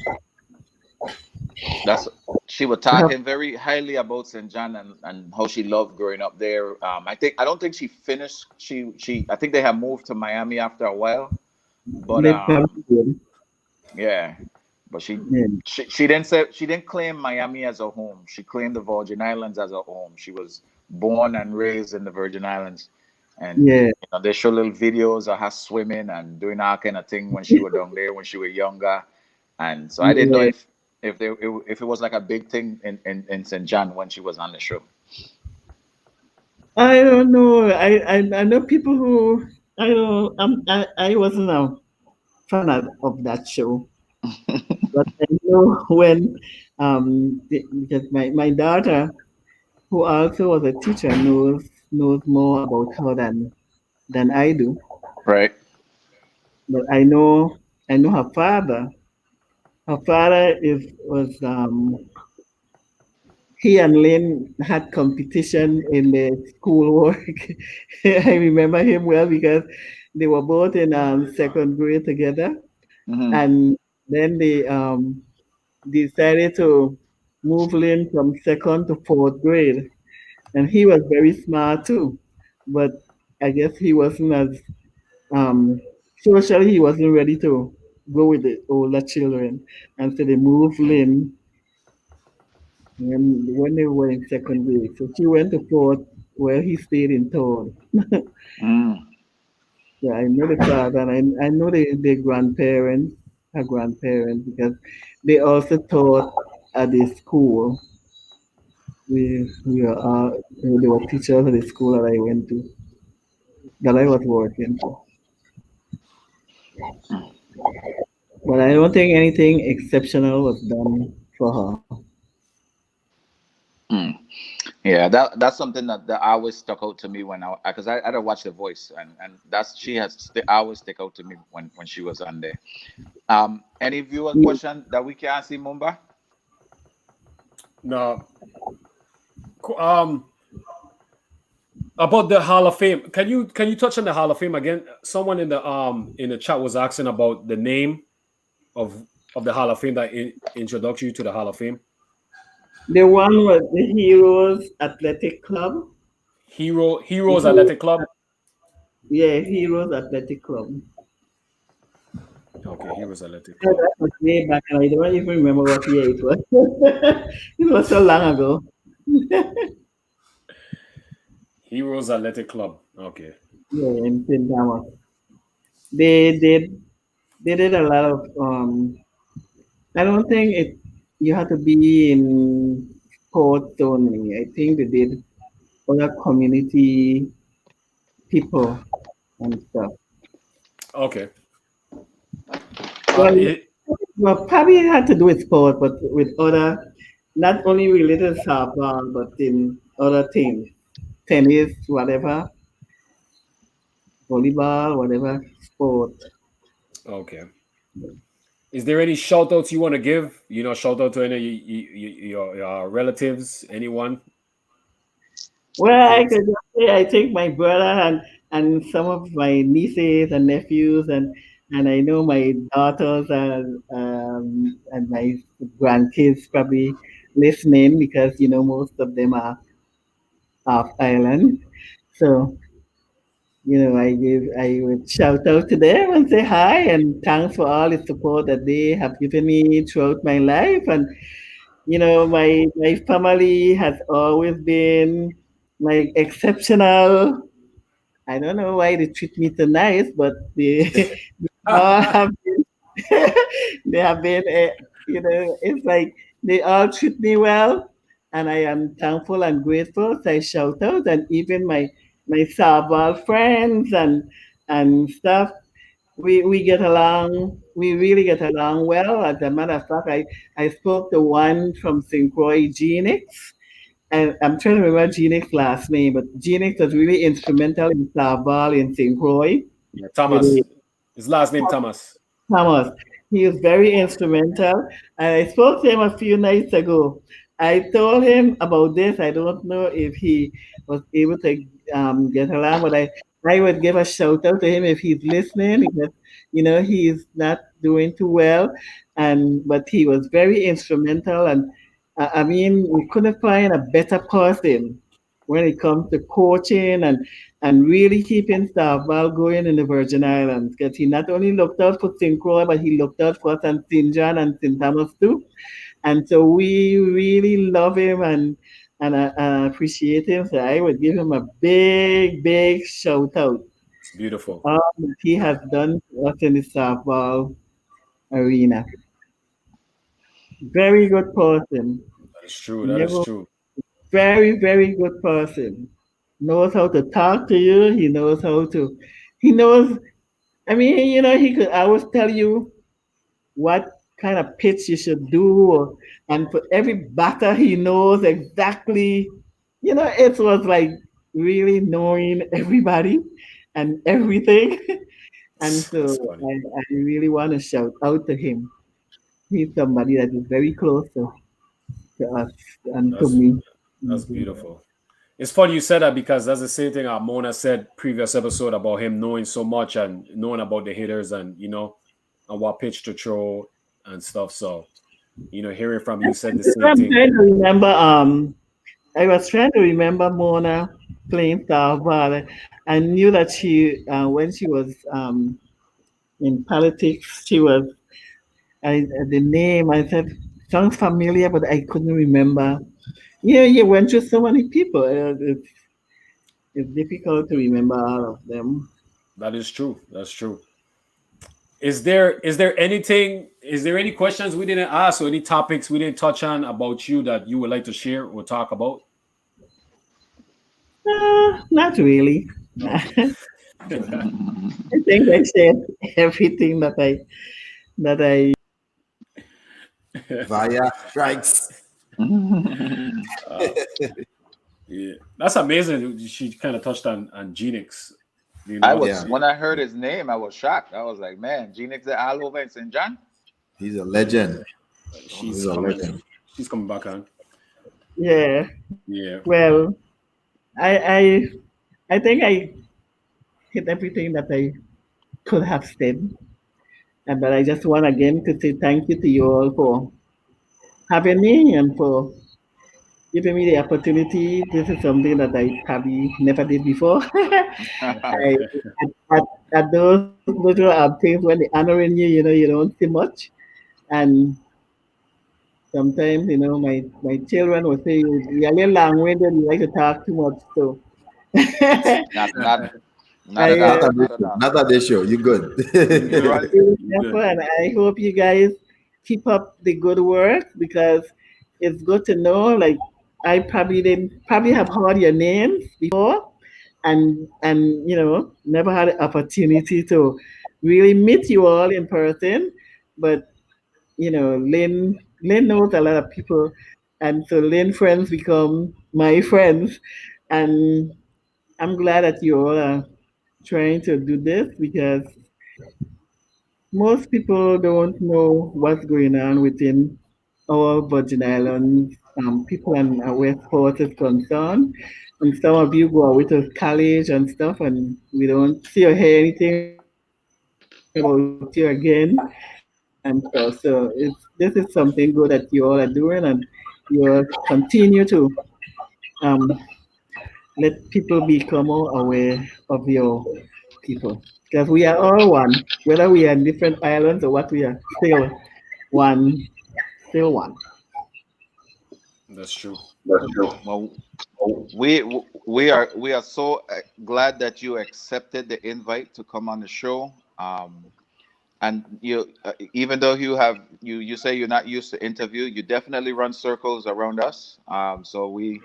C: That's she was talking very highly about St. John and how she loved growing up there. I don't think she finished. I think they have moved to Miami after a while. But
D: They probably did.
C: yeah, but
D: Yeah.
C: she didn't claim Miami as a home. She claimed the Virgin Islands as a home. She was born and raised in the Virgin Islands, and
D: Yeah.
C: they show little videos of her swimming and doing that kind of thing when she was down there when she was younger. And so I didn't know
D: Yeah.
C: if it was like a big thing in St. John when she was on the show.
D: I don't know. I know people who I don't. I wasn't a fan of that show, but I know when because my daughter, who also was a teacher, knows more about her than I do.
C: Right.
D: But I know her father. Her father is was he and Lynn had competition in the schoolwork. I remember him well because they were both in second grade together,
C: Hmm.
D: and then they decided to move Lynn from second to fourth grade, and he was very smart too, but I guess he wasn't as um, socially he wasn't ready to go with the older children, and so they moved Lynn when they were in second grade. So she went to fourth, where he stayed in third.
C: Mm.
D: Yeah, I know the father, and I know the grandparents, her grandparents, because they also taught at the school. We are they were teachers at the school that I went to, that I was working for. But I don't think anything exceptional was done for her.
C: Mm. Yeah, that's something that always stuck out to me when I because I don't watch The Voice and that's she has always stick out to me when she was on there. Any viewer
D: Yeah,
C: question that we can see, Mumba?
A: No, um, about the Hall of Fame. Can you touch on the Hall of Fame again? Someone in the chat was asking about the name of the Hall of Fame that introduced you to the Hall of Fame.
D: the one was the Heroes Athletic Club.
A: Heroes Athletic Club.
D: Yeah, Heroes Athletic Club.
A: Okay, Heroes Athletic
D: Yeah,
A: Club.
D: that was way back, and I don't even remember what year it was. It was so long ago.
A: Heroes Athletic Club. Okay.
D: Yeah, in St. Thomas. They did they did a lot of I don't think you have to be in sports only. I think they did other community people and stuff.
A: Okay.
D: Well,
A: It,
D: Well, probably it had to do with sport, but with other, not only related to softball, but in other things, tennis, whatever, volleyball, whatever sport.
A: Okay. Is there any shout outs you want to give? Shout out to any your relatives, anyone, your
D: Well, I
A: kids.
D: could just say I think my brother and some of my nieces and nephews and I know my daughters and my grandkids probably listening because most of them are off island. So I would shout out to them and say hi and thanks for all the support that they have given me throughout my life. And my family has always been like exceptional. I don't know why they treat me so nice, but they all have been, they have been, it's like they all treat me well, and I am thankful and grateful. So I shout out, and even my Sabal friends and stuff, we get along. We really get along well. As a matter of fact, I spoke to one from St. Croix, Genix, and I'm trying to remember Genix's last name, but Genix was really instrumental in Sabal in St. Croix
A: Yeah,
D: with
A: Thomas.
D: the
A: His last name Thomas.
D: Thomas. He was very instrumental. And I spoke to him a few nights ago. I told him about this. I don't know if he was able to get along, but I would give a shout out to him if he's listening because, he's not doing too well. But he was very instrumental. And I mean, we couldn't find a better person when it comes to coaching and really keeping Starval going in the Virgin Islands because he not only looked out for St. Croix, but he looked out for St. John and St. Thomas too. And so we really love him and appreciate him. So I would give him a big, big shout out.
A: It's beautiful.
D: All that he has done for us in the softball arena. Very good person.
A: That is true. That is
D: Never
A: true.
D: very, very good person. Knows how to talk to you. He knows, I mean, he could always tell you what kind of pitch you should do. And for every batter, he knows exactly, it was like really knowing everybody and everything. And so
A: That's funny.
D: I really want to shout out to him. He's somebody that is very close to us and to
A: That's
D: me.
A: that's
D: Mhm.
A: beautiful. It's funny you said that because that's the same thing Mona said previous episode about him knowing so much and knowing about the hitters and and what pitch to throw and stuff. So hearing from you said the same
D: I'm
A: thing.
D: trying to remember. I was trying to remember Mona playing softball. I knew that when she was in politics, she was. The name I said sounds familiar, but I couldn't remember. Yeah, you went through so many people. It's difficult to remember all of them.
A: That is true. That's true. Is there any questions we didn't ask or any topics we didn't touch on about you that you would like to share or talk about?
D: Not really.
A: Okay.
D: I think I said everything that I.
B: Via strikes.
A: Uh, yeah, that's amazing. She kind of touched on Genix.
C: I
B: Yeah,
C: was when I heard his name, I was shocked. I was like, man, Genix all over in St. John.
B: he's a legend.
A: she's
B: He's a
A: coming.
B: legend.
A: She's coming back on.
D: Yeah.
A: Yeah,
D: Well, I I think I hit everything that I could have said. But I just want again to say thank you to you all for having me and for giving me the opportunity. This is something that I probably never did before. At, at those little things when they honoring you, you don't see much. And sometimes, my children will say, you're a little long-winded, you like to talk too much. So
C: not not not at
D: I
B: Not
C: all.
B: at this
C: Not at
B: show.
C: all.
B: Not at this show. You
A: you
C: You
A: good?
B: good.
C: run
A: You good?
D: and I hope you guys keep up the good work because it's good to know. Like I probably have heard your names before, and never had the opportunity to really meet you all in person. But Lynn knows a lot of people, and so Lynn friends become my friends, and I'm glad that you all are trying to do this because most people don't know what's going on within our Virgin Islands, people and where sports is concerned. And some of you go out with us college and stuff, and we don't see or hear anything about you again. And so this is something good that you all are doing, and you'll continue to um, let people become more aware of your people. Because we are all one, whether we are in different islands or what, we are still one, still one.
A: That's true.
C: Well, we are so glad that you accepted the invite to come on the show. And you, even though you say you're not used to interview, you definitely run circles around us. So we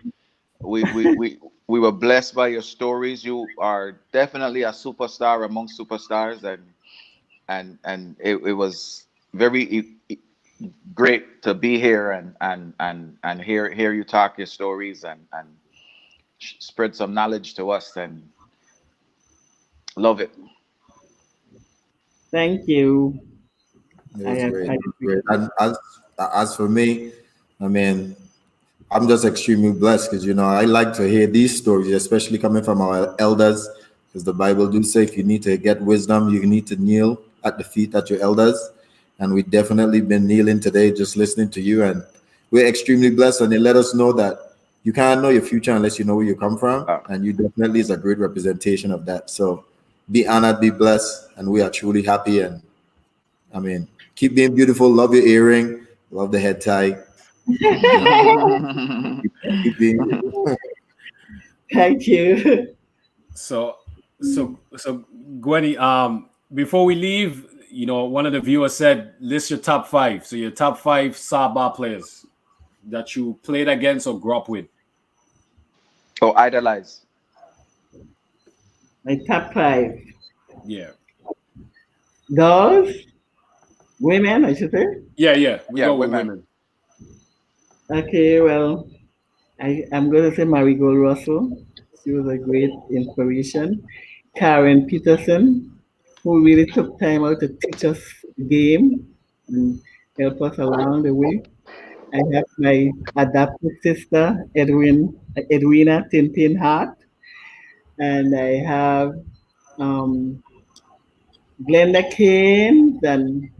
C: we we we were blessed by your stories. You are definitely a superstar among superstars, and it was very great to be here and hear you talk your stories and spread some knowledge to us, and love it.
D: Thank you.
B: It
D: I,
B: was great.
D: I
B: It was great.
D: appreciate it.
B: And as for me, I mean, I'm just extremely blessed because I like to hear these stories, especially coming from our elders, because the Bible do say if you need to get wisdom, you need to kneel at the feet of your elders, and we definitely been kneeling today, just listening to you, and we're extremely blessed. And they let us know that you can't know your future unless you know where you come from,
C: Uh,
B: and you definitely is a great representation of that. So be honored, be blessed, and we are truly happy. And I mean, keep being beautiful. Love your earring. Love the head tie. You know, keep being.
D: Thank you.
A: So, so Gwenny, before we leave, one of the viewers said list your top five. So your top five Saba players that you played against or grew up with.
C: oh, idolize.
D: My top five
A: Yeah,
D: girls, women, I should say.
A: yeah. We
C: Yeah,
A: go with
C: women.
A: women.
D: Okay, well, I'm going to say Marigold Russell. She was a great inspiration. Karen Peterson, who really took time out to teach us the game and help us along the way. I have my adopted sister, Edwina Tintin Hart, and I have um, Glenda Kane, and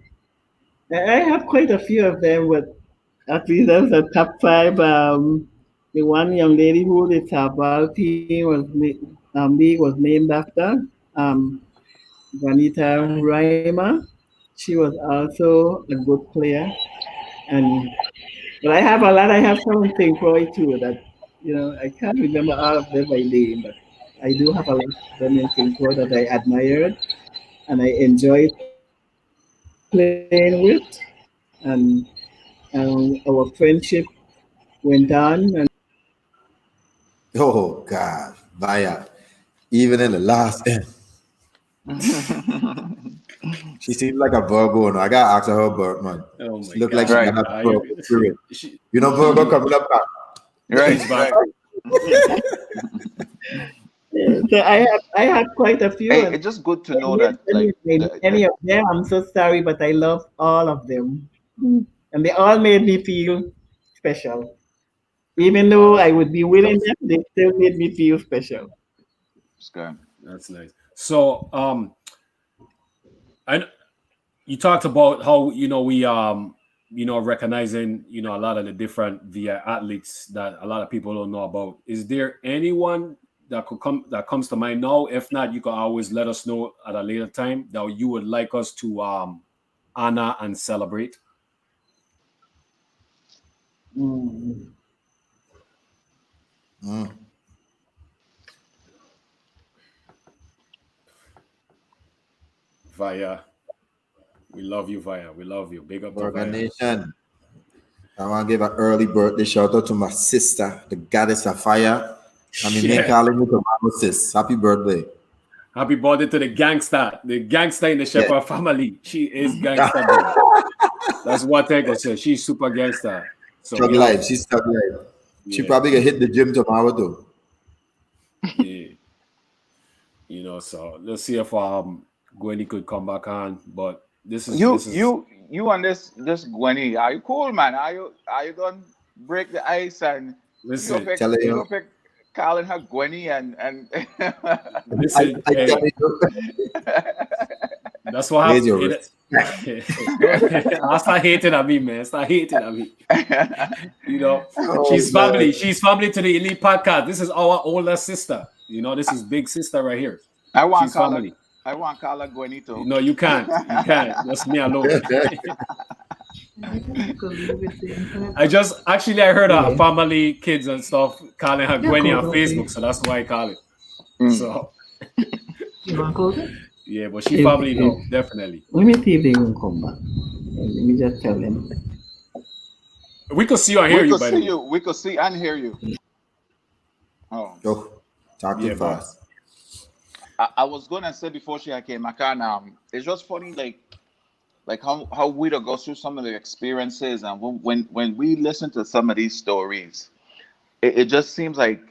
D: I have quite a few of them, but at least those are top five. The one young lady who the Tabal team league was named after, um, Vanita Raima. She was also a good player, and but I have a lot. I have something for it too that I can't remember all of them by name, but I do have a lot of them in St. that I admired and I enjoyed playing with, and our friendship went on, and
B: Oh God, Maya. Even in the last end, she seems like a Virgo. No, I gotta ask her about man.
A: Oh
B: She
A: my
B: look like she
A: God,
C: Right,
B: got a Virgo spirit.
A: she,
B: You know, Virgo
A: she
B: coming up.
C: right,
A: she's back.
C: right.
D: so I have quite a few,
C: Hey,
D: and
C: it's just good to
D: if I
C: know
D: miss
C: that, like,
D: any of them, I'm so sorry, but I love all of them, and they all made me feel special. Even
A: Wow,
D: though I would be winning them, they still made me feel special.
C: it's good.
A: that's nice. So, I you talked about how we recognizing a lot of the different VI athletes that a lot of people don't know about. Is there anyone that comes to mind now? If not, you can always let us know at a later time that you would like us to honor and celebrate.
D: Mm.
B: Mm.
A: Via, we love you, Via. We love you. Big up to
B: Virgo
A: Via.
B: Nation. I want to give an early birthday shout out to my sister, the goddess of fire. I mean, me
A: Yeah.
B: calling you to my sis. Happy birthday.
A: Happy birthday to the gangster in the
B: Yeah.
A: Shepherd family. She is gangster, bro. That's what Tego said. She's super gangster. So
B: Thug
A: we have,
B: life. She's thug life. She
A: yeah,
B: probably gonna hit the gym tomorrow too.
A: yeah. You know, so let's see if Gwenny could come back on. But this is
C: You and this Gwenny, are you cool, man? Are you gonna break the ice and
A: listen,
B: Tell
C: you
B: you.
C: go pick calling her Gwenny and
A: listen,
B: I
A: hey,
B: tell you.
A: that's what
B: Here's
A: happened.
B: your risk.
A: I start hating at me, man. Start hating at me. You know,
B: Oh,
A: she's family.
B: man.
A: She's family to the Elite Podcast. This is our older sister. You know, this is big sister right here.
C: I want
A: She's
C: to call her
A: family.
C: I want to call her Gwenny too.
A: No, you can't. You can't. That's me alone. I heard
D: Yeah.
A: family kids and stuff calling her
D: Yeah,
A: Gwenny
D: cool,
A: on
D: okay.
A: Facebook, so that's why I call it.
C: Mm.
A: So
D: You want to close it?
A: yeah, but she family though, definitely.
D: Let me see if they will come back. Let me just tell them.
A: We could see you and hear
C: We
A: you,
C: could
A: by the
C: see
A: way.
C: you. We could see and hear you. Oh,
B: Yo, talking
A: Yeah, bro.
B: fast.
C: I was gonna say before she came, I can it's just funny, like how we go through some of the experiences, and when we listen to some of these stories, it just seems like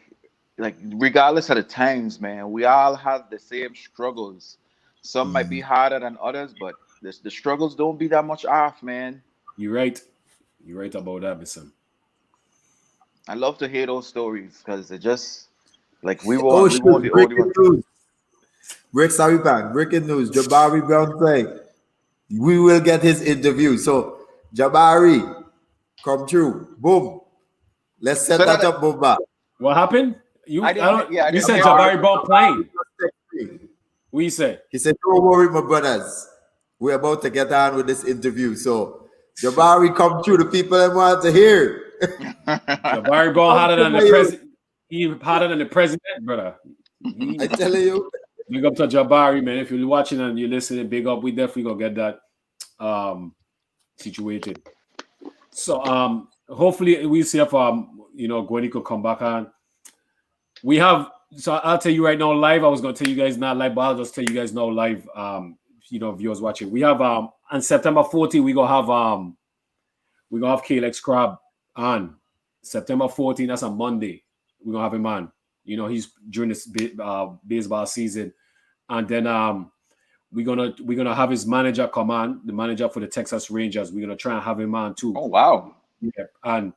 C: regardless of the times, man, we all have the same struggles. Some might be harder than others, but the struggles don't be that much off, man.
A: You're right. You're right about that, Bison.
C: I love to hear those stories because it just like we
B: Oh,
C: won't
B: shoot.
C: the only
B: Breaking
C: one.
B: news. Breaking news. Jabari Brown saying we will get his interview. So, Jabari, come through. Boom. Let's set
C: So
B: that
C: that
B: up, Boba.
A: What happened?
C: I didn't. Yeah, I
A: You
C: didn't
A: said
C: hear.
A: Jabari Brown playing. What you say?
B: He said, don't worry, my brothers. We're about to get on with this interview. So, Jabari, come through. The people that want to hear.
A: Jabari Brown hotter than the president. He hotter than the president, brother.
B: I tell you.
A: Big up to Jabari, man. If you're watching and you're listening, big up. We definitely gonna get that situated. So hopefully we see if Gwenny could come back on. We have, so I'll tell you right now live. I was gonna tell you guys not live, but I'll just tell you guys now live. Viewers watching. We have on September 14th, we're gonna have KLX Crab on. September 14th, that's a Monday. We're gonna have him on. You know, he's during this baseball season. And then we're gonna have his manager come on, the manager for the Texas Rangers. We're gonna try and have him on too.
C: Oh wow!
A: Yeah, and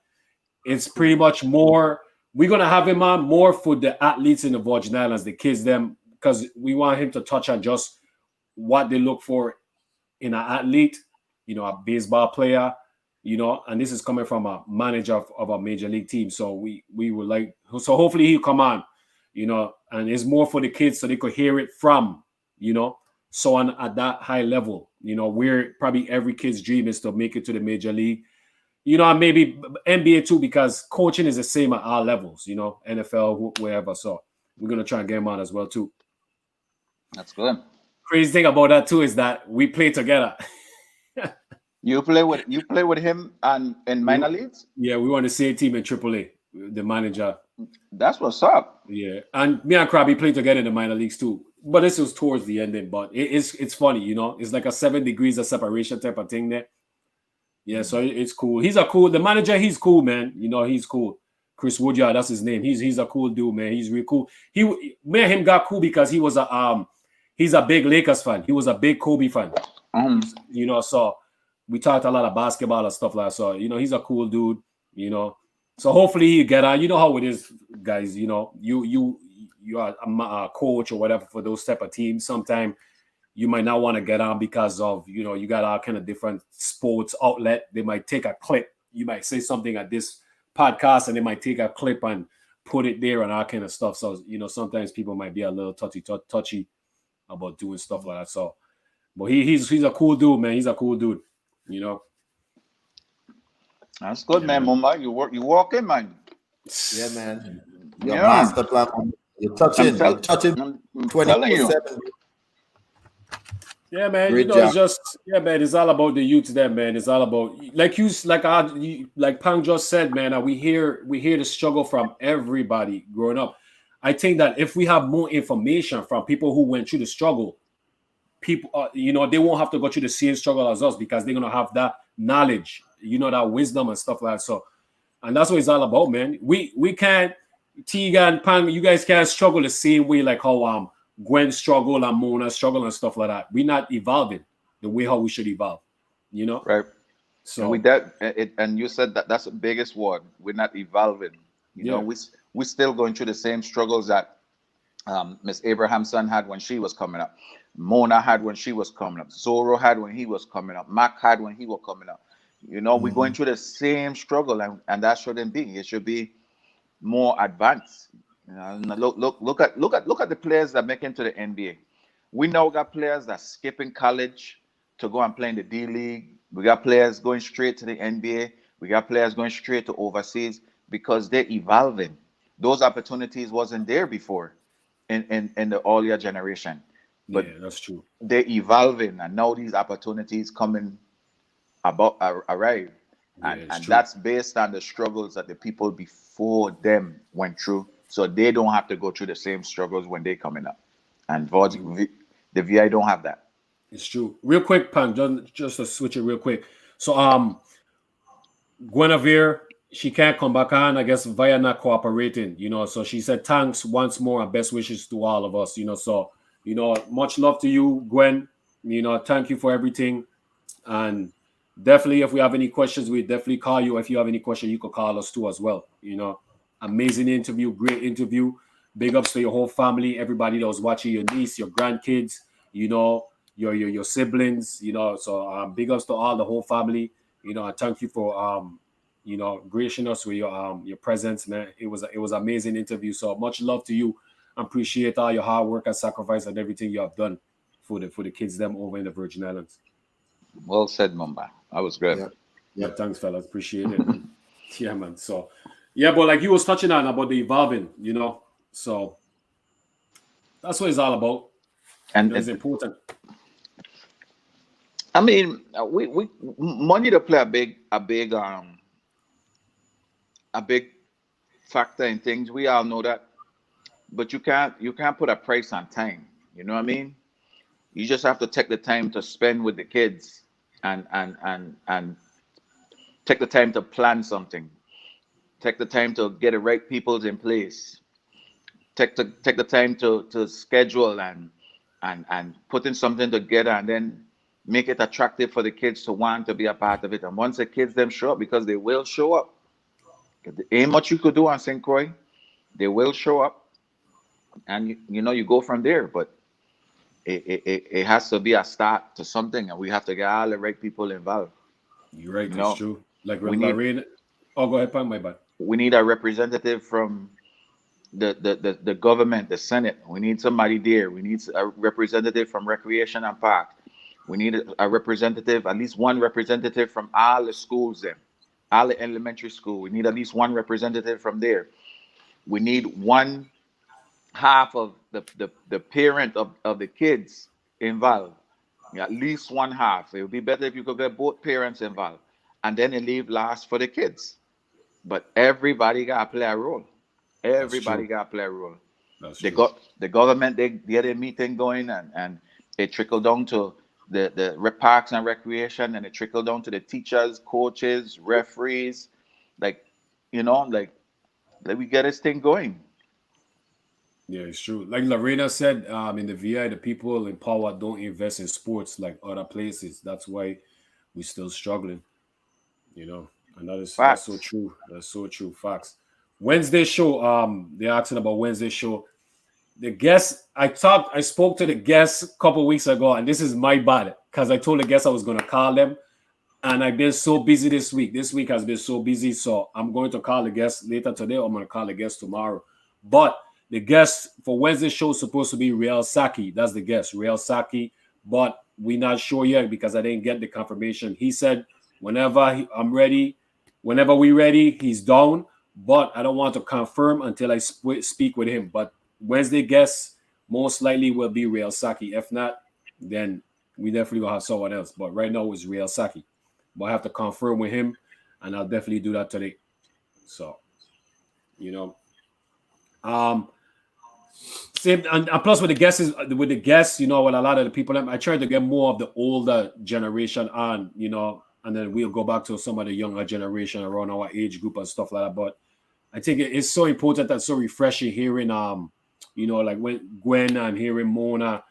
A: it's pretty much more. We're gonna have him on more for the athletes in the Virgin Islands, the kids, them, because we want him to touch on just what they look for in an athlete, a baseball player, and this is coming from a manager of a major league team. So we would like, so hopefully he'll come on, and it's more for the kids so they could hear it from, someone at that high level, where probably every kid's dream is to make it to the major league, and maybe NBA too, because coaching is the same at all levels, NFL, wherever. So we're going to try and get him on as well too.
C: That's good.
A: Crazy thing about that too is that we play together.
C: You play with him and in minor leagues?
A: Yeah, we were on the same team in AAA. The manager.
C: That's what's up.
A: Yeah, and me and Krabby played together in the minor leagues too. But this was towards the ending. But it's funny, It's like a 7 degrees of separation type of thing there. Yeah, so it's cool. The manager. He's cool, man. He's cool. Chris Woodyard, that's his name. He's a cool dude, man. He's really cool. Me and him got cool because he was he's a big Lakers fan. He was a big Kobe fan. So we talked a lot of basketball and stuff like that. So, he's a cool dude, So hopefully he get on. You know how it is, guys. You are a coach or whatever for those type of teams. Sometimes you might not want to get on because of, you got all kind of different sports outlet. They might take a clip. You might say something at this podcast and they might take a clip and put it there and all kind of stuff. So, sometimes people might be a little touchy about doing stuff like that. So, but he's a cool dude, man. He's a cool dude,
C: That's good, man. Mumba, you walk in, man.
B: Yeah, man. Your master plan. You're touching.
C: I'm
B: 24/7.
A: Yeah, man.
B: Great
A: It's
B: job.
A: just man. It's all about the youth there, man. It's all about like Pang just said, man. We hear the struggle from everybody growing up. I think that if we have more information from people who went through the struggle, people, they won't have to go through the same struggle as us because they're gonna have that knowledge, you know, that wisdom and stuff like that. So, and that's what it's all about, man. We can't, Tiga and Pang, you guys can't struggle the same way like how Gwen struggle and Mona struggle and stuff like that. We're not evolving the way how we should evolve, you know.
C: Right.
A: So
C: And with that, and you said that that's the biggest one. We're not evolving. You know,
A: yeah,
C: we still going through the same struggles that Miss Abrahamson had when she was coming up. Mona had when she was coming up. Zorro had when he was coming up. Mac had when he was coming up. You know, we're going through the same struggle, and that shouldn't be. It should be more advanced. You know, and look at the players that make into the NBA. We now got players that skipping college to go and play in the D League. We got players going straight to the NBA. We got players going straight to overseas because they're evolving. Those opportunities wasn't there before in the earlier generation. But
A: yeah, that's true.
C: they're evolving, and now these opportunities coming about arrive.
A: Yeah,
C: and
A: it's
C: and
A: true.
C: that's based on the struggles that the people before them went through, so they don't have to go through the same struggles when they coming up. And the VI don't have that.
A: It's true. Real quick, Pang, just to switch it real quick. So Gwenavire, she can't come back on, I guess, via not cooperating, you know. So she said thanks once more and best wishes to all of us, you know. So, you know, much love to you, Gwen. You know, thank you for everything. And definitely, if we have any questions, we definitely call you. If you have any questions, you could call us too as well. You know, amazing interview, great interview. Big ups to your whole family, everybody that was watching, your niece, your grandkids, you know, your siblings, you know. So big ups to all the whole family. You know, and thank you for you know, gracing us with your presence, man. It was amazing interview. So much love to you. I appreciate all your hard work and sacrifice and everything you have done for the kids them over in the Virgin Islands.
C: Well said, Mumba. That was good.
B: Yep.
A: Yeah,
B: Yep.
A: thanks, fellas. Appreciate it, man. Yeah, man. So, yeah, but like you was touching on about the evolving, you know. So that's what it's all about. You
C: And
A: know, it's important.
C: I mean, we money to play a big factor in things. We all know that, but you can't put a price on time. You know what I mean? You just have to take the time to spend with the kids, and take the time to plan something. Take the time to get the right peoples in place. Take the time to schedule and putting something together, and then make it attractive for the kids to want to be a part of it. And once the kids them show up, because they will show up. There ain't much you could do on St. Croix. They will show up, and you know, you go from there. But it has to be a start to something, and we have to get all the right people involved.
A: You're right.
C: You
A: It's
C: know,
A: true. Like with
C: we need
A: Lorraine. Oh, go ahead, Pam. My bad.
C: we need a representative from the government, the Senate. We need somebody there. We need a representative from Recreation and Park. We need a representative, at least one representative from all the schools there, all the elementary school. We need at least one representative from there. We need one half of the parent of the kids involved. Yeah, at least one half. It would be better if you could get both parents involved. And then it leave last for the kids. But everybody gotta play a role.
A: That's
C: Everybody
A: true.
C: gotta play a role.
A: That's
C: They
A: true.
C: got the government, they get a meeting going, and it trickle down to the parks and recreation, and it trickle down to the teachers, coaches, referees, like, like we get this thing going.
A: Yeah, it's true. Like Lorena said, in the VI, the people in power don't invest in sports like other places. That's why we're still struggling, you know. And that's so
C: Facts.
A: true. That's so true. Facts. Wednesday show, they're asking about Wednesday show. The guest, I spoke to the guest a couple weeks ago, and this is my bad because I told the guest I was gonna call them, and I've been so busy this week. This week has been so busy, so I'm going to call the guest later today. Or I'm going to call the guest tomorrow. But the guest for Wednesday show is supposed to be Real Saki. That's the guest, Real Saki. But we're not sure yet because I didn't get the confirmation. He said I'm ready, whenever we're ready, he's down. But I don't want to confirm until I speak with him. But Wednesday guest most likely will be Real Saki. If not, then we definitely will have someone else. But right now it's Real Saki. But I have to confirm with him, and I'll definitely do that today. So, you know, same and plus with the guests, you know, with a lot of the people, I try to get more of the older generation on, you know, and then we'll go back to some of the younger generation around our age group and stuff like that. But I think it's so important and so refreshing hearing like when Gwen and hearing Mona,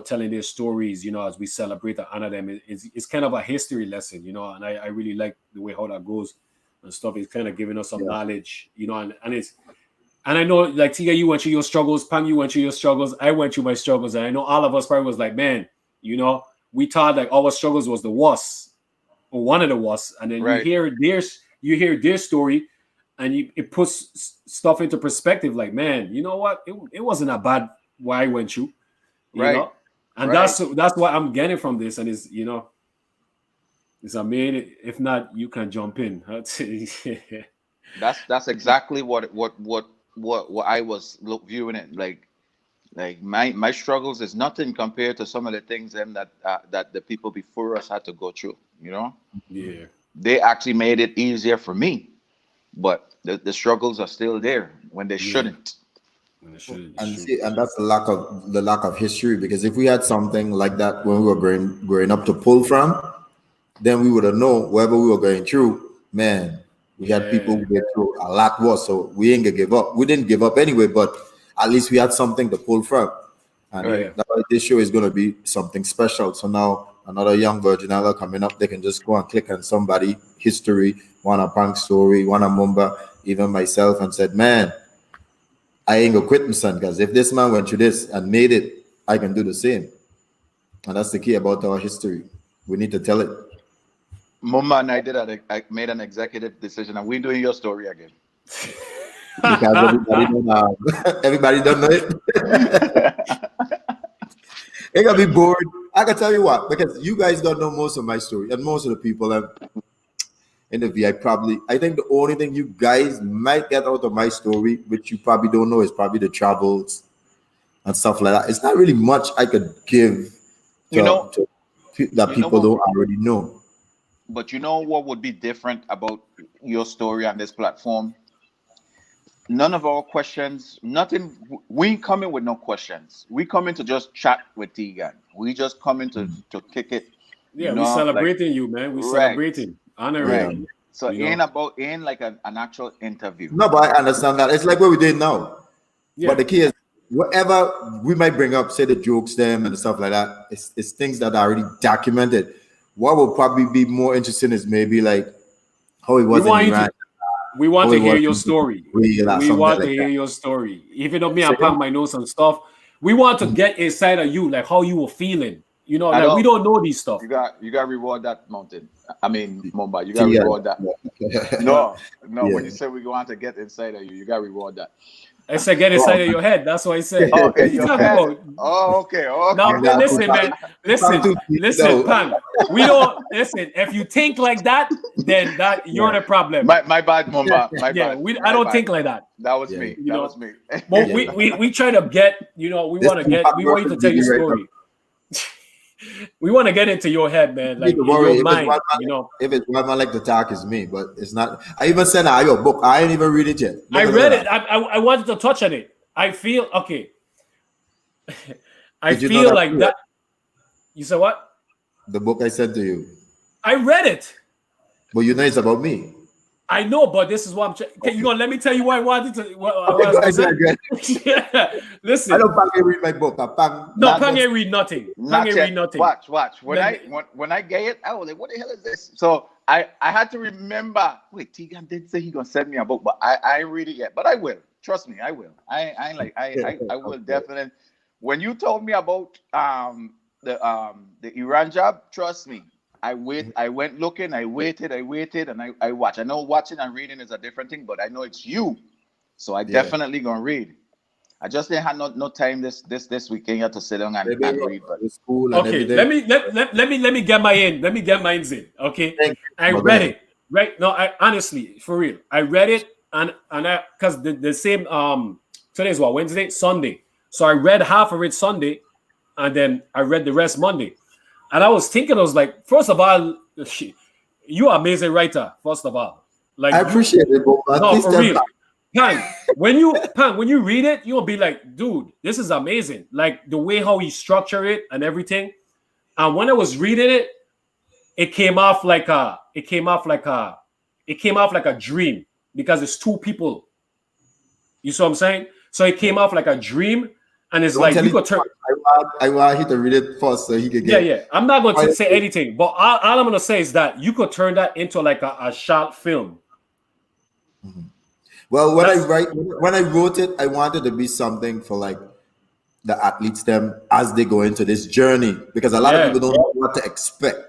A: telling their stories, as we celebrate and honor them. It's kind of a history lesson, and I really like the way how that goes and stuff. It's kind of giving us some knowledge, and I know, like, Tiga, you went through your struggles, Pam, you went through your struggles, I went through my struggles, and I know all of us probably was like, man, we thought like our struggles was the worst or one of the worst, and then you hear their story, and it puts stuff into perspective. Like, man, you know what? It wasn't that bad what I went through, you know? And that's what I'm getting from this, and it's it's amazing. If not, you can jump in.
C: That's exactly what I was viewing it like my struggles is nothing compared to some of the things that the people before us had to go through.
A: Yeah,
C: they actually made it easier for me, but the struggles are still there when they shouldn't.
B: And that's the lack of history, because if we had something like that when we were growing up to pull from, then we would have known whatever we were going through, man. We had people who get through a lot worse, so we ain't gonna give up. We didn't give up anyway, but at least we had something to pull from. And this show is gonna be something special. So now another young virginella coming up, they can just go and click on somebody history, one a punk story, one a mumba, even myself, and said, man, I ain't gonna quit my son, because if this man went through this and made it, I can do the same. And that's the key about our history. We need to tell it.
C: Mumba and I made an executive decision, and we're doing your story again.
B: Because everybody don't know it. They're gonna be bored. I can tell you what, because you guys don't know most of my story, and most of the people in the VI I think the only thing you guys might get out of my story, which you probably don't know, is probably the travels and stuff like that. It's not really much I could give that people don't already know.
C: But you know what would be different about your story on this platform? None of our questions, nothing. We ain't coming with no questions. We coming to just chat with Tegan. We just coming to kick it.
A: Yeah, we celebrating you, man. We celebrating, honoring.
C: So ain't like an actual interview.
B: No, but I understand that. It's like what we did now. Yeah. But the key is, whatever we might bring up, say the jokes, them and stuff like that, it's things that are already documented. What will probably be more interesting is maybe like how it was in Iran.
A: We want to hear your story. We want to hear your story. Even though me and Pam might know some stuff, we want to get inside of you, like how you were feeling. We don't know these stuff.
C: You got to reward that mountain. I mean, Mumba, you got to reward that. No. When you say we want to get inside of you, you got to reward that.
A: I said get inside of your head. That's what I said.
C: Okay, your head. Okay.
A: Now, listen, man. Listen, Pam. We don't listen. If you think like that, then you're the problem.
C: My bad, Mumba. My bad.
A: I don't think like that.
C: That was me. That was me.
A: But we try to get. We want you to tell your story. We want to get into your head, man. Like your mind.
B: If it's one man like to talk, is me, but it's not. I even said your book. I ain't even read it yet.
A: I read it. I wanted to touch on it. I feel okay. I feel like that. You said what?
B: The book I sent to you.
A: I read it.
B: But you know it's about me.
A: I know, but this is what I'm. Okay. You gonna let me tell you why I wanted to? Listen.
B: I don't read my book.
A: Pang ain't read nothing. Pang ain't read nothing.
C: Watch. When I get it, I was like, "What the hell is this?" So I had to remember. Wait, Tegan did say he gonna send me a book, but I ain't read it yet. But I will. Trust me, I will. I will definitely. When you told me about the Iran job, trust me. I went looking, I waited, and I watched. I know watching and reading is a different thing, but I know it's you. So I definitely gonna read. I just didn't have no time this weekend yet to sit down and read. But
A: okay, let me get my in. Let me get mine in. Okay. I read it. Right. No, I honestly, for real. I read it and I because the same today is what, Wednesday, Sunday. So I read half of it Sunday, and then I read the rest Monday. And I was thinking, I was like, first of all, you are an amazing writer. First of all, like
B: I appreciate it, but
A: no, for real. Pang, when you read it, you'll be like, dude, this is amazing. Like the way how he structured it and everything. And when I was reading it, it came off like a dream because it's two people. You see what I'm saying? So it came off like a dream, and it's like you could turn.
B: I want you to read it first so he could get.
A: Yeah. I'm not going to say anything, but all I'm going to say is that you could turn that into like a short film.
B: Mm-hmm. Well, when I wrote it, I wanted to be something for like the athletes them as they go into this journey, because a lot of people don't know what to expect.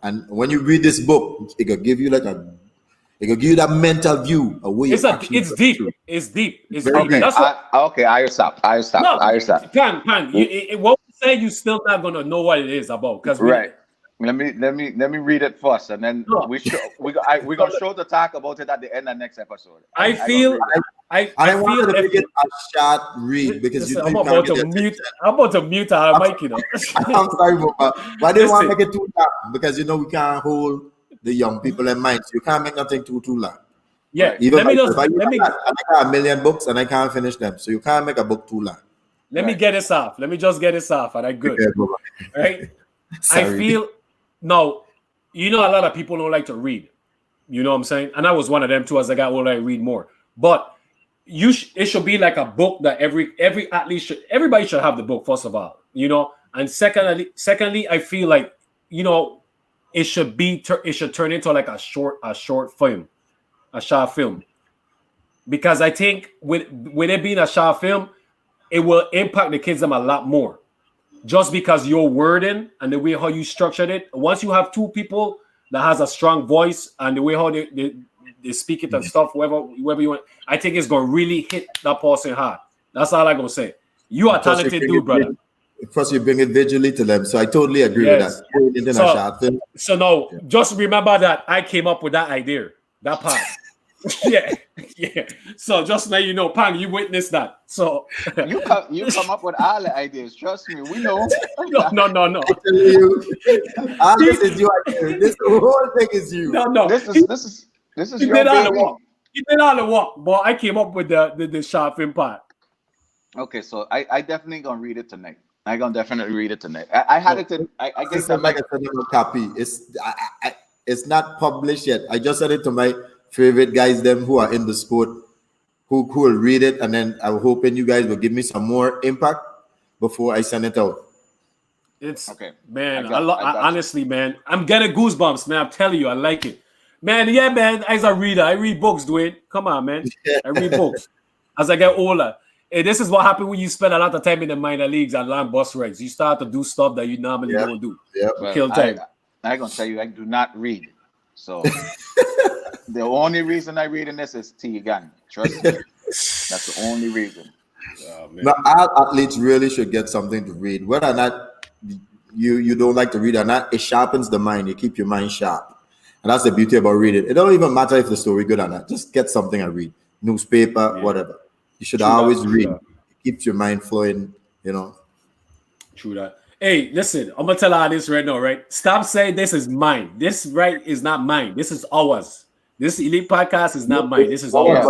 B: And when you read this book, it could give you like it could give you that mental view of where
A: it's deep. It's deep.
C: Okay.
A: That's
C: okay. I stop.
A: No, Pan. What we say, you still not gonna know what it is about, because
C: right. Let me read it first, and then we're gonna show the talk about it at the end of next episode.
A: I feel
B: I wanted to make it a short read because
A: listen, I'm about to mute our mic, you know.
B: I'm sorry, but I didn't want to make it too long because we can't hold the young people in mind, so you can't make nothing too long.
A: Yeah,
B: even
A: I
B: got a million books and I can't finish them, so you can't make a book too long.
A: Let me get this off. Let me just get this off, and I'm good. Right? I feel now, a lot of people don't like to read. You know what I'm saying? And I was one of them too. As I got older, I read more. But it should be like a book that every athlete everybody should have the book, first of all. And secondly, I feel like it should turn into like a short film, because I think with it being a short film, it will impact the kids them a lot more. Just because your wording and the way how you structured it, once you have two people that has a strong voice and the way how they speak it and stuff, whoever you want, I think it's gonna really hit that person hard. That's all I'm gonna say. You are talented dude, brother.
B: Plus, you bring it visually to them, so I totally agree with that.
A: So now, just remember that I came up with that idea, that part. yeah. So just let you know, Pang, you witnessed that. So
C: you come up with all the ideas. Trust me, we know.
A: No.
B: I tell you, all this is your idea. This whole thing is you.
A: No.
C: This is your baby.
A: You did all the work, but I came up with the short film part.
C: Okay, so I definitely gonna read it tonight. I gonna definitely read it tonight. I had it to. I guess
B: I'm like a copy. It's not published yet. I just sent it to my favorite guys, them who are in the sport, who will read it, and then I'm hoping you guys will give me some more impact before I send it out.
A: It's okay, man. Honestly, man, I'm getting goosebumps, man. I'm telling you, I like it, man. Yeah, man. As a reader, I read books, Dwayne. Come on, man. I read books as I get older. Hey, this is what happens when you spend a lot of time in the minor leagues and long bus rides. You start to do stuff that you normally don't do.
B: Yeah,
C: kill time. I'm gonna tell you, I do not read. So the only reason I read in this is Tegan. Trust me. That's the only reason.
B: Now, all athletes really should get something to read. Whether or not you don't like to read or not, it sharpens the mind. You keep your mind sharp. And that's the beauty about reading. It don't even matter if the story good or not. Just get something and read. Newspaper, whatever. You should always read. It keeps your mind flowing,
A: True that. Hey, listen, I'm gonna tell all this right now, right? Stop saying this is mine. This is not mine. This is ours. This Elite Podcast is not mine. This is ours.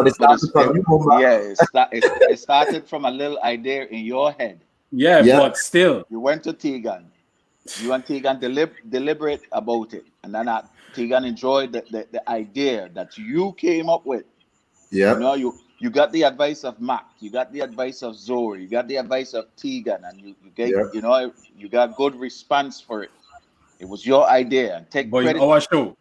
C: It started from a little idea in your head.
A: Yeah, but still.
C: You went to Tegan. You and Tegan deliberate about it. And then Tegan enjoyed the idea that you came up with.
B: Yeah.
C: You got the advice of Mac, you got the advice of Zoe, you got the advice of Tegan, and you got good response for it. It was your idea. Take credit.
A: Our show.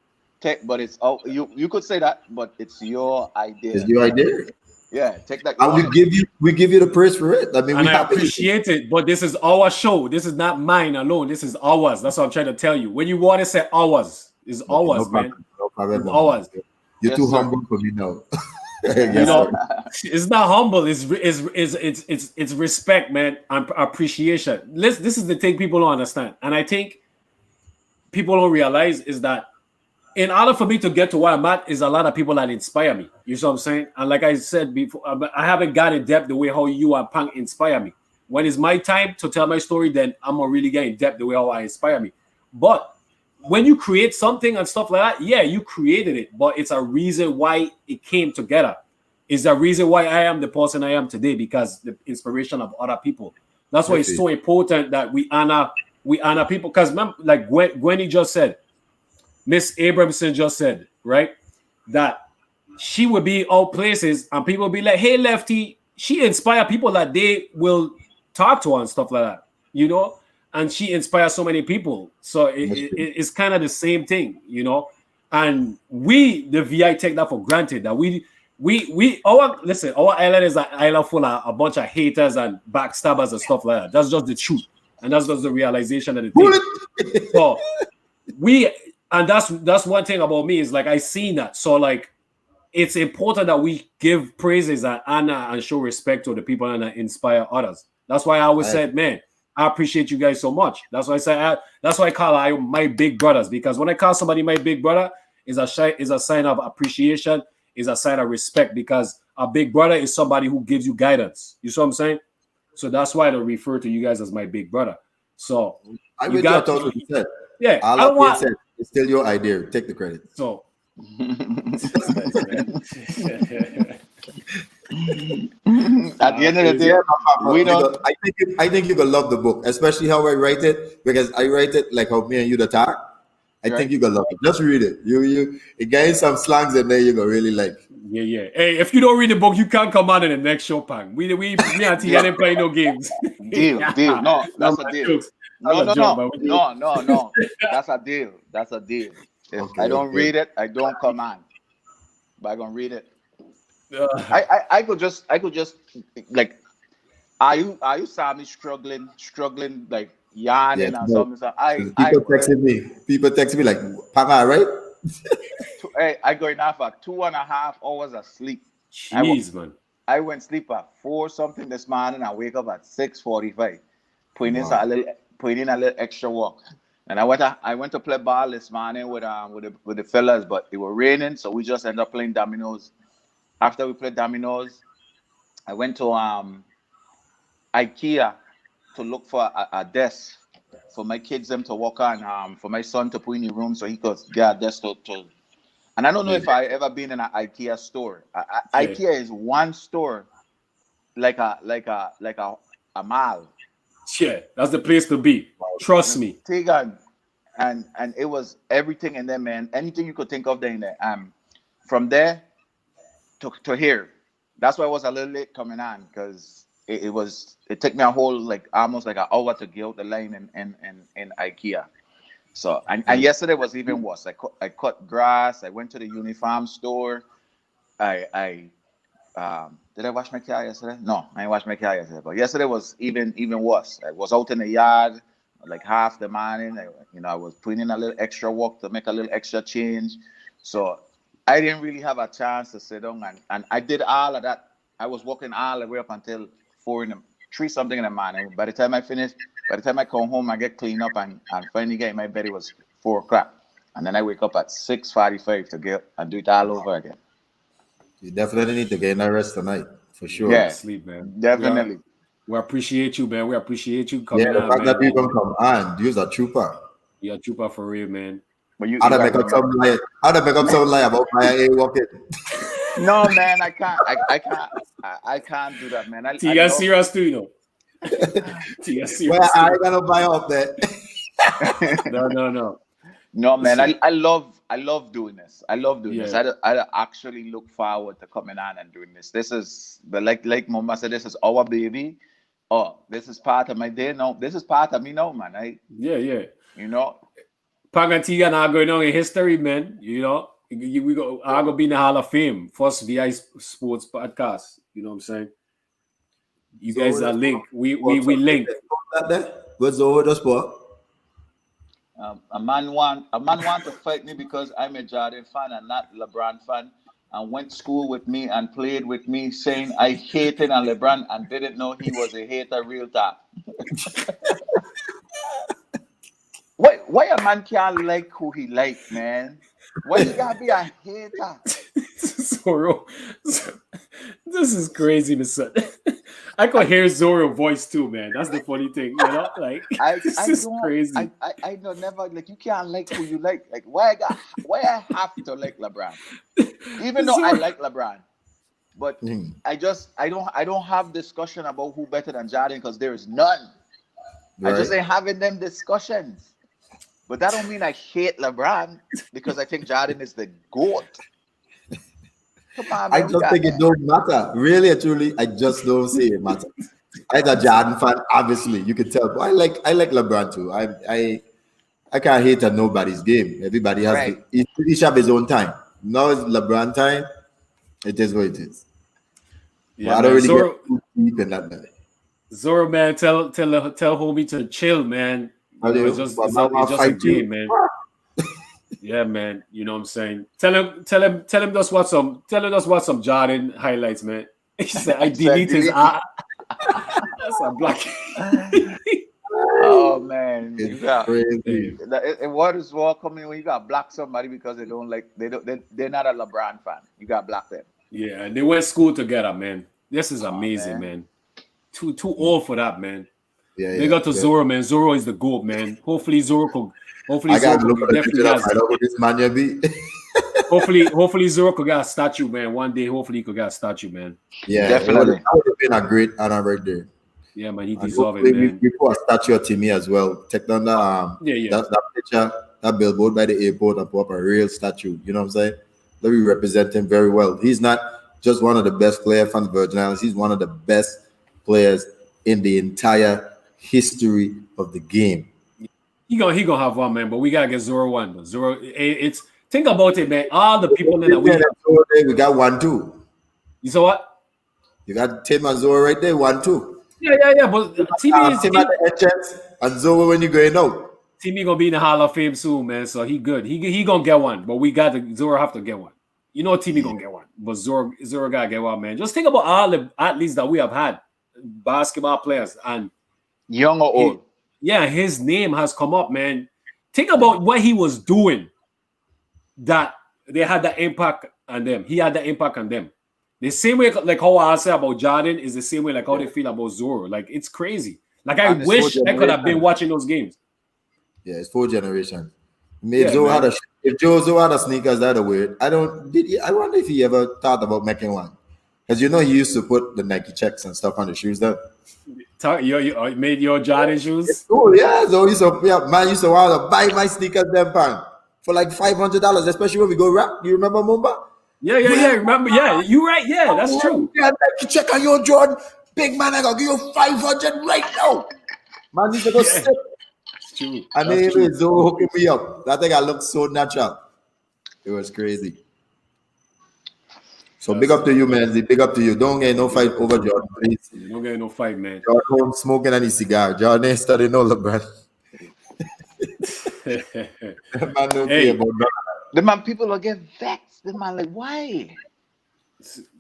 C: But it's you could say that, but it's your idea.
B: It's your idea.
C: Yeah, take that.
B: And we give you the praise for it. I mean,
A: I appreciate it, but this is our show. This is not mine alone. This is ours. That's what I'm trying to tell you. When you want to say ours, it's ours, man.
B: No problem.
A: It's ours.
B: You're too humble for me now.
A: It's not humble. It's respect, man, and appreciation. This is the thing people don't understand, and I think people don't realize is that in order for me to get to where I'm at, is a lot of people that inspire me. You see what I'm saying? And like I said before, I haven't got in depth the way how you and Punk inspire me. When it's my time to tell my story, then I'm gonna really get in depth the way how I inspire me. But when you create something and stuff like that, yeah, you created it, but it's a reason why it came together. It's the reason why I am the person I am today, because the inspiration of other people. That's why it's so important that we honor people. Because like Gwenny just said, Miss Abramson just said, right? That she would be out places and people would be like, hey, Lefty, she inspire people that they will talk to her and stuff like that, you know? And she inspires so many people. So it's kind of the same thing, you know? And we, the VI, take that for granted that our island is an island full of a bunch of haters and backstabbers and stuff like that. That's just the truth. And that's just the realization of the thing. So and that's one thing about me is like I seen that. So like it's important that we give praises and honor and show respect to the people and inspire others. That's why I always said, man, I appreciate you guys so much. That's why I say that's why I call my big brothers, because when I call somebody my big brother, is a sign of appreciation, is a sign of respect, because a big brother is somebody who gives you guidance. You see what I'm saying? So that's why I refer to you guys as my big brother. So
B: I will got what you said.
A: Yeah,
B: all I want said it's still your idea. Take the credit.
A: So
C: at the end of the day, we don't.
B: I think you gonna love the book, especially how I write it, because I write it like how me and you the talk. I think you gonna love it. Just read it. It gains some slangs in there you gonna really like.
A: Yeah. Hey, if you don't read the book, you can't come on in the next show, Pang. Me and T didn't play no games.
C: Deal. No, that's a deal. No. That's a deal. If I don't read it, I don't come on. But I'm gonna read it. I could just like, are you saw me struggling like yarning or something. So
B: people texting me like, Papa, right?
C: Hey, I go in for 2.5 hours of sleep.
A: Jeez, man.
C: I went sleep at 4 something this morning. I wake up at 6:45. Putting in a little extra work. And I went to play ball this morning with the fellas, but it was raining, so we just ended up playing dominoes. After we played dominoes, I went to IKEA to look for a desk for my kids them to work on, for my son to put in the room so he could get a desk to. And I don't know if I ever been in an IKEA store. IKEA is one store, like a mall.
A: Yeah, that's the place to be. Trust me.
C: And it was everything in there, man. Anything you could think of there in there. From there to here. That's why I was a little late coming on, because it took me a whole almost like an hour to get out the line in IKEA. So and yesterday was even worse. I cut grass. I went to the uniform store. I did I wash my car yesterday? No, I didn't wash my car yesterday. But yesterday was even worse. I was out in the yard like half the morning. I was putting in a little extra work to make a little extra change. So I didn't really have a chance to sit down and I did all of that. I was working all the way up until 3 something in the morning. By the time I come home, I get cleaned up and finally get in my bed, it was 4 o'clock. And then I wake up at 6:45 to get and do it all over again.
B: You definitely need to get a rest tonight, for sure.
C: Yeah,
A: sleep, man.
C: Definitely.
A: We appreciate you, man. We appreciate you coming
B: on. Yeah, the fact that people come on, you're a trooper.
A: You're a trooper for real, man.
C: But
B: how to make up some lie about my A walking?
C: No, man, I can't. I can't do that, man.
A: Tia serious too, you know. Tia serious.
B: Well, I ain't gonna buy up that.
A: No.
C: No, man. I love doing this. I love doing this. I actually look forward to coming on and doing this. This is like Mama said, this is our baby. Oh, this is part of my day. No, this is part of me now, man.
A: Yeah.
C: Pang
A: and Tiga now going on in history, man. I'm gonna be in the Hall of Fame. First VI Sports podcast. You know what I'm saying? You guys are linked. We linked.
B: What's the order sport?
C: A man want to fight me because I'm a Jordan fan and not LeBron fan, and went to school with me and played with me, saying I hated on LeBron and didn't know he was a hater real time. Why a man can't like who he like, man? Why you gotta be a hater?
A: Zorro, this is crazy, Mr. I could hear Zorro voice too, man. That's the funny thing, this is crazy.
C: I don't never you can't like who you like. Like why I have to like LeBron, even though I like LeBron, but I don't have discussion about who better than Jordan because there is none. Right. I just ain't having them discussions. But that don't mean I hate LeBron because I think Jordan is the GOAT. Come on,
B: I
C: man.
B: just think it don't matter. Really and truly, I just don't see it matter. I'm a Jordan fan, obviously. You can tell. But I like LeBron too. I can't hate at nobody's game. Everybody has
C: Right.
B: each have his own time. Now it's LeBron time. It is what it is. But
A: Yeah,
B: I don't
A: man.
B: really
A: Zoro,
B: get too deep in that, man.
A: Zoro, man, tell homie to chill, man. You know, it's just a game, man. Yeah, man. You know what I'm saying? Tell him just watch some Jordan highlights, man. He said I delete his eye. That's a black.
C: Oh man, you
B: It's
C: got
B: crazy.
C: what is wrong coming when you got block somebody because they're not a LeBron fan. You got block them.
A: Yeah, and they went to school together, man. This is
C: Come on,
A: amazing,
C: man.
A: man. Too old for that, man.
B: Yeah,
A: Big up to Zoro, man. Zoro is the GOAT, man. Hopefully Zoro could
B: I got to
A: Zoro
B: look
A: could
B: at the picture
A: definitely
B: to find out who this man you be.
A: hopefully Zoro could get a statue, man. One day, hopefully he could get a statue, man.
B: Yeah,
C: Definitely.
B: That would have been a great honor right there.
A: Yeah, man, he
B: And
A: deserves it,
B: hopefully
A: man.
B: we put a statue of Timmy as well. Take down that picture, that billboard by the airport, and put up a real statue. You know what I'm saying? That we represent him very well. He's not just one of the best players from the Virgin Islands. He's one of the best players in the entire history of the game.
A: He gonna have one, man. But we gotta get Zoro one. But Zoro, it's think about it, man. All the people that
B: we got 1-2.
A: You saw what?
B: You got Tim and Zoro right there, 1-2.
A: Yeah. But
B: Tim at the entrance and Zoro when you're going out.
A: Timmy gonna be in the Hall of Fame soon, man. So he good. He gonna get one. But we got Zoro have to get one. You know Timmy gonna get one. But Zoro gotta get one, man. Just think about all the athletes that we have had, basketball players, and
C: Young or old.
A: His name has come up, man. Think about what he was doing. That they had that impact on them. He had that impact on them. The same way, like how I say about Jordan, is the same way like how they feel about Zoro. Like it's crazy. Like I wish I could have been watching those games.
B: Yeah, it's 4 generations. If Zoro had a sneakers that are weird, I wonder if he ever thought about making one. Because you know he used to put the Nike checks and stuff on the shoes there.
A: You made your Jordan shoes?
B: Oh yeah, man used to want to buy my sneakers them pan for like $500, especially when we go rap. You remember Mumba?
A: Yeah. Remember? Yeah, you right. Yeah, that's true.
B: Yeah, you check on your Jordan, big man. I gotta give you 500 right now. Man used to go sit.
A: It's true.
B: And then Zoro hooking me up. That thing I looked so natural. It was crazy. So big up to you, man. Big up to you. Don't get no fight over Jordan, please.
A: Don't get no fight, man.
B: Jordan home smoking any cigar. Jordan ain't studying no LeBron. Man don't care about that.
C: The man, people will get vexed. The man, like, why?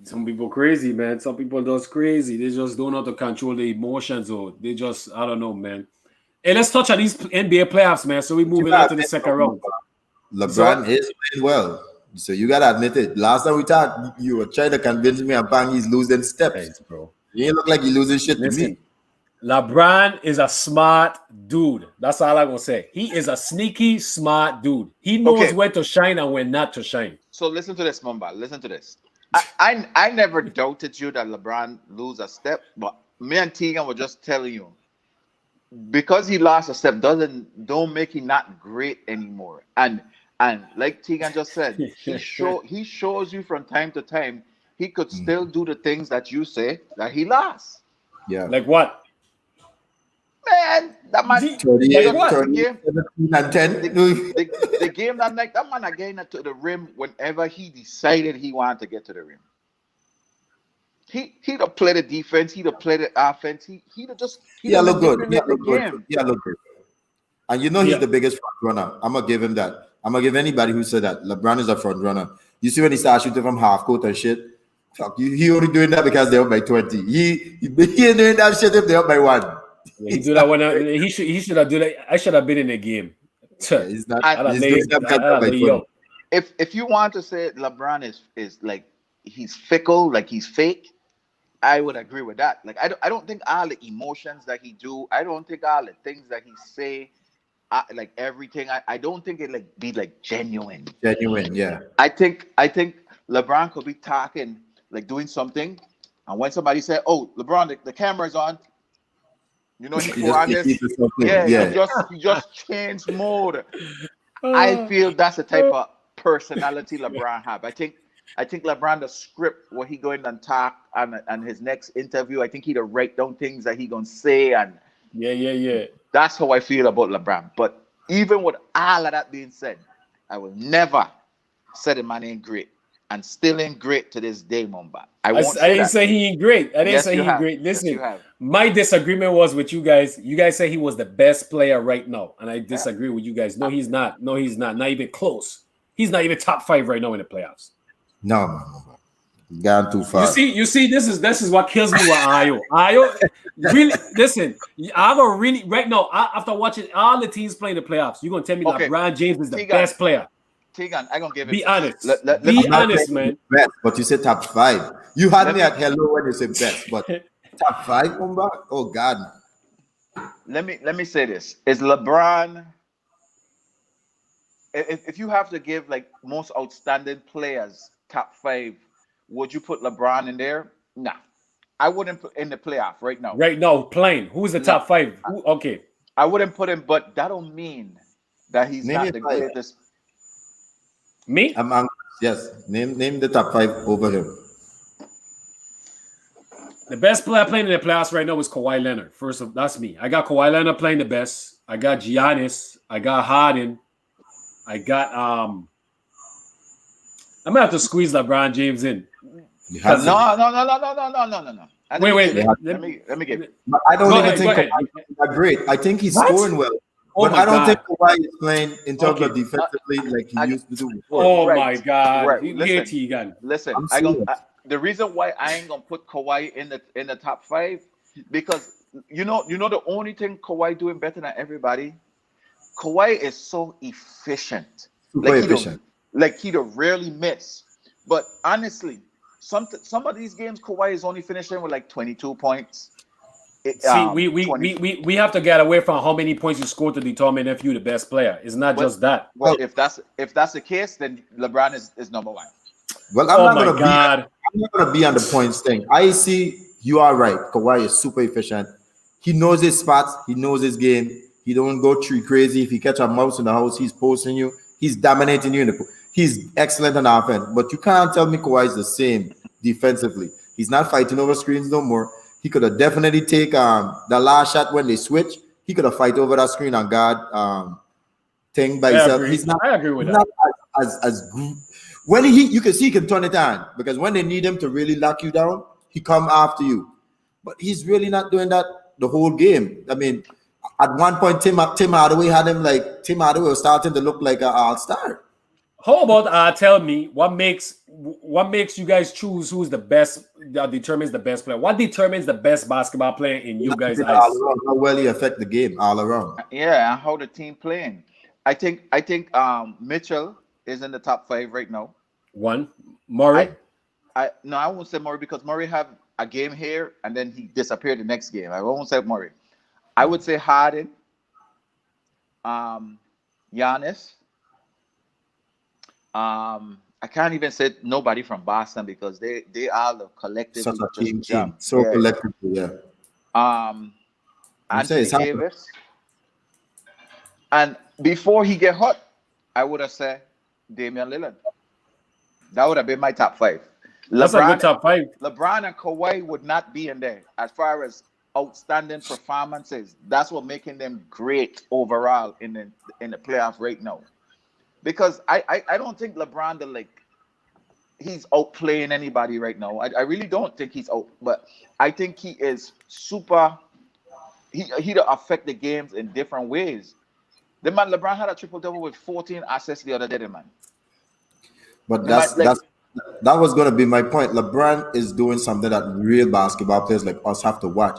A: Some people crazy, man. Some people just crazy. They just don't know how to control the emotions, or they just, I don't know, man. Hey, let's touch on these NBA playoffs, man. So we moving on to the second round.
B: LeBron is playing well. So you gotta admit it. Last time we talked, you were trying to convince me and bang he's losing steps.
A: Thanks, bro.
B: You ain't look like you're losing shit to me.
A: LeBron is a smart dude. That's all I'm gonna say. He is a sneaky, smart dude. He knows when to shine and when not to shine.
C: So listen to this, Mamba. Listen to this. I never doubted you that LeBron lose a step, but me and Tegan were just telling you, because he lost a step don't make him not great anymore. And like Tegan just said, he shows you from time to time he could still do the things that you say that he lost.
B: Yeah.
A: Like what?
C: Man, that man
B: 38,
C: like
B: 17 and 10.
C: The game that night, that man again to the rim whenever he decided he wanted to get to the rim. He'd have played the defense, he'd have played the offense, he'd have just
B: look good. Look good. And you know he's the biggest front runner. I'm gonna give him that. I'm gonna give anybody who said that LeBron is a front runner. You see when he starts shooting from half court and shit. Fuck you, he only doing that because they're up by 20. He ain't doing that shit if they're up by 1.
A: Yeah, he do that when he should have do that. I should have been in the game.
B: Yeah, he's not. He's doing that because by 20.
C: If you want to say LeBron is like he's fickle, like he's fake, I would agree with that. Like I don't think all the emotions that he do, I don't think all the things that he say, like everything, I don't think it like be like genuine.
B: Genuine, yeah.
C: I think LeBron could be talking, like doing something, and when somebody said, "Oh, LeBron, the camera's on," You know, he
B: He
C: pour
B: just
C: on this.
B: keep it something.
C: Yeah,
B: Yeah.
C: he just changed mode. I feel that's the type of personality LeBron have. I think LeBron the script what he going and talk and his next interview. I think he'd write down things that he gonna say, and
A: Yeah.
C: that's how I feel about LeBron. But even with all of that being said, I will never say the man ain't great, and still ain't great to this day, Mumba. I won't
A: I
C: say
A: didn't
C: that.
A: say he ain't great. I didn't
C: Yes,
A: say
C: you
A: he ain't
C: have.
A: great.
C: Yes, you
A: Listen,
C: have.
A: my disagreement was with you guys. You guys say he was the best player right now, and I disagree with you guys. No, he's not. No, he's not. Not even close. He's not even top 5 right now in the playoffs.
B: No, man. Gone too far.
A: You see, this is what kills me with Ayo. Ayo, really, listen, I'm gonna really right now. After watching all the teams playing the playoffs, you're gonna tell me
C: Okay.
A: LeBron James is the
C: Tegan.
A: best player.
C: Tegan, I'm gonna give
A: Be
C: it.
A: honest.
C: Let
A: Be
C: me-
A: honest, man.
B: Best, but you said top 5. You had
C: Let
B: me
C: me-
B: at hello when you said best, but top 5, Umba? Oh God.
C: Let me say this: is LeBron? If you have to give like most outstanding players top 5, would you put LeBron in there? Nah, I wouldn't put in the playoff right now.
A: Right now, playing. Who's the
C: No.
A: top 5? Okay.
C: I wouldn't put him, but that don't mean that he's
B: Name
C: not
B: your
C: the
B: 5.
C: greatest.
A: Me?
B: Yes. Name the top 5 over him.
A: The best player playing in the playoffs right now is Kawhi Leonard. First of that's me. I got Kawhi Leonard playing the best. I got Giannis. I got Harden. I got I'm gonna have to squeeze LeBron James in.
B: You have to.
C: No.
A: Wait.
C: Let me give it.
B: But I don't
A: Go
B: even
A: ahead,
B: think
A: go ahead.
B: Kawhi is that great. I think he's
A: What?
B: scoring well.
A: Oh
B: But
A: my
B: I don't
A: God.
B: think Kawhi is playing in terms
A: Okay.
B: of defensively like he
C: I-
B: used to do before.
A: Oh
C: Right,
A: my God.
C: right.
A: Here
C: Listen.
A: Tegan.
C: Listen,
B: I'm serious.
C: the reason why I ain't gonna put Kawhi in the top 5 because you know the only thing Kawhi doing better than everybody. Kawhi is so efficient.
B: Super efficient.
C: He don't rarely miss. But honestly, some of these games Kawhi is only finishing with like 22 points.
A: See,
C: 20.
A: we have to get away from how many points you score to determine if you're the best player. It's not just that.
C: Well, if that's the case, then LeBron is number 1.
B: Well,
A: Oh
B: I'm
A: my
B: not
A: God.
B: gonna be on the points thing. I see you are right. Kawhi is super efficient. He knows his spots, he knows his game. He don't go tree crazy. If he catch a mouse in the house, he's posting you, he's dominating you in the he's excellent on offense. But you can't tell me Kawhi is the same defensively. He's not fighting over screens no more. He could have definitely take the last shot when they switch. He could have fight over that screen and guard thing by himself.
A: I agree with
B: he's
A: that.
B: not as when you can see he can turn it on because when they need him to really lock you down, he come after you. But he's really not doing that the whole game. I mean, at one point, Tim Hardaway had him like Tim Hardaway was starting to look like an all-star.
A: How about tell me what makes you guys choose who's the best that determines the best player? What determines the best basketball player in you guys' eyes?
B: All around, how well he affect the game all around.
C: Yeah, and how the team playing. I think Mitchell is in the top 5 right now.
A: One, Murray.
C: I won't say Murray because Murray have a game here and then he disappeared the next game. I won't say Murray. I would say Harden, Giannis. I can't even say nobody from Boston because they all collectively
B: Such a
C: just
B: team.
C: jump.
B: So
C: Yeah.
B: collectively, yeah.
C: Anthony
B: it's happening.
C: Davis. And before he get hot, I would have said Damian Lillard. That would have been my top 5.
A: That's a good top 5.
C: LeBron and Kawhi would not be in there as far as outstanding performances. That's what making them great overall in the playoff right now. Because I don't think LeBron he's outplaying anybody right now. I really don't think he's out, but I think he is super. He affect the games in different ways. The man LeBron had a triple-double with 14 assists the other day, man.
B: But that was going to be my point. LeBron is doing something that real basketball players like us have to watch.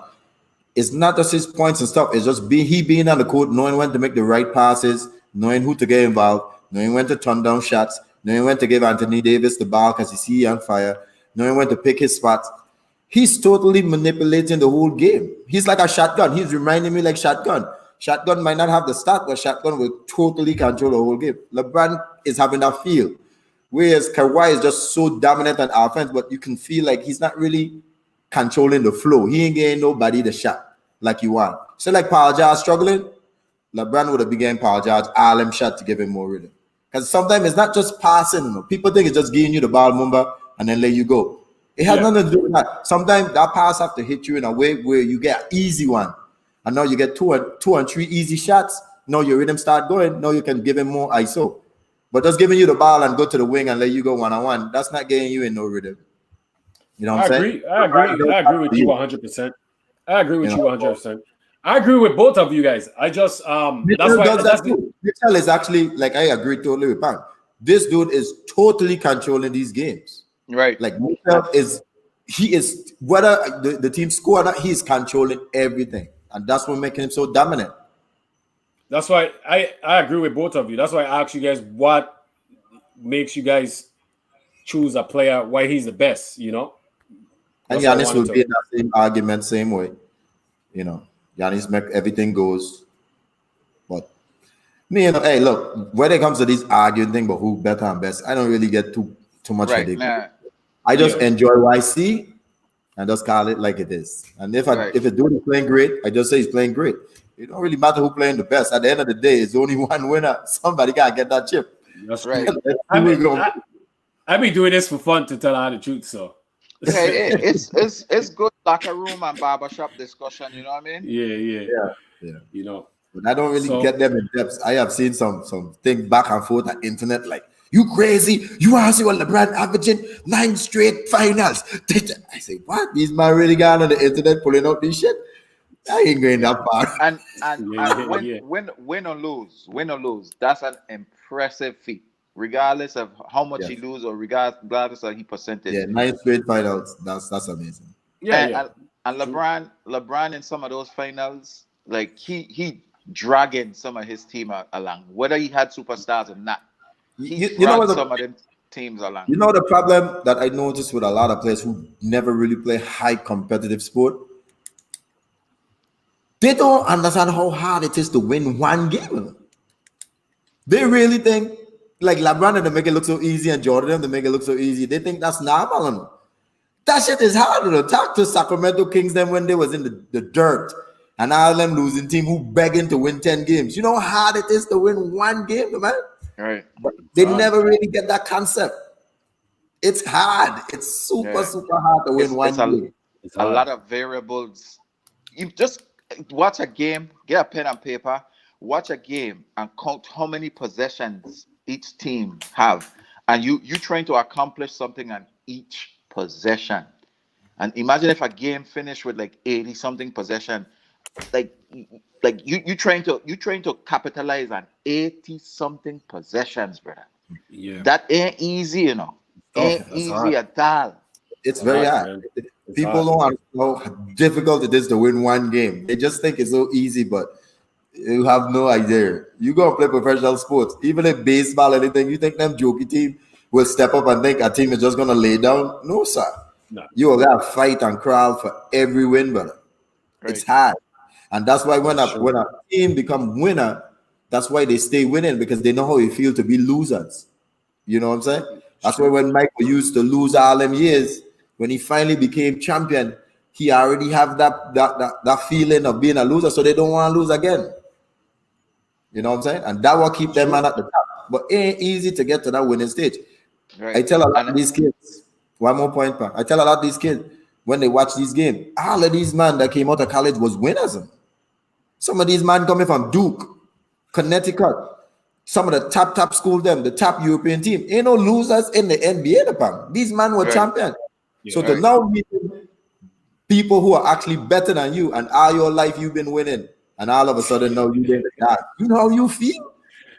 B: It's not just his points and stuff. It's just being on the court, knowing when to make the right passes, knowing who to get involved, knowing when to turn down shots, knowing when to give Anthony Davis the ball because he's on fire, knowing when to pick his spots. He's totally manipulating the whole game. He's like a shotgun. He's reminding me like shotgun. Shotgun might not have the start, but shotgun will totally control the whole game. LeBron is having that feel. Whereas Kawhi is just so dominant on offense, but you can feel like he's not really controlling the flow. He ain't getting nobody the shot. like you want. So like Paul George struggling, LeBron would have began Paul George all them shot to give him more rhythm. Because sometimes it's not just passing. You know. People think it's just giving you the ball, Mumba, and then let you go. It has nothing to do with that. Sometimes that pass have to hit you in a way where you get an easy one. And now you get two and three easy shots. Now your rhythm start going. Now you can give him more ISO. But just giving you the ball and go to the wing and let you go one-on-one, that's not getting you in no rhythm. You know what I'm saying?
A: I agree with you 100%. I agree with you 100%. I agree with both of you guys. I just
B: Mitchell Mitchell is actually, like, I agree totally with Pam. This dude is totally controlling these games.
C: Right.
B: Like Mitchell is whether the team score or not, he's controlling everything. And that's what making him so dominant.
A: That's why I agree with both of you. That's why I asked you guys what makes you guys choose a player, why he's the best, you know?
B: And Giannis will be in that same argument, same way. You know, Giannis make everything goes. But me, you know, hey, look, when it comes to this arguing thing about who better and best, I don't really get too much headache.
C: Nah.
B: I just enjoy what I see and just call it like it is. And if a dude is playing great, I just say he's playing great. It don't really matter who playing the best. At the end of the day, it's only one winner. Somebody gotta get that chip.
A: That's right. I be doing this for fun, to tell her the truth. So
C: it's good locker room and barbershop discussion. You know what I mean?
A: Yeah. You know,
B: but I don't really get them in depth. I have seen some thing back and forth on internet, like, you crazy? You want to see what LeBron averaging 9 straight finals? I say, what? These man really got on the internet pulling out this shit? I ain't going that far.
C: And win or lose, that's an impressive feat, regardless of how much he lose or regardless of his percentage.
B: Yeah, 9 straight finals. That's amazing.
C: And LeBron in some of those finals, like he dragging some of his team along, whether he had superstars or not. You know what some of them teams along.
B: You know the problem that I noticed with a lot of players who never really play high competitive sport? They don't understand how hard it is to win one game. They really think, like LeBron and they make it look so easy, and Jordan they make it look so easy. They think that's normal. That shit is hard. To talk to Sacramento Kings them when they was in the dirt, and all them losing team who begging to win 10 games. You know how hard it is to win one game, man?
C: Right.
B: But they never really get that concept. It's hard. It's super hard to win one game.
C: It's a lot of variables. You just watch a game, get a pen and paper, watch a game and count how many possessions each team have. And you trying to accomplish something on each possession. And imagine if a game finished with like 80 something possession, like you trying to capitalize on 80 something possessions, brother.
A: Yeah.
C: That ain't easy, you know. Ain't easy at all.
B: It's very hard. People don't understand how difficult it is to win one game. They just think it's so easy, but you have no idea. You go and play professional sports, even if baseball, anything, you think them jokey team will step up and think a team is just gonna lay down? No, sir.
A: No.
B: You will gotta fight and crawl for every win, brother. Right. It's hard. And that's why when a team become winner, that's why they stay winning, because they know how it feels to be losers. You know what I'm saying? That's why when Michael used to lose all them years, when he finally became champion, he already have that feeling of being a loser, so they don't want to lose again. You know what I'm saying? And that will keep them man at the top. But it ain't easy to get to that winning stage. Right. I tell a lot of these kids, one more point, I tell a lot of these kids, when they watch these games, all of these men that came out of college was winners. Some of these men coming from Duke, Connecticut, some of the top school them, the top European team. Ain't no losers in the NBA. These men were champions. Yeah, so to now meet people who are actually better than you, and all your life you've been winning, and all of a sudden now you didn't die. You know how you feel?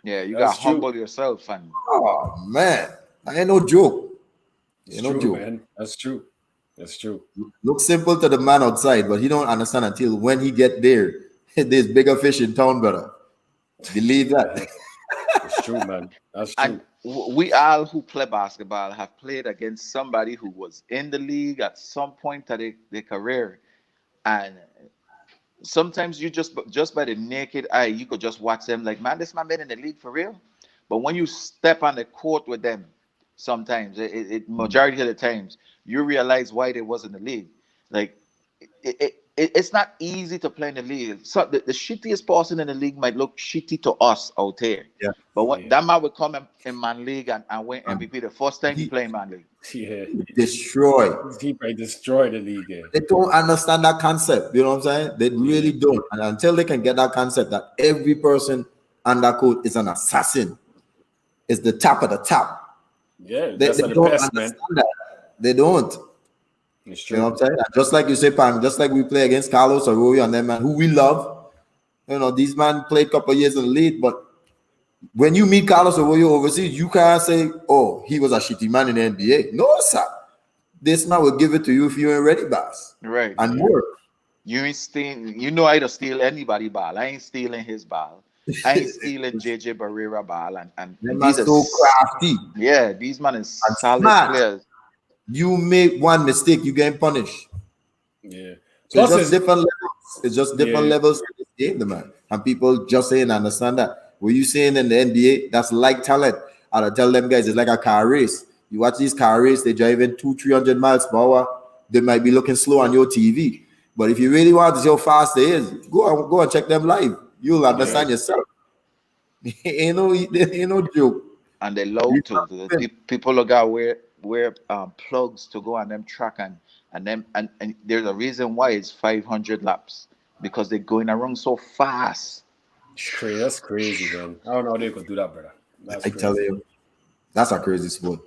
C: Yeah, you got to humble yourself. And
B: oh man, I ain't no joke.
A: It's no joke, man. That's true. That's true.
B: Looks simple to the man outside, but he don't understand until when he get there. There's bigger fish in town, brother. Believe that.
A: It's true, man. That's true.
C: And we all who play basketball have played against somebody who was in the league at some point of their career. And sometimes you just by the naked eye, you could just watch them like, man, this man been in the league for real. But when you step on the court with them, sometimes, majority of the times, you realize why they was in the league. Like, it's not easy to play in the league. So the shittiest person in the league might look shitty to us out here.
B: Yeah.
C: But what that man would come in man league and win MVP the first time he played man league.
A: Yeah.
B: Destroy.
A: He probably destroyed the league. Yeah.
B: They don't understand that concept. You know what I'm saying? They really don't. And until they can get that concept that every person on that court is an assassin, is the top of the top.
A: Yeah,
B: They
A: that's the
B: don't
A: best,
B: understand
A: man.
B: that. They don't.
A: It's true.
B: You know what I'm saying? Just like you say, Pam, just like we play against Carlos Arroyo and them man who we love. You know, these man played a couple of years in the league, but when you meet Carlos Arroyo overseas, you can't say, oh, he was a shitty man in the NBA. No, sir. This man will give it to you if you ain't ready, boss.
C: Right.
B: And more.
C: You ain't stealing. You know how to steal anybody ball. I ain't stealing his ball. I ain't stealing JJ Barrera ball. And
B: Them
C: these
B: man so crafty.
C: Yeah, these man is
B: And
C: solid
B: smart.
C: players.
B: You make one mistake, you get punished.
A: Yeah.
B: So it's just different levels. It's just different levels in this game, man. And people just saying, understand that. What you saying in the NBA, that's like talent. I tell them guys, it's like a car race. You watch these car race, they driving 200-300 miles per hour. They might be looking slow on your TV. But if you really want to see how fast they is, go and check them live. You'll understand yourself. ain't no joke.
C: And they low to the people look out wear plugs to go on them track and there's a reason why it's 500 laps because they're going around so fast.
A: That's crazy, man. I don't know how they could do that, brother.
B: I tell you, that's a crazy sport.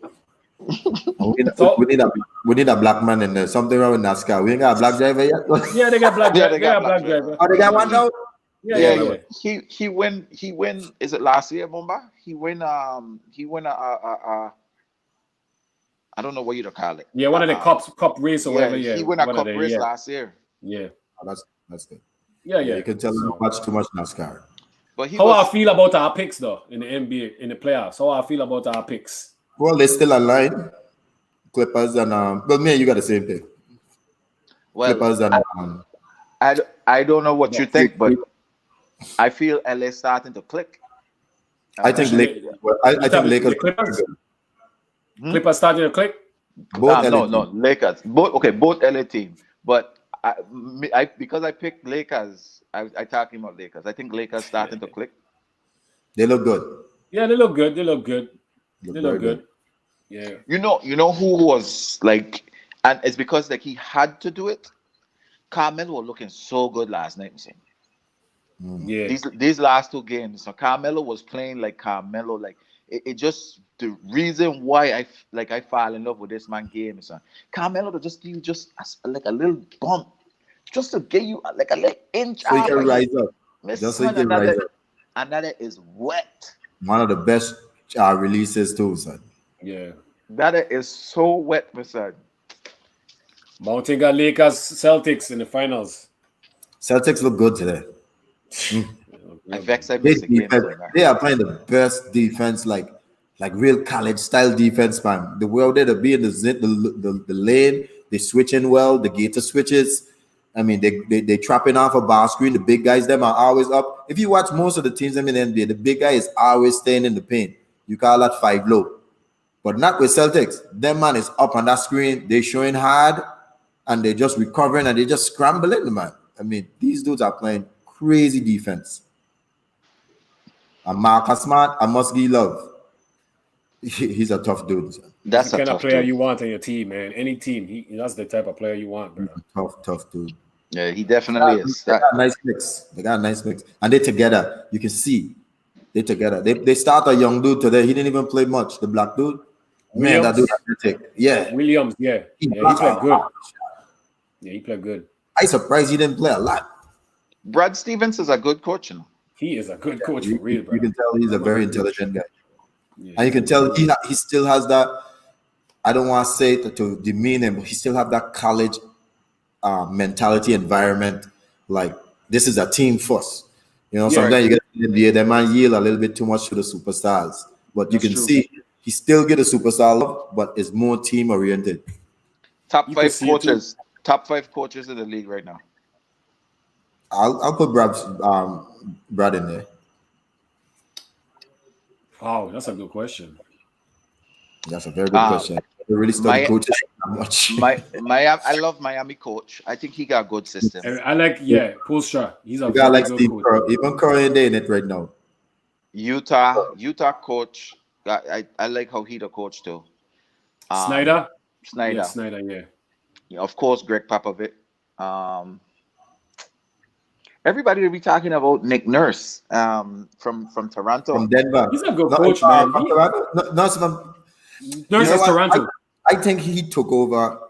B: we need a black man in there. Something wrong with NASCAR. We ain't got a black driver yet.
A: Yeah, they got black driver. They got black driver.
B: Oh, they got one now?
A: Yeah.
C: He win. Is it last year, Bomba? He win a I don't know what you to call it.
A: Yeah, one of the cup race or whatever. Yeah,
C: he won a cup race last year.
A: Yeah,
B: that's good.
A: Yeah.
B: You can tell you watch too much NASCAR.
C: But
A: how I feel about our picks though in the NBA in the playoffs? How I feel about our picks?
B: Well, they're still aligned. Clippers and but me, you got the same thing.
C: Well,
B: Clippers and
C: I don't know what you think, but I feel LA starting to click.
B: I think Lakers.
A: Clippers starting to click.
C: No, Lakers. Both LA teams. But I because I picked Lakers, I talking about Lakers. I think Lakers starting to click.
B: They look good.
A: Yeah, they look good. They look good. Yeah.
C: You know who was like, and it's because like he had to do it. Carmelo was looking so good last night.
A: Yeah.
C: These last two games, so Carmelo was playing like Carmelo. Like it just the reason why I fall in love with this man game is Carmelo to just give you just like a little bump, just to get you like a little inch.
B: So you can rise up. Just so you can rise up.
C: And that is wet.
B: One of the best releases too, son.
A: Yeah.
C: That is so wet, my son.
A: Mountain got Lakers Celtics in the finals.
B: Celtics look good today. They are playing the best defense, like real college style defense, man. The way they be in the lane, they switching well, the gator switches. I mean, they trapping off a bar screen. The big guys, them are always up. If you watch most of the teams in the NBA, the big guy is always staying in the paint. You call that 5 low. But not with Celtics. Them man is up on that screen. They showing hard, and they just recovering, and they just scrambling, man. I mean, these dudes are playing crazy defense. And Marcus Smart, I must give love. He's a tough dude.
A: That's the kind of player you want on your team, man. Any team, that's the type of player you want, bro.
B: Tough dude.
C: Yeah, he definitely is.
B: They got a nice mix. And they together. You can see they together. They start a young dude today. He didn't even play much. The black dude. Man, that dude athletic. Yeah.
A: Williams, yeah. He played good. Yeah, he played good.
B: I'm surprised he didn't play a lot.
C: Brad Stevens is a good coach.
A: He is a good coach for real, bro.
B: You can tell he's a very intelligent guy. Yeah. And you can tell he still has that, I don't want to say it to demean him, but he still have that college mentality environment. Like, this is a team first. You know, sometimes you get in the NBA, they might yield a little bit too much to the superstars. But you can see he still get a superstar love, but is more team oriented.
C: Top 5 coaches. Top 5 coaches in the league right now.
B: I'll put Brad in there.
A: Wow, that's a good question.
B: That's a very good question. I really study coaches that much.
C: Miami, I love Miami coach. I think he got a good system.
A: And I like, Postra. He's a
B: You got
A: very
B: like
A: good
B: Steve
A: coach.
B: Kerr. Even Curry ain't in it right now.
C: Utah coach. I like how he the coach too.
A: Snyder?
C: Snyder.
A: Yeah, Snyder, yeah.
C: Yeah, of course, Greg Popovich. Everybody will be talking about Nick Nurse from Toronto.
B: From Denver.
A: He's a good coach, man.
B: From Toronto. No, from,
A: Nurse is Toronto.
B: I think he took over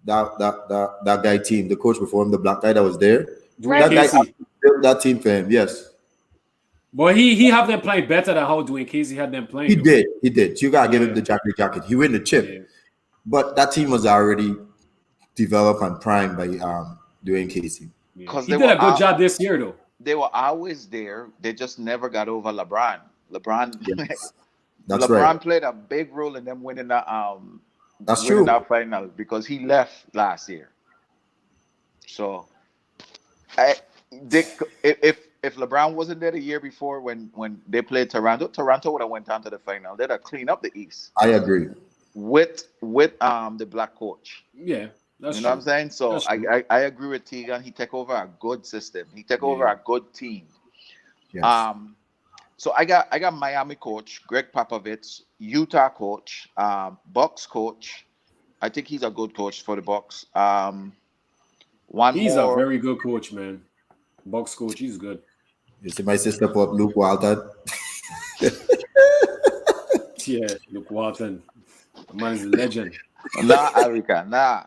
B: that guy team, the coach before him, the black guy that was there.
A: Dwayne
B: That guy
A: Casey.
B: built that team for him, yes.
A: But he have them playing better than how Dwayne Casey had them playing.
B: He did. You gotta give him the jacket. He win the chip.
A: Yeah.
B: But that team was already developed and primed by Dwayne Casey.
A: Yeah. He did a good job this year, though.
C: They were always there. They just never got over LeBron.
B: Yes. That's
C: LeBron
B: right.
C: played a big role in them winning that
B: That's true.
C: that final because he left last year. So, if LeBron wasn't there the year before when they played Toronto would have went down to the final. They'd have cleaned up the East.
B: I agree.
C: With the black coach.
A: Yeah, that's
C: you know
A: true.
C: what I'm saying? So I agree with Tegan. He take over a good system. He take over a good team.
B: Yes.
C: So I got Miami coach Greg Popovich, Utah coach, Bucks coach. I think he's a good coach for the Bucks.
A: He's a very good coach, man. Bucks coach, he's good.
B: You see my sister put Luke Walton.
A: Yeah, Luke Walton. The man is a legend.
C: Nah, Erica, nah.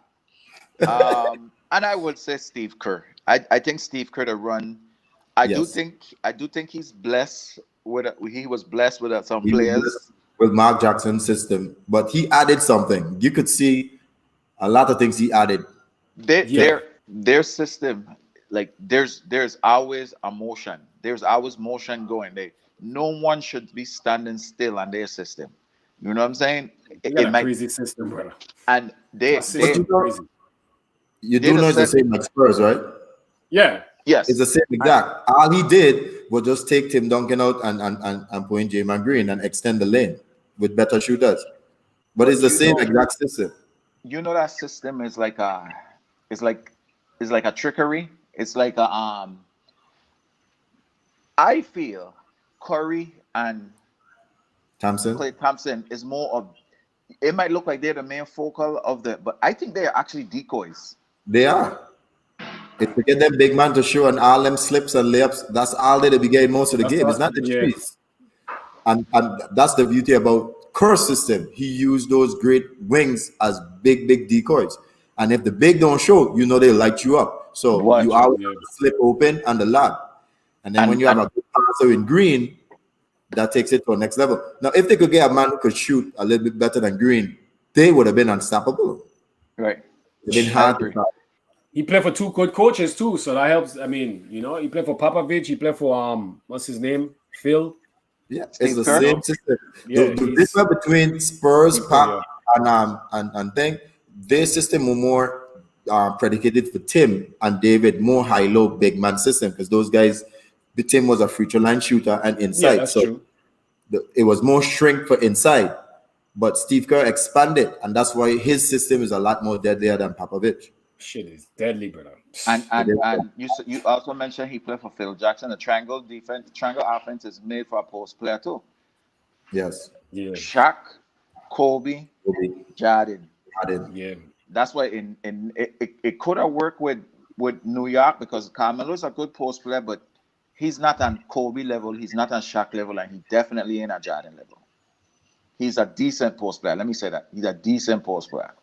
C: And I would say Steve Kerr. I think Steve Kerr to run. I do think he's blessed with he was blessed with some players
B: with Mark Jackson's system, but he added something. You could see a lot of things he added.
C: Their system, like there's always a motion. There's always motion going. No one should be standing still on their system. You know what I'm saying?
A: It's a crazy system, brother.
C: And
B: you do know it's the same like Spurs, right?
A: Yeah.
C: Yes.
B: It's the same exact. All he did was just take Tim Duncan out and put in Jaymon Green and extend the lane with better shooters. But it's the same exact system.
C: You know that system is like a trickery. It's like a I feel Curry and Klay Thompson is more of. It might look like they're the main focal of but I think they're actually decoys.
B: They are. If we get them big man to show and all them slips and layups, that's all they be getting most of the game. It's not the trees. And that's the beauty about Kerr's system. He used those great wings as big decoys. And if the big don't show, you know they'll light you up. So you always have to slip open and the lob. And then when you have a good passer in Green, that takes it to the next level. Now, if they could get a man who could shoot a little bit better than Green, they would have been unstoppable.
C: Right.
B: It's been hard to stop.
A: He played for two good coaches too, so that helps. I mean, he played for Popovich. He played for what's his name, Phil.
B: Yeah, it's the same system.
A: Yeah,
B: the difference between Spurs, Pop, and thing, their system were more predicated for Tim and David, more high-low big man system because those guys. The Tim was a future line shooter and inside,
A: yeah, that's true.
B: It was more shrink for inside. But Steve Kerr expanded, and that's why his system is a lot more deadlier than Popovich.
A: Shit is deadly, brother.
C: And you also mentioned he played for Phil Jackson. The triangle offense is made for a post player too.
B: Yes.
A: Yeah.
C: Shaq, Kobe, Jordan.
A: Yeah.
C: That's why it could have worked with New York because Carmelo's a good post player, but he's not on Kobe level, he's not on Shaq level, and he definitely ain't at Jordan level. He's a decent post player. Let me say that. He's a decent post player.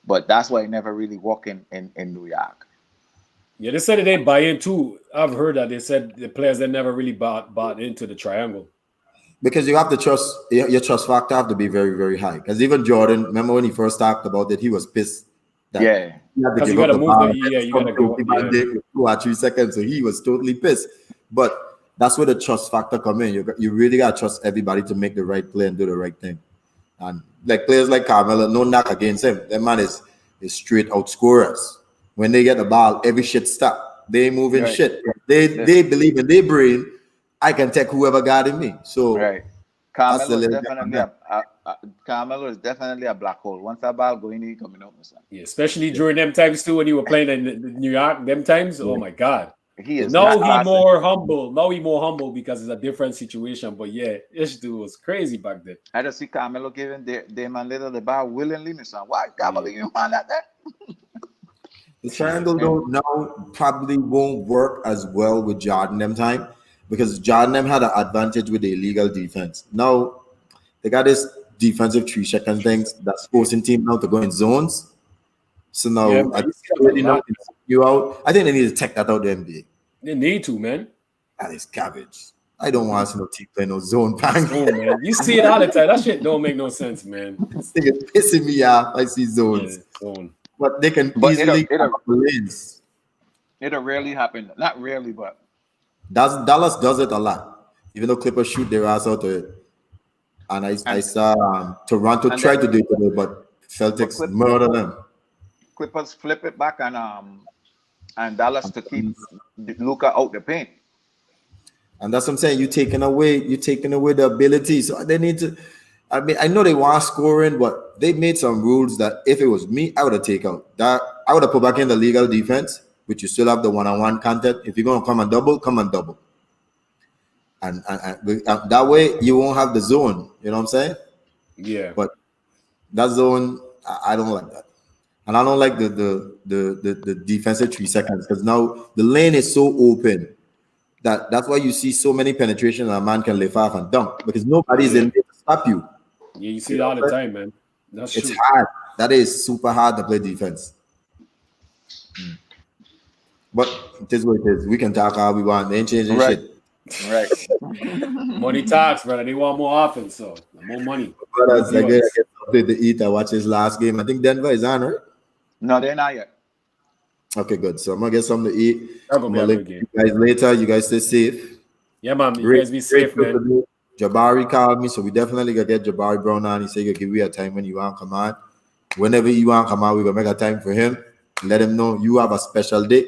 C: But that's why he never really worked in New York.
A: Yeah, they said that they buy in too. I've heard that they said the players that never really bought into the triangle.
B: Because you have to trust, your trust factor have to be very, very high. Because even Jordan, remember when he first talked about it, he was pissed.
C: He
B: had to give up the ball. You got to go up 2 or 3 seconds. So he was totally pissed. But that's where the trust factor come in. You really got to trust everybody to make the right play and do the right thing. And like players like Carmelo, no knock against him. That man is straight outscorers. When they get the ball, every shit stop. They ain't moving shit. They believe in their brain. I can take whoever guarding me. So
C: Carmelo is definitely Carmelo is definitely a black hole. Once that ball go in, he coming out, son.
A: Yeah, especially during them times too when he were playing in New York. Them times, oh my God.
C: He is
A: Now
C: not
A: he
C: passing.
A: more humble. Now he more humble because it's a different situation. But yeah, this dude was crazy back then.
C: I just see Carmelo giving Damon Lillard the ball willingly, my son. Why Carmelo you want that?
B: The triangle though now probably won't work as well with Jordan them time because Jordan them had an advantage with the illegal defense. Now they got this defensive 3 second things that's forcing team now to go in zones. So now
A: Yeah, man,
B: I
A: you see that a
B: really know
A: lot.
B: you out. I think they need to take that out the NBA.
A: They need to, man.
B: That is garbage. I don't want to see no team play no zone bang.
A: Oh man, you see it all the time. That shit don't make no sense, man.
B: This thing is pissing me off. I see
A: Yeah,
B: zones,
A: zone.
B: but they can
C: But
B: easily
C: it'll-
B: cover the lanes.
C: It'll rarely happen. Not rarely, but
B: Dallas does it a lot, even though Clippers shoot their ass out of it. And I saw Toronto
C: and
B: try
C: then-
B: to do it today, but Celtics
C: Clip-
B: murder them.
C: Clippers flip it back and Dallas to keep Luka out the paint.
B: And that's what I'm saying. You're taking away the ability. So they need to. I mean, I know they want scoring, but they made some rules that if it was me, I would have taken out. That I would have put back in the legal defense, but you still have the one-on-one contact. If you're gonna come and double, come and double. And that way you won't have the zone. You know what I'm saying?
A: Yeah.
B: But that zone, I don't like that. And I don't like the defensive 3 seconds because now the lane is so open that's why you see so many penetrations and a man can lift off and dunk because nobody's in there to stop you.
A: Yeah, you see it all the time, man. That's
B: It's
A: true.
B: hard. That is super hard to play defense. But it is what it is. We can talk how we want. They ain't changing
C: Right.
B: shit.
C: Right.
A: Money talks, brother. They want more offense, so more money.
B: But as I
A: More
B: get
A: viewers.
B: something to eat, I watch his last game. I think Denver is on, right?
C: No, they're not yet.
B: Okay, good. So I'm gonna get something to eat.
A: That's gonna be a
B: I'm gonna
A: good
B: link
A: game.
B: you guys later. You guys stay safe.
A: Yeah, man. You guys be safe,
B: Great
A: man.
B: to Jabari called me, so we definitely gonna get Jabari Brown on. He said he'll give you a time when you want to come on. Whenever you want to come on, we're gonna make a time for him. Let him know you have a special day.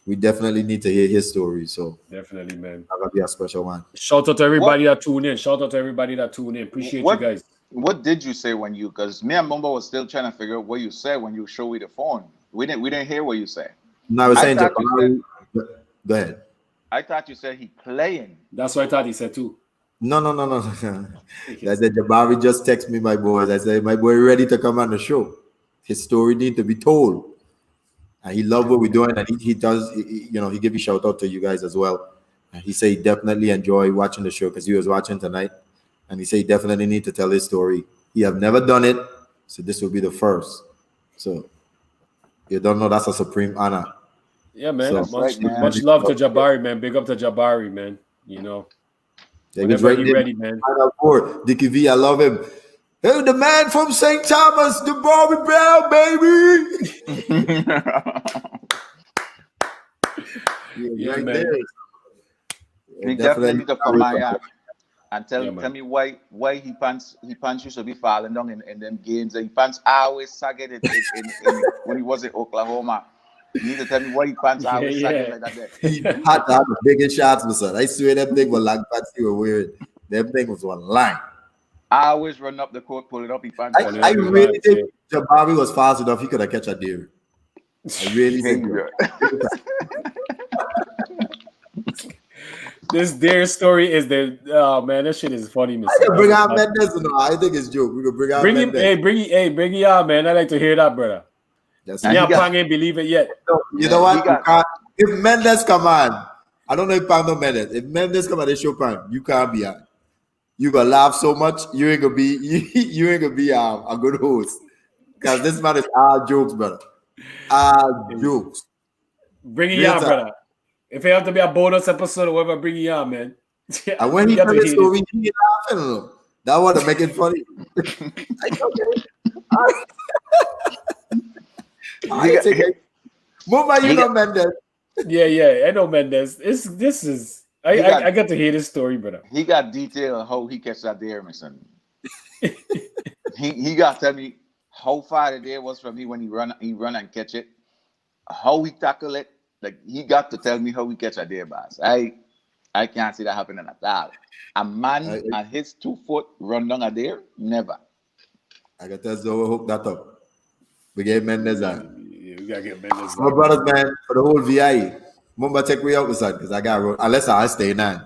B: We definitely need to hear his story. So
A: Definitely, man.
B: that will be a special one.
A: Shout out to everybody that tune in. Shout out to everybody that tune in. Appreciate
C: What-
A: you guys.
C: What did you say when you? Because me and Mumba was still trying to figure out what you said when you showed me the phone. We didn't hear what you said.
B: No, I was
C: I
B: saying
C: thought you
B: Jabari. Go ahead.
C: I thought you said he playing.
A: That's what I thought he said too.
B: No. I said Jabari just text me, my boys. I said my boy ready to come on the show. His story need to be told. And he loved what we're doing, and he does. He give a shout out to you guys as well. And he said he definitely enjoyed watching the show because he was watching tonight, and he said he definitely need to tell his story. He have never done it, so this will be the first. So you don't know that's a supreme honor.
A: Yeah, man.
B: So-
A: much,
C: Right, man.
A: much love to Jabari, man. Big up to Jabari, man. You know,
B: Yeah, he was
A: whenever
B: right
A: you
B: there.
A: ready, man.
B: Final four. Dickie V, I love him. Hey, the man from St. Thomas, the Bobby Brown, baby.
A: Yeah,
B: right
A: man.
B: there.
C: He definitely need to come my yard and
A: Yeah,
C: tell
A: man.
C: me why he pants used to be falling down in them games. And he pants always sagged it when he was in Oklahoma. You need to tell me why he pants always
A: Yeah,
C: sagged
A: yeah.
C: like that there.
B: He had to have the biggest shots, my son. I swear that thing was like fancy or weird. That thing was one line.
C: I always run up the court, pull it up, he pants.
B: I really think Jabari was fast enough. He could have catch a deer. I really think.
A: Their story is the man. That shit is funny, Mr.
B: I can bring out Mendes. No, I think it's joke. We can bring out
A: Bring him,
B: Mendes.
A: bring it out, man. I like to hear that, brother.
B: That's
C: And
A: Yeah,
C: he got-
A: Pang ain't believe it yet.
B: You know what? You can't, if Mendes come on, I don't know if Pang know Mendes. If Mendes come on the show, Pang, you can't be on. You gonna laugh so much, you ain't gonna be you ain't gonna be a good host. Because this man is all jokes, brother. All jokes.
A: Bring it
B: Real
A: on,
B: time.
A: brother. If it have to be a bonus episode or whatever, bring it on, man.
B: And when he
A: We got
B: tell
A: to
B: his
A: hear
B: story, he laughing. Though. That want to make it funny. Like, okay. I take it. Mama, you know Mendes.
A: this. Yeah, I know, man. This is. I got to hear this story, brother.
C: He got detail on how he catch that deer, my son. he got to tell me how far the deer was from me when he run and catch it, how he tackle it. Like he got to tell me how he catch a deer, boss. I can't see that happening at all. A man and his 2 foot run down a there, never.
B: I got to hook that up. We get Mendes on.
A: Yeah, we gotta get Mendes.
B: My brothers, man, for the whole VIE. Remember, take me out with that because I got unless I stay in.
A: No.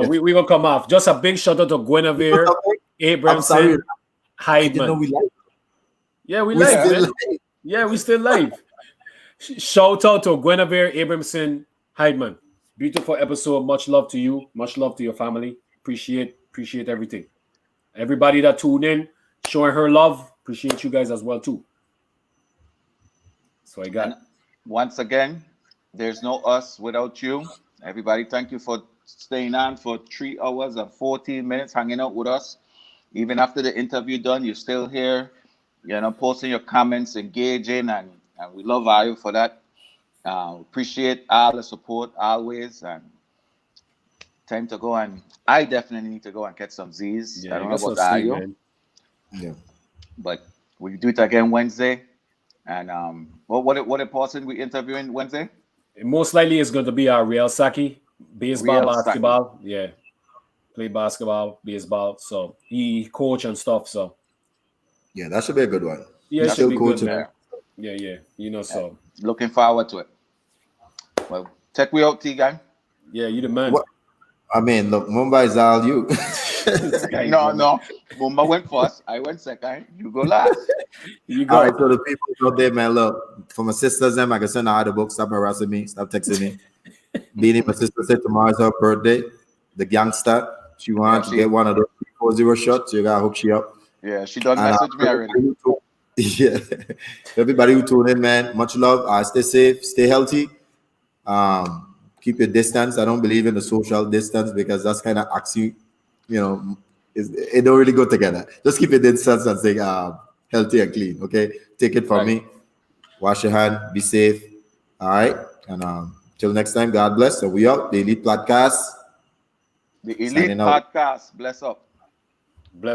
A: We gonna come off. Just a big shout out to Gwenavire,
B: I'm sorry.
A: Abramson,
B: I didn't know
A: Hyndman.
B: we live.
A: Yeah, we
B: We
A: live.
B: still
A: Man.
B: live.
A: Yeah, we still live. Shout out to Gwenavire, Abramson, Hyndman. Beautiful episode. Much love to you. Much love to your family. Appreciate everything. Everybody that tuned in, showing her love. Appreciate you guys as well too. So I got.
C: And once again, there's no us without you. Everybody, thank you for staying on for 3 hours and 14 minutes, hanging out with us. Even after the interview done, you're still here, posting your comments, engaging, and we love you for that. Appreciate all the support always, and time to go. And I definitely need to go and catch some Z's.
A: Yeah,
C: I don't know about you,
A: man.
B: Yeah.
C: but we do it again Wednesday. And what a person we interviewing Wednesday?
A: Most likely it's going to be our Real Saki, baseball,
C: Real
A: basketball. Saki. Yeah, play basketball, baseball. So he coach and stuff. So
B: yeah, that should be a good one.
A: Yeah, it should be good, man.
C: Yeah.
A: So
C: looking forward to it. Well, take me out, T gang.
A: Yeah, you the man.
B: What? I mean, look, Mumbai is all you.
C: No. Mumbai went first. I went second. You go last.
A: You go.
B: All right, so the people out there, man, look, for my sisters, them, I can send out the book. Stop harassing me. Stop texting me. Beanie, my sister said tomorrow's her birthday. The gangster. She wanted to get one of those 4-0 shots. So you got to hook she up.
C: Yeah, she done message me already.
B: Yeah. Everybody who tuned in, man, much love. Stay safe. Stay healthy. Keep your distance. I don't believe in the social distance because that's kind of axy, it don't really go together. Just keep your distance and stay healthy and clean. Okay, take it from me. Wash your hand. Be safe. All right, and till next time, God bless. So we out. The Elite Podcast.
C: The Elite Podcast. Bless up.
A: Bless.